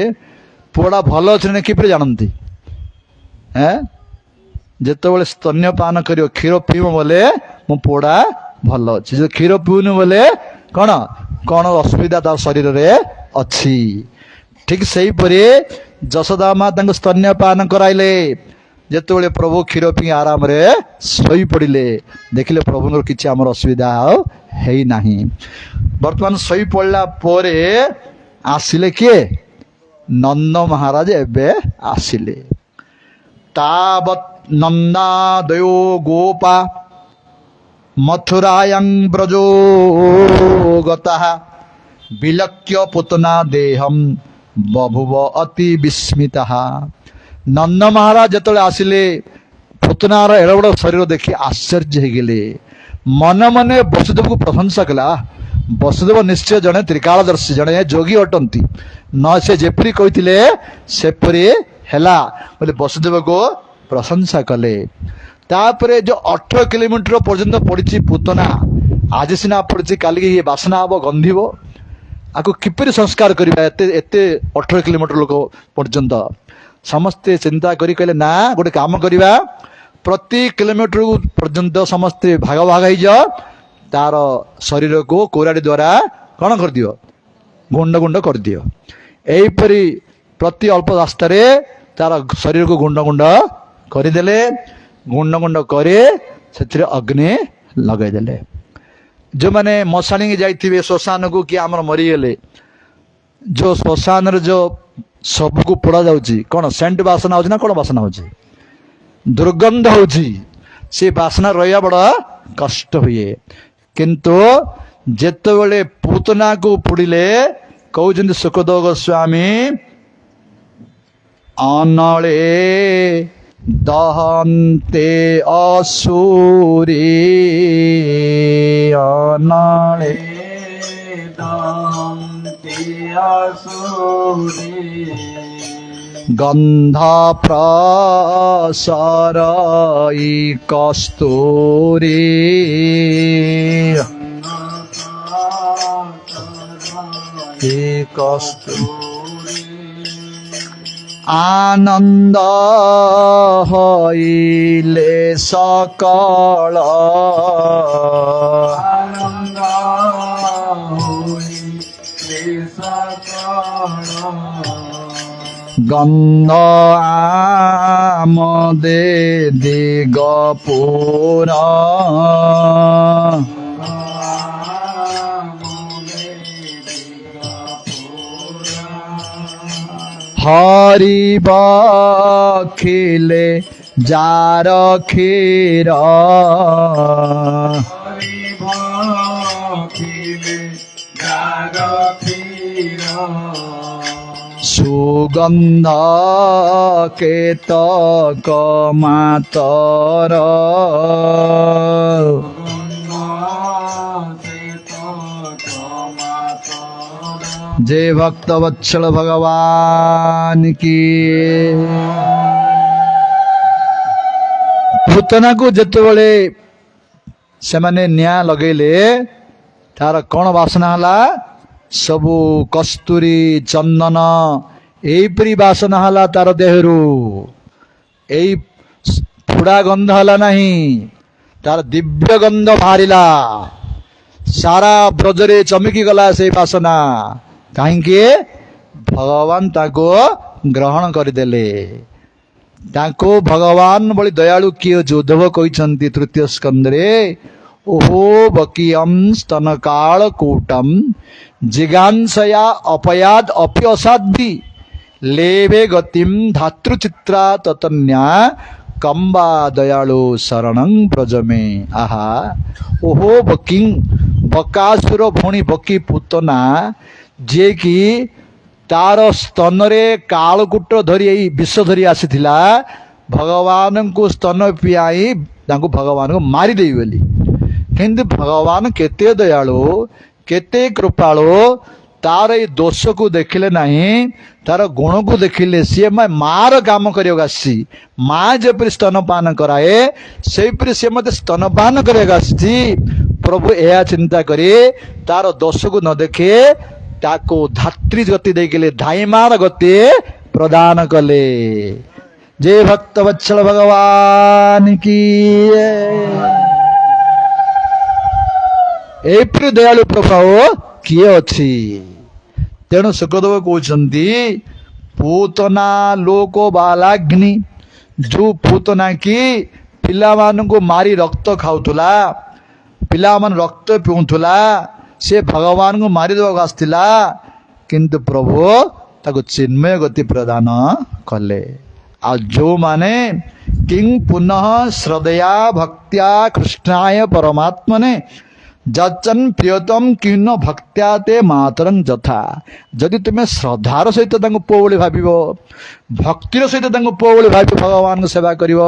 ପୁଅଟା ଭଲ ଅଛି ନା କିପରି ଜାଣନ୍ତି? ଯେତେବେଳେ ସ୍ତନ୍ୟପାନ କରିବ, କ୍ଷୀର ପିଇବ ବୋଲେ ମୋ ପୁଅଟା ଭଲ ଅଛି। ଯଦି କ୍ଷୀର ପିଉନି ବୋଲେ କଣ କଣ ଅସୁବିଧା ତା ଶରୀରରେ ଅଛି। ଠିକ ସେଇପରି ଯଶୋଦା ମା ତାଙ୍କୁ ସ୍ତନ୍ୟପାନ କରାଇଲେ। ଯେତେବେଳେ ପ୍ରଭୁ କ୍ଷୀର ପିଇ ଆରାମରେ ଶୋଇ ପଡ଼ିଲେ, ଦେଖିଲେ ପ୍ରଭୁଙ୍କର କିଛି ଆମର ଅସୁବିଧା ଆଉ ହେଇନାହିଁ। ବର୍ତ୍ତମାନ ଶୋଇ ପଡ଼ିଲା ପରେ ଆସିଲେ କିଏ? ନନ୍ଦ ମହାରାଜ ଏବେ ଆସିଲେ। ତାବତ୍ ନନ୍ଦାଦୟୋ ଗୋପା ମଥୁରାୟଂ ବ୍ରଜೋ ଗତାଃ ବିଲକ୍ଷ୍ୟ ପୁତନା ଦେହಂ ବଭୁବ ଅତି ବିସ୍ମିତାଃ। ନନ୍ଦ ମହାରାଜ ଯେତେବେଳେ ଆସିଲେ, ପୁତନାର ଏଡ ବଡ଼ ଶରୀର ଦେଖି ଆଶ୍ଚର୍ଯ୍ୟ ହେଇଗଲେ। ମନେ ମନେ ବସୁଦେବକୁ ପ୍ରଶଂସା କଲା। ବସୁଦେବ ନିଶ୍ଚୟ ଜଣେ ତ୍ରିକାଳଦର୍ଶୀ, ଜଣେ ଯୋଗୀ ଅଟନ୍ତି। ନ ସେ ଯେପରି କହିଥିଲେ ସେପରି ହେଲା ବୋଲି ବସୁଦେବକୁ ପ୍ରଶଂସା କଲେ। ତାପରେ ଯୋଉ 18 କିଲୋମିଟର ପର୍ଯ୍ୟନ୍ତ ପଡିଛି ପୁତନା, ଆଜି ସିନା ପଡିଛି କାଲିକି ଇଏ ବାସନା ହବ, ଗନ୍ଧିବ। ଆକୁ କିପରି ସଂସ୍କାର କରିବା ଏତେ 18 କିଲୋମିଟର ଲୋକ ପର୍ଯ୍ୟନ୍ତ? ସମସ୍ତେ ଚିନ୍ତା କରି କହିଲେ ନା, ଗୋଟେ କାମ କରିବା, ପ୍ରତି କିଲୋମିଟର ପର୍ଯ୍ୟନ୍ତ ସମସ୍ତେ ଭାଗ ଭାଗ ହେଇଯାଅ, ତାର ଶରୀରକୁ କୋରାଡ଼ି ଦ୍ୱାରା କଣ କରିଦିଅ, ଗୁଣ୍ଡ ଗୁଣ୍ଡ କରିଦିଅ। ଏଇପରି ପ୍ରତି ଅଳ୍ପ ରାସ୍ତାରେ ତାର ଶରୀରକୁ ଗୁଣ୍ଡ ଗୁଣ୍ଡ କରିଦେଲେ। ଗୁଣ୍ଡ ଗୁଣ୍ଡ କରି ସେଥିରେ ଅଗ୍ନି ଲଗାଇଦେଲେ। ଯେଉଁମାନେ ମଶାଣିକି ଯାଇଥିବେ ଶ୍ମଶାନକୁ, କି ଆମର ମରିଗଲେ, ଯୋଉ ଶ୍ମଶାନରେ ଯୋଉ ଶବକୁ ପୋଡ଼ା ଯାଉଛି, କଣ ସେଣ୍ଟ ବାସନା ହଉଛି ନା କଣ ବାସନା ହଉଛି? ଦୁର୍ଗନ୍ଧ ହଉଛି। ସେ ବାସନା ରହିବା ବଡ଼ କଷ୍ଟ ହୁଏ। କିନ୍ତୁ ଯେତେବେଳେ ପୁତନାକୁ ପୋଡ଼ିଲେ, କହୁଛନ୍ତି ସୁଖଦେବ ଗୋସ୍ୱାମୀ, ଅନଳେ ଦହନ୍ତେ ଅସୁରୀ, ଅନଳେ ଗନ୍ଧ ପ୍ରସରଇ କସ୍ତୁରୀ, କସ୍ତୁରୀ ଆନନ୍ଦ ହଇଲେ ସକଳ, ଗନ୍ଧ ଆମଦେ ଦିଗପୁର, ହରି ବଖିଲେ ଯାର କ୍ଷୀର, ସୁଗନ୍ଧ କେତକ ମାତର, ଯେ ଭକ୍ତ ବତ୍ସଳ ଭଗବାନ କି। ପୁତନାକୁ ଯେତେବେଳେ ସେମାନେ ନିଆଁ ଲଗେଇଲେ, ତାର କଣ ବାସନା ହେଲା? ସବୁ କସ୍ତୁରୀ, ଚନ୍ଦନ, ଏଇପରି ବାସନା ହେଲା ତାର ଦେହରୁ। ଏଇ ପୋଡ଼ା ଗନ୍ଧ ହେଲା ନାହିଁ, ତାର ଦିବ୍ୟ ଗନ୍ଧ ବାହାରିଲା। ସାରା ବ୍ରଜରେ ଚମକି ଗଲା ସେଇ ବାସନା। କାହିଁକି? ଭଗବାନ ତାକୁ ଗ୍ରହଣ କରିଦେଲେ। ତାଙ୍କୁ ଭଗବାନ ଭଳି ଦୟାଳୁ କିଏ? ଉଦ୍ଧବ କହିଛନ୍ତି ତୃତୀୟ ସ୍କନ୍ଧରେ, ଓହୋ ବକିୟಂ ସ୍ତନ କାଳ କୂଟମ୍ ଜିଗାଂସୟା ଅପୟାଦ ଅପି ଅସାଧ୍ୟି ଲେଭେ ଗତିମ୍ ଧାତୃଚିତ୍ରା ତତନ୍ୟା କମ୍ବା ଦୟାଳୁ ଶରଣଂ ବ୍ରଜମେ। ଆହା, ଓହୋ ବକିଂ, ବକାସୁର ଭଉଣୀ ବକି ପୁତନା, ଯିଏକି ତାର ସ୍ତନରେ କାଳକୂଟ ଧରି, ଏଇ ବିଷ ଧରି ଆସିଥିଲା, ଭଗବାନଙ୍କୁ ସ୍ତନ ପିଆଇ ତାଙ୍କୁ ଭଗବାନଙ୍କୁ ମାରିଦେଇ ବୋଲି। କିନ୍ତୁ ଭଗବାନ କେତେ ଦୟାଳୁ, କେତେ କୃପାଳୁ, ତାର ଏଇ ଦୋଷକୁ ଦେଖିଲେ ନାହିଁ, ତାର ଗୁଣକୁ ଦେଖିଲେ। ସିଏ ମାର କାମ କରିବାକୁ ଆସିଛି। ମା ଯେପରି ସ୍ତନପାନ କରାଏ, ସେଇପରି ସିଏ ମତେ ସ୍ତନପାନ କରିବାକୁ ଆସିଛି। ପ୍ରଭୁ ଏହା ଚିନ୍ତା କରି ତାର ଦୋଷକୁ ନ ଦେଖି ତାକୁ ଧାତ୍ରୀ ଗତି ଦେଇଥିଲେ, ଧାଇମାନ ଗତି ପ୍ରଦାନ କଲେ। ଯେ ଭକ୍ତ ବତ୍ସଳ ଭଗବାନ କି ଏପରି ଦୟାଳୁ ପ୍ରଭୁ କିଏ ଅଛି? ତେଣୁ ସୁଖଦେବ କହୁଛନ୍ତି, ପୂତନା ଲୋକ ବାଲାଗ୍ନି, ଯୋଉ ପୂତନା କି ପିଲାମାନଙ୍କୁ ମାରି ରକ୍ତ ଖାଉଥିଲା, ପିଲାମାନେ ରକ୍ତ ପିଉଥିଲା, ସେ ଭଗବାନଙ୍କୁ ମାରିଦେବାକୁ ଆସିଥିଲା, କିନ୍ତୁ ପ୍ରଭୁ ତାକୁ ଚିନ୍ମୟ ଗତି ପ୍ରଦାନ କଲେ। ଆଉ ଯୋଉମାନେ କିଂ ପୁନଃ ଶ୍ରଦ୍ଧୟା ଭକ୍ତ୍ୟା କୃଷ୍ଣାୟ ପରମାତ୍ମନେ ଯଚନ୍ ପ୍ରିୟତମ କିନ୍ନ ଭକ୍ତ୍ୟା ତେ ମାତରଂ ଯଥା, ଯଦି ତୁମେ ଶ୍ରଦ୍ଧାର ସହିତ ତାଙ୍କୁ ପୁଅ ବୋଲି ଭାବିବ, ଭକ୍ତିର ସହିତ ତାଙ୍କୁ ପୁଅ ବୋଲି ଭାବିବ, ଭଗବାନଙ୍କ ସେବା କରିବ,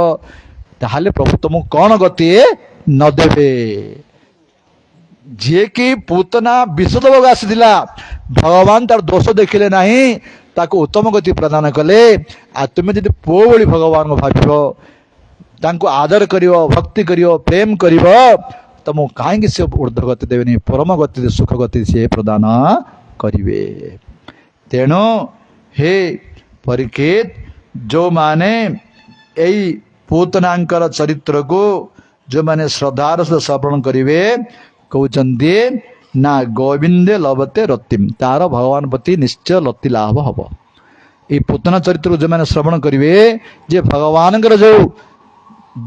ତାହେଲେ ପ୍ରଭୁ ତୁମକୁ କଣ ଗତି ନ ଦେବେ? ଯିଏକି ପୂତନା ବିଷ ଦେବାକୁ ଆସିଥିଲା, ଭଗବାନ ତାର ଦୋଷ ଦେଖିଲେ ନାହିଁ, ତାକୁ ଉତ୍ତମ ଗତି ପ୍ରଦାନ କଲେ। ଆଉ ତୁମେ ଯଦି ପୁଅ ଭଳି ଭଗବାନଙ୍କୁ ଭାବିବ, ତାଙ୍କୁ ଆଦର କରିବ, ଭକ୍ତି କରିବ, ପ୍ରେମ କରିବ, ତମକୁ କାହିଁକି ସେ ଉର୍ଦ୍ଧ୍ୱ ଗତି ଦେବେନି? ପରମ ଗତି, ସୁଖ ଗତି ସେ ପ୍ରଦାନ କରିବେ। ତେଣୁ ହେ ପରୀକ୍ଷିତ, ଯୋଉମାନେ ଏଇ ପୂତନାଙ୍କର ଚରିତ୍ରକୁ ଯୋଉମାନେ ଶ୍ରଦ୍ଧାର ସହ ଶ୍ରବଣ କରିବେ, କହୁଛନ୍ତି ନା ଗୋବିନ୍ଦେ ଲଭତେ ରତିମ୍, ତାର ଭଗବାନ ପ୍ରତି ନିଶ୍ଚୟ ଲତି ଲାଭ ହବ। এই ପୂତନା ଚରିତ୍ରକୁ ଯୋଉମାନେ ଶ୍ରବଣ କରିବେ, ଯେ ଭଗବାନଙ୍କର ଯୋଉ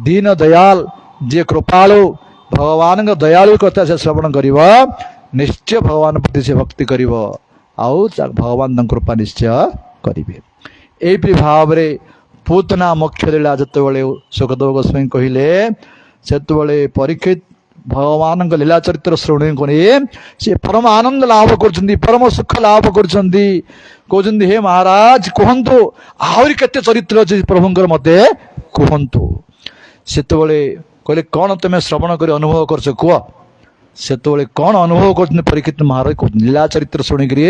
ଦୀନ ଦୟାଲ, ଯିଏ କୃପାଳୁ, ଭଗବାନଙ୍କ ଦୟାଳୁ କଥା ସେ ଶ୍ରବଣ କରିବ, ନିଶ୍ଚୟ ଭଗବାନ ପ୍ରତି ସେ ଭକ୍ତି କରିବ, ଆଉ ଭଗବାନ ତାଙ୍କ କୃପା ନିଶ୍ଚୟ କରିବେ। ଏଇପରି ଭାବରେ ପୂତନା ମୋକ୍ଷ ଲୀଳା ଯେତେବେଳେ ସୁଖଦେବ ଗୋସ୍ୱାମୀ କହିଲେ, ସେତେବେଳେ ପରୀକ୍ଷିତ ଭଗବାନଙ୍କ ଲୀଳା ଚରିତ୍ର ଶ୍ରବଣ କରି ସେ ପରମ ଆନନ୍ଦ ଲାଭ କରୁଛନ୍ତି, ପରମ ସୁଖ ଲାଭ କରୁଛନ୍ତି। କହୁଛନ୍ତି, ହେ ମହାରାଜ କୁହନ୍ତୁ, ଆହୁରି କେତେ ଚରିତ୍ର ଅଛି ପ୍ରଭୁଙ୍କର, ମତେ କୁହନ୍ତୁ। ସେତେବେଳେ କହିଲେ, କଣ ତମେ ଶ୍ରବଣ କରି ଅନୁଭବ କରୁଛ କୁହ? ସେତେବେଳେ କଣ ଅନୁଭବ କରୁଛନ୍ତି ପରୀକ୍ଷିତ ମହାରାଜ କହୁଛନ୍ତି, ଲୀଳା ଚରିତ୍ର ଶୁଣିକିରି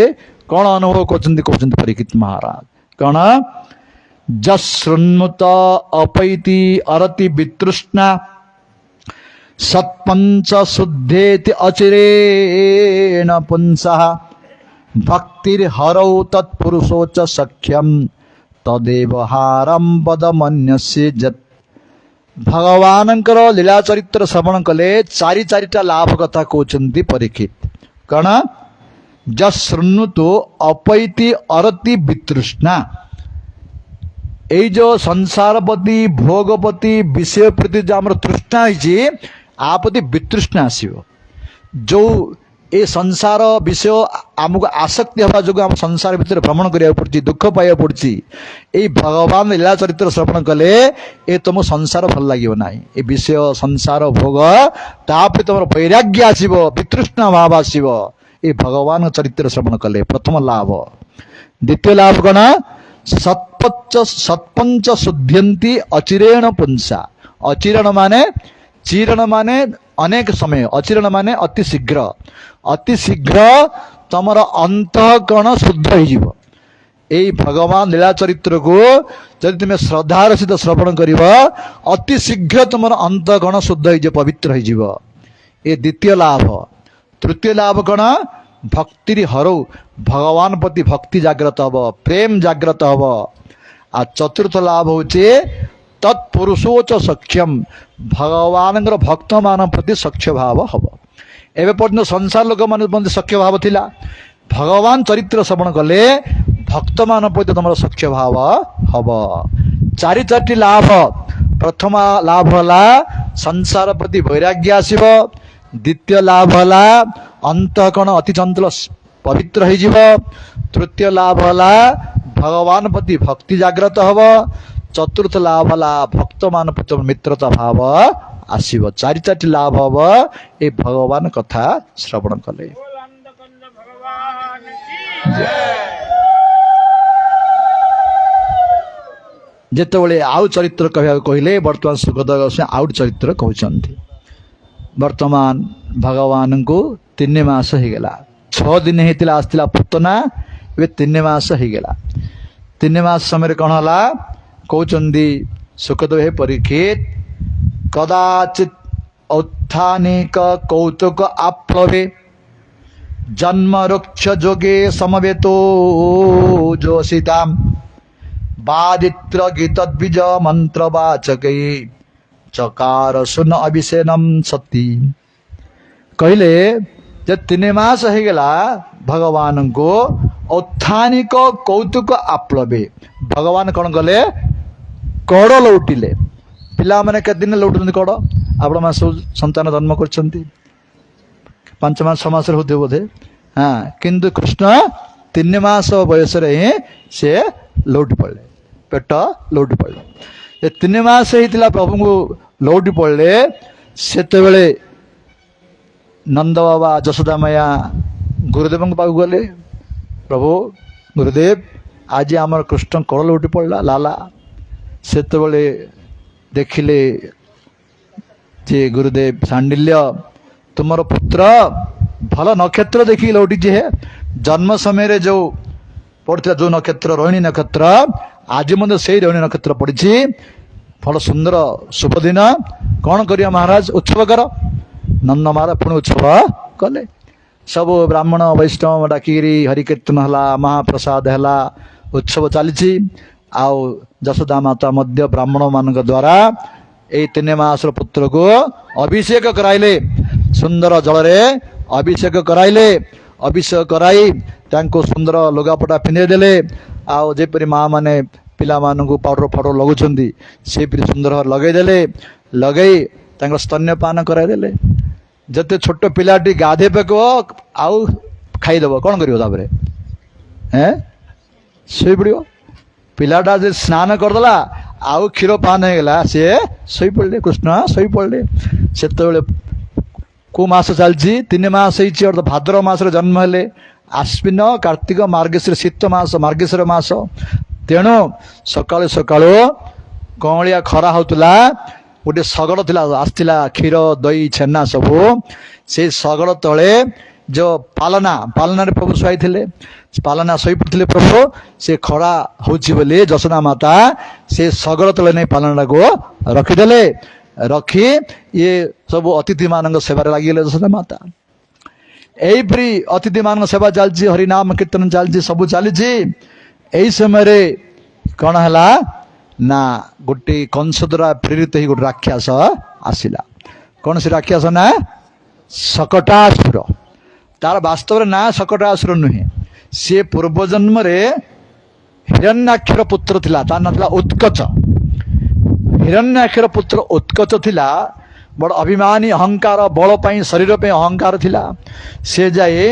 କଣ ଅନୁଭବ କରୁଛନ୍ତି? କହୁଛନ୍ତି ପରୀକ୍ଷିତ ମହାରାଜ, କଣ? ଯଶୃନ୍ମୁତ ଅପୈତି ଅରତି ବିତୃଷ୍ଣା ସତ୍ପଞ୍ଚ ଶୁଦ୍ଧେତି ଅଚିରେଣ ପୁଂସଃ ଭକ୍ତିର୍ ହରౌ ତତ୍ପୁରୁଷୋଚ ସଖ୍ୟಂ ତଦେବ ହାରಂ ବଦମନ୍ୟସେ ଯତ୍। ଭଗବାନଙ୍କର ଲୀଳା ଚରିତ୍ର ଶ୍ରବଣ କଲେ ଚାରିଟା ଲାଭ କଥା କହୁଛନ୍ତି ପରୀକ୍ଷିତ। କଣ? ଯଶୃଣ୍ଣୁତୁ ଅପୈତି ଅରତି ବିତୃଷ୍ଣା, ଏଇ ଯୋଉ ସଂସାର ପ୍ରତି, ଭୋଗ ପ୍ରତି, ବିଷୟ ପ୍ରତି ଯୋଉ ଆମର ତୃଷ୍ଣା ହେଇଛି, ଆ ପ୍ରତି ବିତୃଷ୍ଣା ଆସିବ। ଯୋଉ ଏ ସଂସାର ବିଷୟ ଆମକୁ ଆସକ୍ତି ହେବା ଯୋଗୁଁ ଆମ ସଂସାର ଭିତରେ ଭ୍ରମଣ କରିବାକୁ ପଡୁଛି, ଦୁଃଖ ପାଇବାକୁ ପଡୁଛି, ଏଇ ଭଗବାନ ଲୀଳା ଚରିତ୍ର ଶ୍ରବଣ କଲେ ଏ ତମ ସଂସାର ଭଲ ଲାଗିବ ନାହିଁ। ଏ ବିଷୟ ସଂସାର ଭୋଗ, ତାପରେ ତମର ବୈରାଗ୍ୟ ଆସିବ, ବିତୃଷ୍ଣା ଭାବ ଆସିବ, ଏ ଭଗବାନ ଚରିତ୍ର ଶ୍ରବଣ କଲେ। ପ୍ରଥମ ଲାଭ। ଦ୍ୱିତୀୟ ଲାଭ କଣ? ସତ୍ପଞ୍ଚ ଶୁଦ୍ଧ୍ୟନ୍ତି ଅଚିରେଣ ପୁଂସା। ଅଚିରଣ ମାନେ, ଚିରଣ ମାନେ ଅନେକ ସମୟ, ଅଚିରଣ ମାନେ ଅତି ଶୀଘ୍ର। ଅତି ଶୀଘ୍ର ତମର ଅନ୍ତଃକରଣ ଶୁଦ୍ଧ ହେଇଯିବ। ଏଇ ଭଗବାନ ଲୀଳା ଚରିତ୍ରକୁ ଯଦି ତୁମେ ଶ୍ରଦ୍ଧାର ସହିତ ଶ୍ରବଣ କରିବ, ଅତି ଶୀଘ୍ର ତମର ଅନ୍ତଃକରଣ ଶୁଦ୍ଧ ହେଇଯିବ, ପବିତ୍ର ହେଇଯିବ। ଏ ଦ୍ୱିତୀୟ ଲାଭ। ତୃତୀୟ ଲାଭ କଣ? ଭକ୍ତିରି ହରଉ, ଭଗବାନ ପ୍ରତି ଭକ୍ତି ଜାଗ୍ରତ ହବ, ପ୍ରେମ ଜାଗ୍ରତ ହବ। ଆଉ ଚତୁର୍ଥ ଲାଭ ହଉଛି ତତ୍ପୁରୁଷୋଚ ସଖ୍ୟମ୍, ଭଗବାନଙ୍କର ଭକ୍ତ ମାନଙ୍କ ପ୍ରତି ସଖ୍ୟ ଭାବ ହବ। ଏବେ ପର୍ଯ୍ୟନ୍ତ ସଂସାର ଲୋକମାନଙ୍କ ପ୍ରତି ସଖ୍ୟ ଭାବ ଥିଲା, ଭଗବାନ ଚରିତ୍ର ଶ୍ରବଣ କଲେ ଭକ୍ତ ମାନଙ୍କ ପ୍ରତି ତମର ସଖ୍ୟ ଭାବ ହବ। ଚାରିଟି ଲାଭ। ପ୍ରଥମ ଲାଭ ହେଲା ସଂସାର ପ୍ରତି ବୈରାଗ୍ୟ ଆସିବ। ଦ୍ୱିତୀୟ ଲାଭ ହେଲା ଅନ୍ତଃକରଣ ଅତି ଚଞ୍ଚଳ ପବିତ୍ର ହେଇଯିବ। ତୃତୀୟ ଲାଭ ହେଲା ଭଗବାନ ପ୍ରତି ଭକ୍ତି ଜାଗ୍ରତ ହବ। ଚତୁର୍ଥ ଲାଭ ହେଲା ଭକ୍ତ ମାନ ପ୍ରତି ମିତ୍ରତା ଭାବ ଆସିବ। ଚାରିଟି ଲାଭ ହବ ଏ ଭଗବାନ କଥା ଶ୍ରବଣ କଲେ। ଯେତେବେଳେ ଆଉ ଚରିତ୍ର କହିବାକୁ କହିଲେ, ବର୍ତ୍ତମାନ ସୁଖଦେବ ଗୋସ୍ୱାମୀ ଆଉ ଚରିତ୍ର କହୁଛନ୍ତି। ବର୍ତ୍ତମାନ ଭଗବାନଙ୍କୁ 3 ମାସ ହେଇଗଲା, 6 ଦିନ ହେଇଥିଲା ଆସିଥିଲା ପୂତନା, ଏବେ 3 ମାସ ହେଇଗଲା। 3 ମାସ ସମୟରେ କଣ ହେଲା କହୁଛନ୍ତି ସୁଖଦେବ, ହେ ପରୀକ୍ଷିତ, କଦାଚିତ୍ ଔତ୍ଥାନିକ କୌତୁକ ଆପ୍ଳବେ जन्म रुक्ष जोगे समवेतो जोशिताम वादित्र गीतद्विज मंत्र वाचकै चकार सुन अभिषेनम सती कहले जे 3 मास हो गला भगवान को औत्थानिक कौतुक आप्लवे भगवान कौन कले कड़ लौटिले पिला माने के दिन लौटुଛନ୍ତି कड़ आपण मा संतान जन्म करछंती 5 मास 6 मास होते बोधे हाँ किंतु कृष्ण 3 मास बयस रे से लौटी पड़े पेट लौटी पड़े ये 3 मास होता प्रभु को लौटी पड़े सेते बेले नंद बाबा जशोदा मैया गुरुदेव पाक गले प्रभु गुरुदेव आज आमर कृष्ण कड़ लौटी पड़ा लाला सेते बेले देखिले जे गुरुदेव सांडिल्य तुमर पुत्र भल नक्षत्र देखिए लौटी है जन्म समय जो पड़ता जो नक्षत्र रोहिणी नक्षत्र आज मध्य से रोहिणी नक्षत्र पड़ी फल सुंदर शुभ दिन कौन करिया महाराज उत्सव कर नंद महाराज पुणी उत्सव कले सब ब्राह्मण वैष्णव डाकिरी हरिकीर्तन है महाप्रसाद है उत्सव चली आउ जशोदा माता मध्य ब्राह्मण मान द्वारा ये 3 मास पुत्र को अभिषेक कराइले सुंदर जल रे अभिषेक कराइले अभिषेक कराई तांको सुंदर लुगापटा पिंधे देले आउ जेपरी माँ माने पिला मानू पाउडर फाउडर लगुंट से सुंदर लगे देले लगे स्तन्यपान कराइदेले जते छोट पिलाटी गाधे पको आउ खाईदेव कौन कर शोई पड़ो पिलाटा जे स्नान करदेला आउ क्षीर पान होगा सी शोई पड़े कृष्ण शोई पड़े से को मास चलती 3 मास अर्थ भाद्र मास जन्म हेले आश्विन कार्तिक मार्गशीर शीत मास मार्गशीर मास तेणु सकाळु सकाळु कौलिया खरा होतला गोटे शगड़ थिला आसला क्षीर दही छेना सबू से शगड़ तले जो पालना पालना रे प्रभु शुआई थे पालना शोई पड़ते प्रभु से खरा होची बोली जशोदा माता से शगड़ तले नहीं पालना को रखिदेले रखी ये सब अतिथि मान सेवा लगे जशोदा माता यहीपरी अतिथि मान सेवा चलती हरिनाम कीर्तन चलती सब चली यही समय कौन है ना गोटे कंस द्वारा प्रेरित ही गोटे राक्षस आसला कौन से राक्षस ना शकटासुर तार वास्तव ना शकटासुर नुहे सी पूर्वजन्म हिरण्याक्षर पुत्र थिला तार ना उत्कच हिरण्याक्षर पुत्र उत्कच थिला बड़ अभिमानी अहंकार बल पाई शरीर पे अहंकार थिला से जाए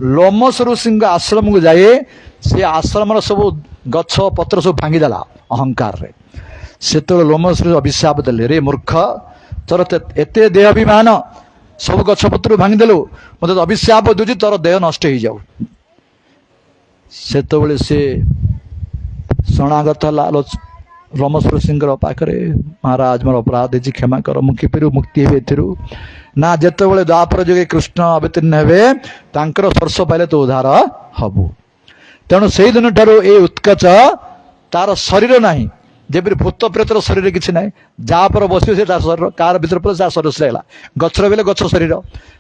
लोमस ऋषि आश्रम को जाए से आश्रम सब गछ पत्र सब भांगीदेला अहंकार रे से तो लोमस अभिशाप देले रे मूर्ख तोर एते देह अभिमान सब गछ पत्र भांगीदेलु मत अभिशाप दूची तोर देह नष्ट हो जाऊ से तो से शरणागत लोमस ऋषि पाखे महाराज मोर अपराध है क्षमा कर मुक्ति मुक्ति हे ना जिते द्वापर जुगे कृष्ण अवतीर्ण हे स्पर्श पाइले तो उद्धार हबु तेणु से दिन ठार ये उत्कच तार शरीर ना जब भूत प्रेतर शरीर किसी ना जहाँ पर बस शरीर कार भर पड़े शरीर सीढ़ा गचर बेले गच शरीर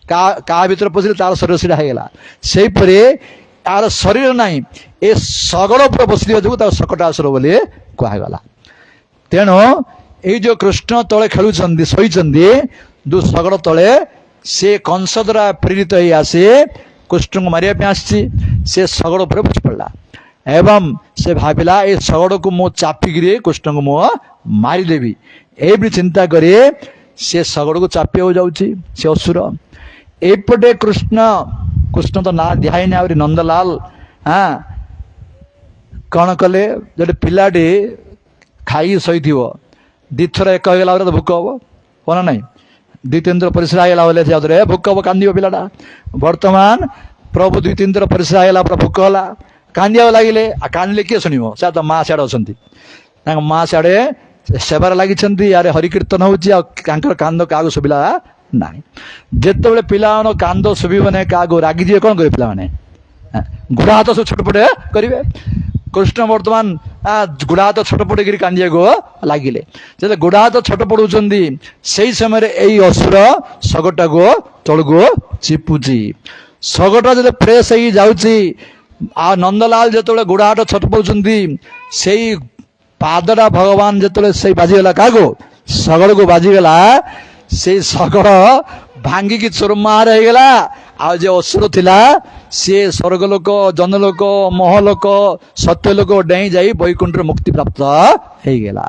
क्या भर पशिले तार शरीर सीढ़ा होगा से तार शरीर ना ये शगड़ पर बस जो शकटासुर बोली कहगला तेणु ये जो कृष्ण तले खेलुं शोई जो शगड़ तले से कंस द्वारा प्रेरित ही आसी कृष्ण को मारिया आसी से शगड़ पर बस पड़ा एवं से भाविला ये शगड़ को मु चापिकी कृष्ण को मु मारिदेवी ये चिंता करी से शगड़ को चापी हो जाऊँ से असुर एपटे कृष्ण कृष्ण तो ना दिहाईनी आ नंदलाल हाँ कौन कले जो पिलाटी खाई शई दीथर एक होगा तो भोक हम कौन ना 2-3 थर परिश्रा होगा भोक हम कांद पिलाटा बर्तमान प्रभु 2-3 थर परिश्रा होगा भोक है कांदिया लगे कांदिले किए शुणव से तो माँ सियाड़े अच्छा माँ सियाड़े सेवार लगी यार हरिकीर्तन हो कांद क्या शुभिला ना जिते पिला कांद शुभन क्या रागिजे कौन करे पिला गुड़ा हाथ सब छोटपटे करेंगे कृष्ण बर्तमान गुड़ा हाथ छोटपटे गिरी कांदिया को लगिले जो गुड़ा हाथ छोट पड़ू से समय यही असुर शगटा को तल को चिपुची ଶଗଟା ଯେତେବେଳେ ଫ୍ରେଶ ହେଇକି ଯାଉଛି, ଆଉ ନନ୍ଦଲାଲ ଯେତେବେଳେ ଗୋଡ ହାତ ଛଟପଉଛନ୍ତି, ସେଇ ପାଦଟା ଭଗବାନ ଯେତେବେଳେ ସେଇ ବାଜିଗଲା କାହାକୁ, ଶଗଡ଼କୁ ବାଜିଗଲା, ସେଇ ଶଗଡ଼ ଭାଙ୍ଗିକି ଚୁରମାର ହେଇଗଲା। ଆଉ ଯେ ଅସୁର ଥିଲା ସିଏ ସ୍ୱର୍ଗ ଲୋକ, ଜନଲୋକ, ମହଲୋକ, ସତ୍ୟ ଲୋକ ଡେଇଁ ଯାଇ ବୈକୁଣ୍ଠରେ ମୁକ୍ତି ପ୍ରାପ୍ତ ହେଇଗଲା।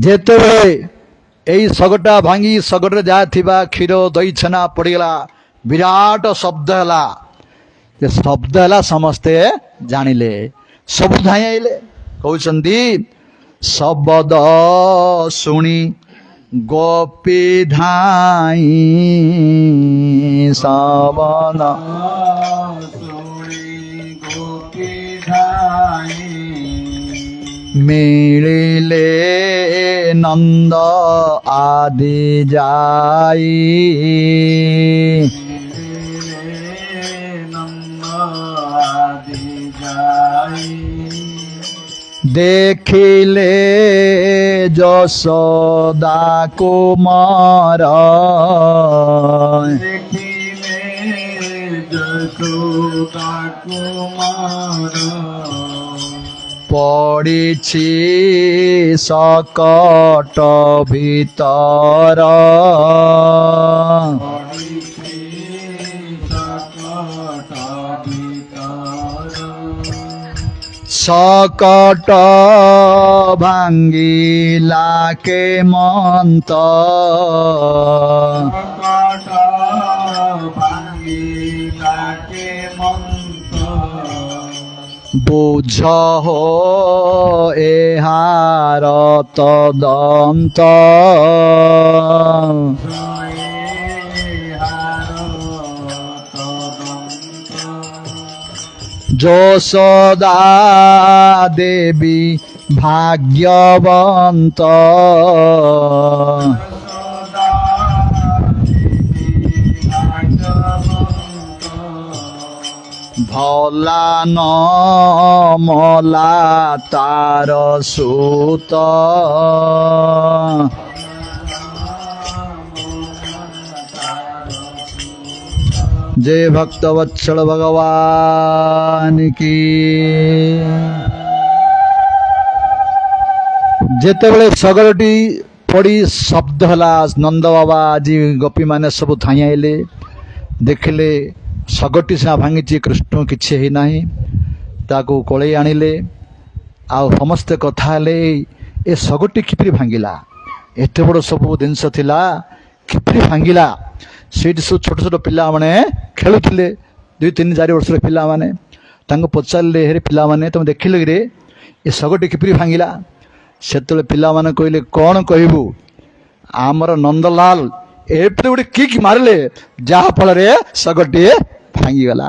ଯେତେବେଳେ ଏଇ ଶଗଟା ଭାଙ୍ଗି ଶଗଡ଼ରେ ଯାହା ଥିବା କ୍ଷୀର ଦହି ଛେନା ପଡିଗଲା, ବିରାଟ ଶବ୍ଦ ହେଲା। ଯେ ଶବ୍ଦ ହେଲା ସମସ୍ତେ ଜାଣିଲେ, ସବୁ ଧାଇଁ ଆଇଲେ, କହୁଛନ୍ତି ଶବଦ ଶୁଣି ଗୋପୀ ଧାଇଁ ଶବଦ ମିଳିଲେ ନନ୍ଦ ଆଦି ଯାଇ, ଦେଖିଲେ ଯଶୋଦା କୁମାର, ପଡ଼ିଛି ଶକଟ ଭିତର, ଶକଟ ଭାଙ୍ଗିଲା କେମନ୍ତ, ବୁଝ ହୋ ଏହାର ତଦନ୍ତ, ଯଶୋଦା ଦେବୀ ଭାଗ୍ୟବନ୍ତ, ଭଲା ନ ମଲା ତାର ସୁତ, जय भक्त वत्सल भगवान की। जेतेबेले शगड़टी पड़ी शब्द हला, नंद बाबा आज गोपी माने सब धाई आइले, देखिले शगड़टी सिना भांगी, कृष्ण किछि ही नाही, ताको कोले आनिले, आ समस्ते कथा हेले ए शगड़टी किपरि भांगिला, एते बड़ सब जिनस थिला किपरि भांगिला। ସେଇଠି ସବୁ ଛୋଟ ଛୋଟ ପିଲାମାନେ ଖେଳୁଥିଲେ, 2-3-4 ବର୍ଷର ପିଲାମାନେ, ତାଙ୍କୁ ପଚାରିଲେ, ହେରେ ପିଲାମାନେ ତମେ ଦେଖିଲେ କିରେ ଏ ଶଗଟି କିପରି ଭାଙ୍ଗିଲା? ସେତେବେଳେ ପିଲାମାନେ କହିଲେ, କ'ଣ କହିବୁ, ଆମର ନନ୍ଦଲାଲ ଏପଟେ ଗୋଟେ କିକ୍ ମାରିଲେ, ଯାହା ଫଳରେ ଶଗଟି ଭାଙ୍ଗିଗଲା।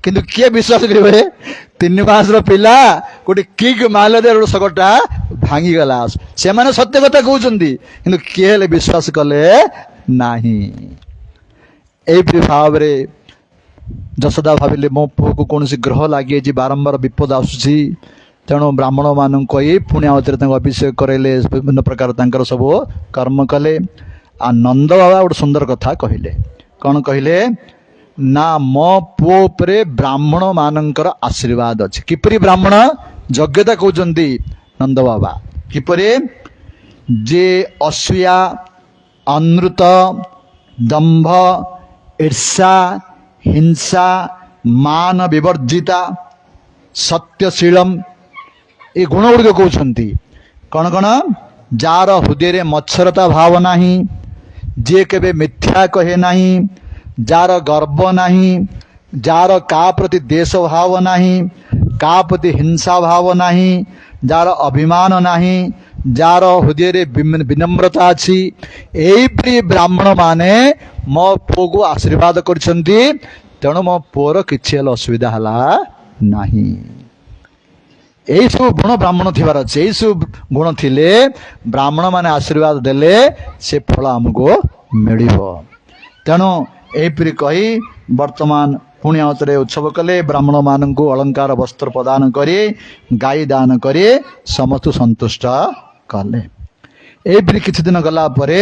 କିନ୍ତୁ କିଏ ବିଶ୍ୱାସ କରିବେ, 3 ମାସର ପିଲା ଗୋଟେ କିକ୍ ମାରିଲେ ଗୋଟେ ଶଗଟା ଭାଙ୍ଗିଗଲା। ସେମାନେ ସତ୍ୟ କଥା କହୁଛନ୍ତି, କିନ୍ତୁ କିଏ ହେଲେ ବିଶ୍ୱାସ କଲେ ନାହିଁ। ଏହିପରି ଭାବରେ ଯଶୋଦା ଭାବିଲେ, ମୋ ପୁଅକୁ କୌଣସି ଗ୍ରହ ଲାଗିଯାଇଛି, ବାରମ୍ବାର ବିପଦ ଆସୁଛି, ତେଣୁ ବ୍ରାହ୍ମଣ ମାନଙ୍କୁ କହି ପୁଣି ଆଉଥରେ ତାଙ୍କୁ ଅଭିଷେକ କରାଇଲେ, ବିଭିନ୍ନ ପ୍ରକାର ତାଙ୍କର ସବୁ କର୍ମ କଲେ। ଆଉ ନନ୍ଦ ବାବା ଗୋଟେ ସୁନ୍ଦର କଥା କହିଲେ, କ'ଣ କହିଲେ ନା, ମୋ ପୁଅ ଉପରେ ବ୍ରାହ୍ମଣ ମାନଙ୍କର ଆଶୀର୍ବାଦ ଅଛି। କିପରି ବ୍ରାହ୍ମଣ ଯୋଗ୍ୟତା କହୁଛନ୍ତି ନନ୍ଦ ବାବା, କିପରି ଯେ ଅସୂୟା, ଅନୃତ, ଦମ୍ଭ, ଈର୍ଷା, ହିଂସା, ମାନ ବିବର୍ଜିତା, ସତ୍ୟଶୀଳମ୍, ଏ ଗୁଣ ଗୁଡ଼ିକ କହୁଛନ୍ତି। କ'ଣ କ'ଣ? ଯାହାର ହୃଦୟରେ ମତ୍ସରତା ଭାବ ନାହିଁ, ଯିଏ କେବେ ମିଥ୍ୟା କହେ ନାହିଁ, ଯାହାର ଗର୍ବ ନାହିଁ, ଯାହାର କାହା ପ୍ରତି ଦେଶ ଭାବ ନାହିଁ, କାହା ପ୍ରତି ହିଂସା ଭାବ ନାହିଁ, ଯାହାର ଅଭିମାନ ନାହିଁ, ଯାହାର ହୃଦୟରେ ବିନମ୍ରତା ଅଛି, ଏହିପରି ବ୍ରାହ୍ମଣ ମାନେ ମୋ ପୁଅକୁ ଆଶୀର୍ବାଦ କରିଛନ୍ତି। ତେଣୁ ମୋ ପୁଅର କିଛି ହେଲେ ଅସୁବିଧା ହେଲା ନାହିଁ। ଏଇସବୁ ଗୁଣ ବ୍ରାହ୍ମଣ ଥିବାର ଅଛି। ଏଇସବୁ ଗୁଣ ଥିଲେ ବ୍ରାହ୍ମଣ ମାନେ ଆଶୀର୍ବାଦ ଦେଲେ ସେ ଫଳ ଆମକୁ ମିଳିବ। ତେଣୁ ଏହିପରି କହି ବର୍ତ୍ତମାନ ପୁଣି ଆଉଥରେ ଉତ୍ସବ କଲେ। ବ୍ରାହ୍ମଣ ମାନଙ୍କୁ ଅଳଙ୍କାର ବସ୍ତ୍ର ପ୍ରଦାନ କରି, ଗାଈ ଦାନ କରି ସମସ୍ତଙ୍କୁ ସନ୍ତୁଷ୍ଟ କଲେ। ଏଇପରି କିଛି ଦିନ ଗଲା ପରେ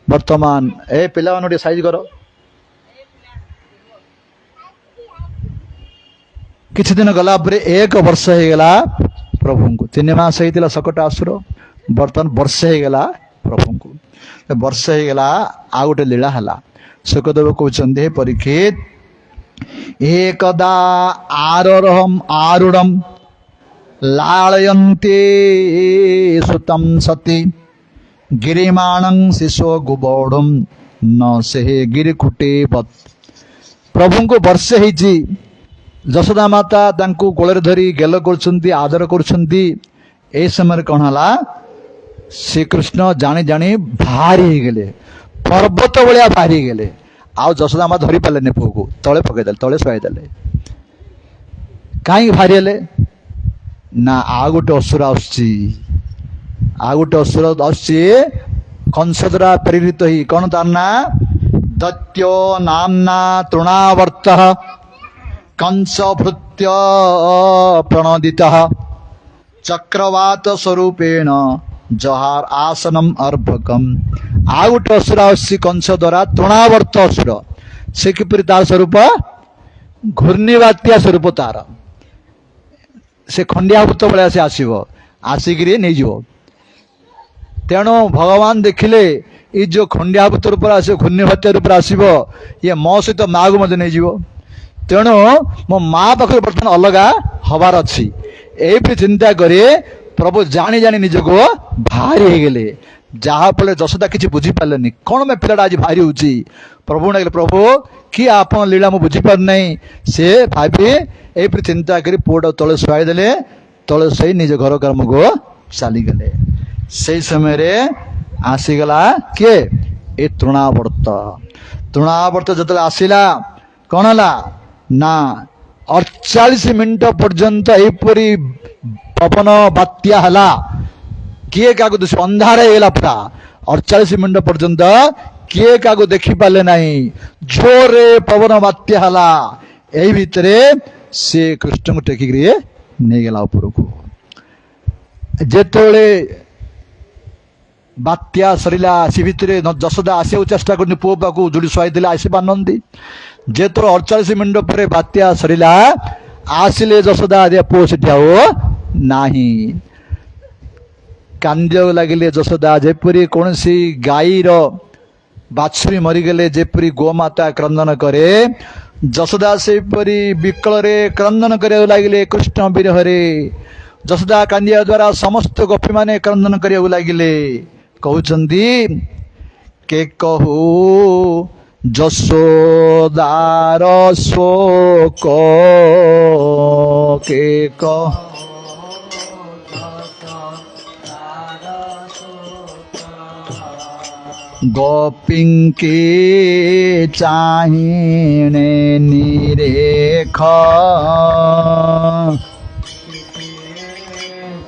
ବର୍ତ୍ତମାନ ଏ ପିଲାମାନଙ୍କୁ ଟିକେ ସାଇଜ କର। କିଛି ଦିନ ଗଲା ପରେ 1 ବର୍ଷ ହେଇଗଲା ପ୍ରଭୁଙ୍କୁ। 3 ମାସ ହେଇଥିଲା ଶକଟ ଆସୁର, ବର୍ତ୍ତମାନ ବର୍ଷେ ହେଇଗଲା ପ୍ରଭୁଙ୍କୁ। ବର୍ଷେ ହେଇଗଲା, ଆଉ ଗୋଟେ ଲୀଳା ହେଲା। ସୁଖଦେବ କହୁଛନ୍ତି, ହେ ପରୀକ୍ଷିତ, ଏକଦା ଆରୁଢ଼ം ଲାଳୟନ୍ତେ ସୁତଂ ସତି ଗିରିମାଣଂ ଶିଶୁ ଗୁବୌଢ଼ଂ ନ ସେହେ ଗିରିକୁଟେ ବତ୍। ପ୍ରଭୁଙ୍କୁ ବର୍ଷେ ହେଇଛି, ଯଶୋଦା ମାତା ତାଙ୍କୁ କୋଳରେ ଧରି ଗେଲ କରୁଛନ୍ତି, ଆଦର କରୁଛନ୍ତି। এই ସମୟରେ କ'ଣ ହେଲା, ଶ୍ରୀକୃଷ୍ଣ ଜାଣି ଜାଣି ଭାରି ହେଇଗଲେ, ପର୍ବତ ଭଳିଆ ଭାରି ହେଇଗଲେ। ଆଉ ଯଶୋଦା ମା ଧରି ପାରିଲେନି ପୁଅକୁ, ତଳେ ପକେଇଦେଲେ, ତଳେ ଶୁଆଇଦେଲେ। କାହିଁକି ଭାରି ହେଲେ ନା, ଆଉ ଗୋଟେ ଅସୁର ଆସୁଛି, ଆଉ ଗୋଟେ ଅସୁର ଆସୁଛି କଂସ ଦ୍ୱାରା ପ୍ରେରିତ ହେଇ। କ'ଣ ତାର ନା? ଦୈତ୍ୟ ନାମ୍ନା ତୃଣାବର୍ତ୍ତ କଂସ ଭୃତ୍ୟ ପ୍ରଣୋଦିତ ଚକ୍ରବାତ ସ୍ୱରୂପେଣ ଜହାର ଆସନମ ଅର୍ଭକମ। ଆଉ ଗୋଟେ ଅସୁର ଆସୁଛି କଂସ ଦ୍ୱାରା, ତୃଣାବର୍ତ୍ତ ଅସୁର। ସେ କିପରି ତାର ସ୍ୱରୂପ? ଘୂର୍ଣ୍ଣିବାତ୍ୟା ସ୍ୱରୂପ ତାର। ସେ ଖଣ୍ଡିଆଭୂତ ଭଳିଆ ସେ ଆସିବ, ଆସିକିରି ନେଇଯିବ। ତେଣୁ ଭଗବାନ ଦେଖିଲେ, ଏଇ ଯୋଉ ଖଣ୍ଡିଆଭୂତ ରୂପରେ ଆସିବ, ଘୂର୍ଣ୍ଣିବାତ୍ୟା ରୂପରେ ଆସିବ, ଇଏ ମୋ ସହିତ ମାଆକୁ ମଧ୍ୟ ନେଇଯିବ। ତେଣୁ ମୋ ମା ପାଖରେ ବର୍ତ୍ତମାନ ଅଲଗା ହବାର ଅଛି। ଏଇପରି ଚିନ୍ତା କରି ପ୍ରଭୁ ଜାଣି ଜାଣି ନିଜକୁ ଭାରି ହେଇଗଲେ। ଯାହା ଫଳରେ ଯଶୋଦା କିଛି ବୁଝିପାରିଲେନି, କ'ଣ ପାଇଁ ପିଲାଟା ଆଜି ଭାରି ହଉଛି। ପ୍ରଭୁ ଡାକିଲେ, ପ୍ରଭୁ କି ଆପଣ ଲୀଳା ମୁଁ ବୁଝିପାରୁନାହିଁ। ସେ ଭାବି ଏଇପରି ଚିନ୍ତା କରି ପୁଅଟା ତଳେ ଶୁଆଇଦେଲେ, ତଳେ ଶୋଇ ନିଜ ଘର କର୍ମକୁ ଚାଲିଗଲେ। ସେଇ ସମୟରେ ଆସିଗଲା କିଏ? ଏ ତୃଣାବର୍ତ୍ତ। ତୃଣାବର୍ତ୍ତ ଯେତେବେଳେ ଆସିଲା, କ'ଣ ହେଲା ନା 48 ମିନିଟ ପର୍ଯ୍ୟନ୍ତ ଏହିପରି ପବନ ବାତ୍ୟା ହେଲା। କିଏ କାହାକୁ ଦିଶିବ? ଅନ୍ଧାର ହେଇଗଲା ପୁରା। 48 ମିନିଟ ପର୍ଯ୍ୟନ୍ତ କିଏ କାହାକୁ ଦେଖିପାରିଲେ ନାହିଁ। ଜୋରରେ ପବନ ବାତ୍ୟା ହେଲା। ଏଇ ଭିତରେ ସେ କୃଷ୍ଣଙ୍କୁ ଟେକିକିରି ନେଇଗଲା ଉପରକୁ। ଯେତେବେଳେ ବାତ୍ୟା ସରିଲା, ସେ ଭିତରେ ଯଶୋଦା ଆସିବାକୁ ଚେଷ୍ଟା କରୁଛନ୍ତି, ପୁଅ ପାଖକୁ ଯୋଉଠି ଶୁଆଇଥିଲେ ଆସିପାରୁନାହାନ୍ତି। ଯେତେବେଳେ 48 ମିନିଟ ପରେ ବାତ୍ୟା ସରିଲା, ଆସିଲେ ଯଶୋଦା, ପୁଅ ସେଠି ଆଉ ନାହିଁ। କାନ୍ଦିବାକୁ ଲାଗିଲେ ଯଶୋଦା। ଯେପରି କୌଣସି ଗାଈର ବାଛୁରୀ ମରିଗଲେ ଯେପରି ଗୋମାତା କ୍ରନ୍ଦନ କରେ, ଯଶୋଦା ସେହିପରି ବିକଳରେ କ୍ରନ୍ଦନ କରିବାକୁ ଲାଗିଲେ କୃଷ୍ଣ ବିରହରେ। ଯଶୋଦା କାନ୍ଦିବା ଦ୍ୱାରା ସମସ୍ତ ଗୋପୀମାନେ କ୍ରନ୍ଦନ କରିବାକୁ ଲାଗିଲେ। କହୁଛନ୍ତି, କେ କହୁ ଯଶୋଦାର ଶୋକ, କେ କହୁ ଗୋପୀଙ୍କି ଚାହିଁନେ ନିରେଖ,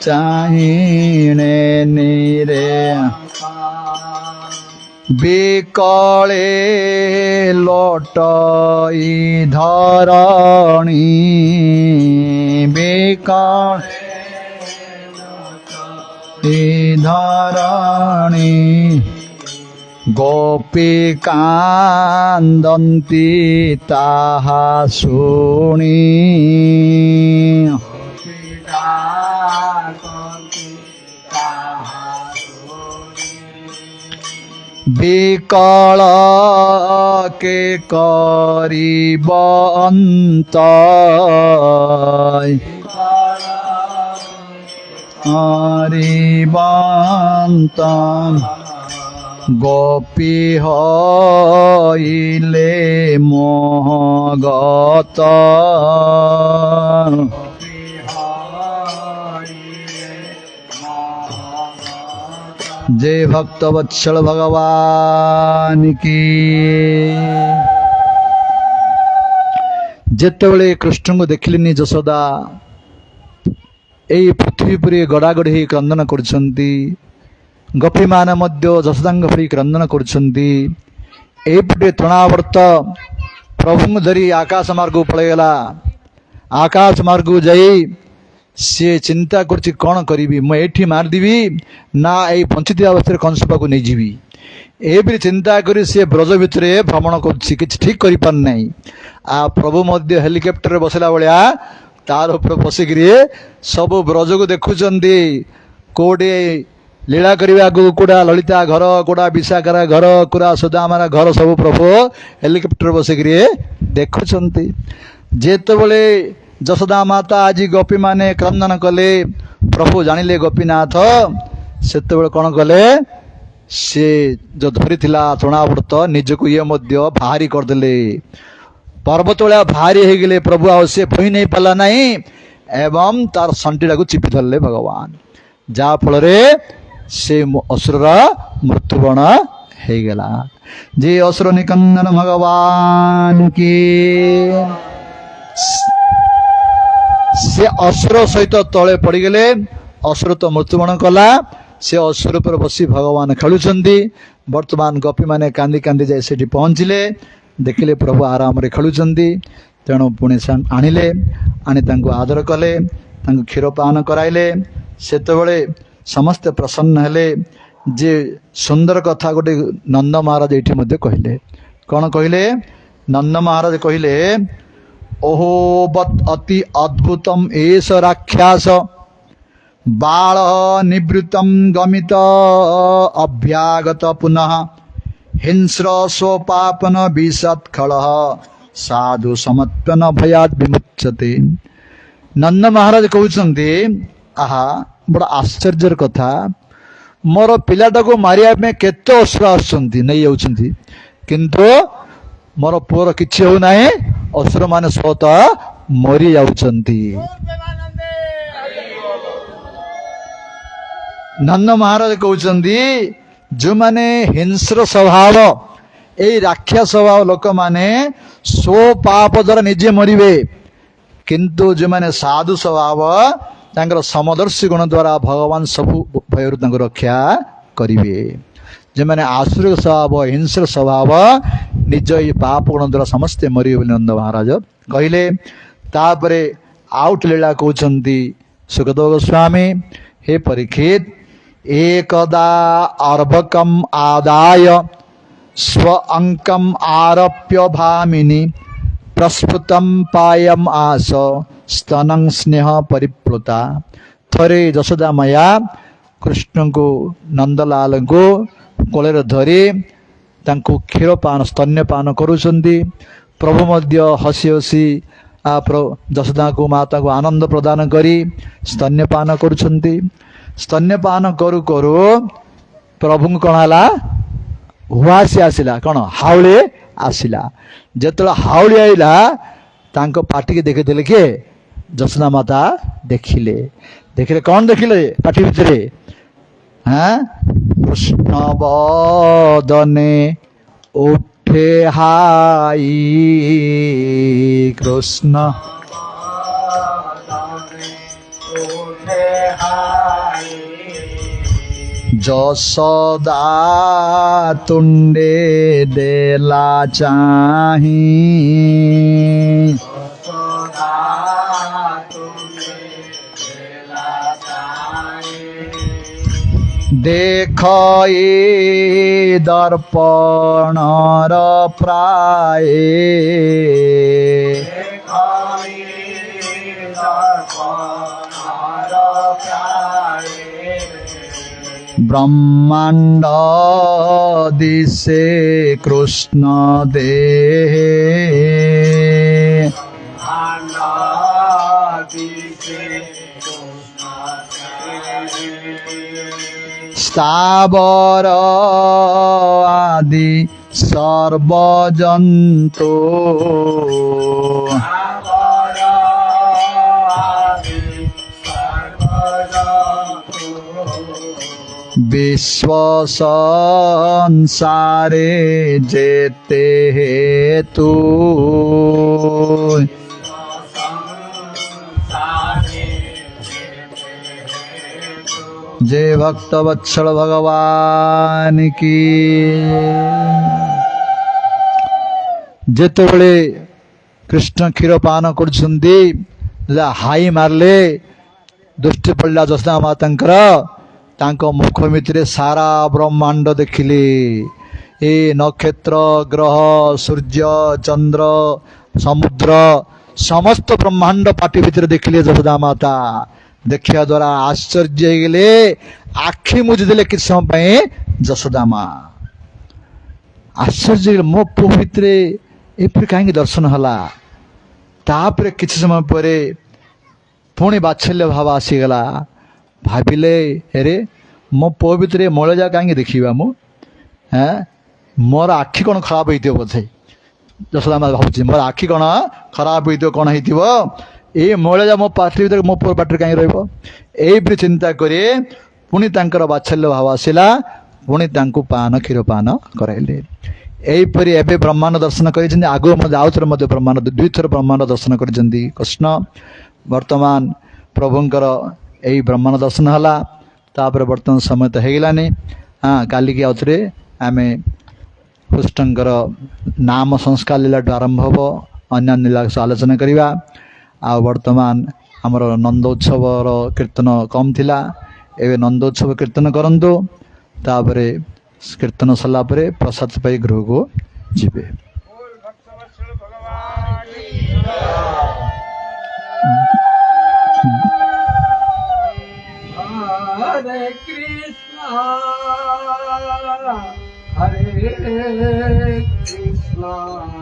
ଚାହିଁନେ ନିରେଖ। ବିକଳେ ଲୋଟଇ ଧରଣୀ, ବିକଳେ ଧରଣୀ। ଗୋପୀ କାନ୍ଦନ୍ତି ତାହା ଶୁଣି, ବିକଳ କେ କରିବ ଅନ୍ତ, କରିବନ୍ତ। ଗୋପୀ ହଇଲେ ମୋହଗତ, जय भक्त वत्सल भगवान की। जेतेबेले कृष्ण को देखिलेनी यशोदा एई पृथ्वी पुरी गड़ागड़ी ही क्रंदन करुछंती। गोपी मान मध्य यशोदांग भरी क्रंदन करुछंती। एपटे तृणावर्त प्रभु धरी आकाश मार्ग पळेगला। आकाश मार्ग जाई सी चिंता करछि कौन करी मु एठी मारदेवी ना एई बंचित अवस्था कंस पाक नहीं जीवी एबरी चिंता करी सी ब्रज भितर भ्रमण करछि किछ ठीक करि पार नै आ प्रभु मध्य हेलिकॉप्टर रे बसला बलिया तार ऊपर बसिकरी सब ब्रज को देखुचंदी कोडे लीला करने को कोड़ा ललिता घर कोड़ा विशाखार घर कोड़ा सुदामार घर सब प्रभु हेलिकॉप्टर बसिकरी देखुंट जेतबले जशोदा माता आज गोपी माने क्रंदन कले प्रभु जानिले गोपीनाथ सेतबले कौन कले से जो धरी तृणाव्रत निजक ये मध्य भारी करदे पर्वत भाया भारी हो गले प्रभु आ से बोही नहीं पाला नहीं एवं तार संटीटा को चिपी धरले भगवान जा फल से असुर मृत्युवरण हो गला जे असुर निकंदन भगवान की से असुर सहित तले पड़गले असुर तो मृत्युवरण कला से असुर पर बसी भगवान खेलुंट वर्तमान गोपी माने कांदी कांदी जाए से पहुँचले देखिले प्रभु आराम रे खेलुंट तेणु पुणे आनिले आनी तांको आदर कले तांको क्षीर पान कराइले सेतबेले समस्ते प्रसन्न हेले जे सुंदर कथा गोटे नंद महाराज ये मध्य कहले कौन कहले नंद महाराज कहले ओहो बत अति अद्भुतम एष राक्षस बाल निवृत्तम गमित अभ्यागत पुनः हिंस्र स्वपापन विषत्खल साधु समत्पन भयाद विमुच्यते। नंद महाराज कहते आहा बड़ा आश्चर्य कथा मोर पिलाटा को मारिया में केते असुर आसुंती नहीं जाउछंती किंतु मोर पुअर किछि हो नाही असुर माने स्वतः मरी जाउछंती। नंद महाराज कहते जो माने हिंस्र स्वभाव ए राक्षस स्वभाव लोक माने सो पाप द्वारा निजे मरिबे किंतु जो माने साधु स्वभाव तांकर समदर्शी गुण द्वारा भगवान सबु भयरु तांको रक्षा करिवे। जे माने आसुर स्वभाव हिंस्र स्वभाव निज ये पाप गुण द्वारा समस्ते मरिबे बोली नंद महाराज कहले। तापरे आउट लीला कहउछंती सुखदेव गोस्वामी हे परीक्षित एकदा अर्भकम आदाय स्व अंकम आरोप्य भामिनी प्रस्फुतम पायम आस स्तनं स्नेह परिप्लुता। थरे जशोदा माया कृष्ण को नंदलाल को कोलेर धरी तांको क्षीर पान स्तन्यपान करुछंती प्रभु मध्य हसी हसी जशोदा को माता को आनंद प्रदान करी स्तन्यपान करुछंती। स्तन्यपान करू करू प्रभु को कौन है हुआसी आसिला कौन हावली आसिला जेतला हावली आइला तांको पार्टी के देखिले के जशोदा माता देखिले देखिले कौन देखिले पार्टी भितरे हाँ कृष्ण बदने उठे हाई कृष्ण जशोदा तुंडे देला चाही देख ए दर्पण प्राय ब्रह्मांड दिसे कृष्ण देहे स्थावर आदि सर्वजन्तु विश्व संसारे जेते हेतु जय भक्त वत्सल भगवान की। जेतेबेले कृष्ण क्षीर पान कर हाई मारले दृष्टि पड़ा जसोदा मातांकर तांको मुख भितर सारा ब्रह्मांड देखिले ए नक्षत्र ग्रह सूर्य चंद्र समुद्र समस्त ब्रह्मांड पाटी भितर देखिले जसोदा माता देखिया द्वारा आश्चर्य गले आखि मुझिदेले कि समय जसोदा माँ आश्चर्य मो पु भितर एपरि कहीं दर्शन हला तापर किसी समय पर पुणी बात्सल्य भाव आसीगला भाविले अरे मो पु भितर मौलजा कहीं देखा मु हाँ मोर आखि कौन खराब होती बोधे जसोदा माँ भावुची मोर आखि कौन खराब होती कौन हो ए मौलजा मो पार्टी भीतर मो पुअर पार्टी कहीं रही चिंता करे पुणी तांकर बात्सल्य भाव आसला पुणी तांको पान क्षीर पान कराइले एहीपरि एबे ब्रह्मांड दर्शन कर आगु आउ थर ब्रह्मांड दुई थर ब्रह्मांड दर्शन कर कृष्ण वर्तमान प्रभुंकर यही ब्रह्मांड दर्शन हला तापर वर्तमान समय तो होगलानी हाँ काली की आउ थे आम कृष्णकर नाम संस्कार लीला आरंभ हम अन्य लीला आलोचना करवा आ वर्तमान आमर नंदोत्सव कीर्तन कम थिला एवं नंदोत्सव कीर्तन करंतु तापर कीर्तन सरला प्रसाद पाई गृह को जीवे हरे कृष्णा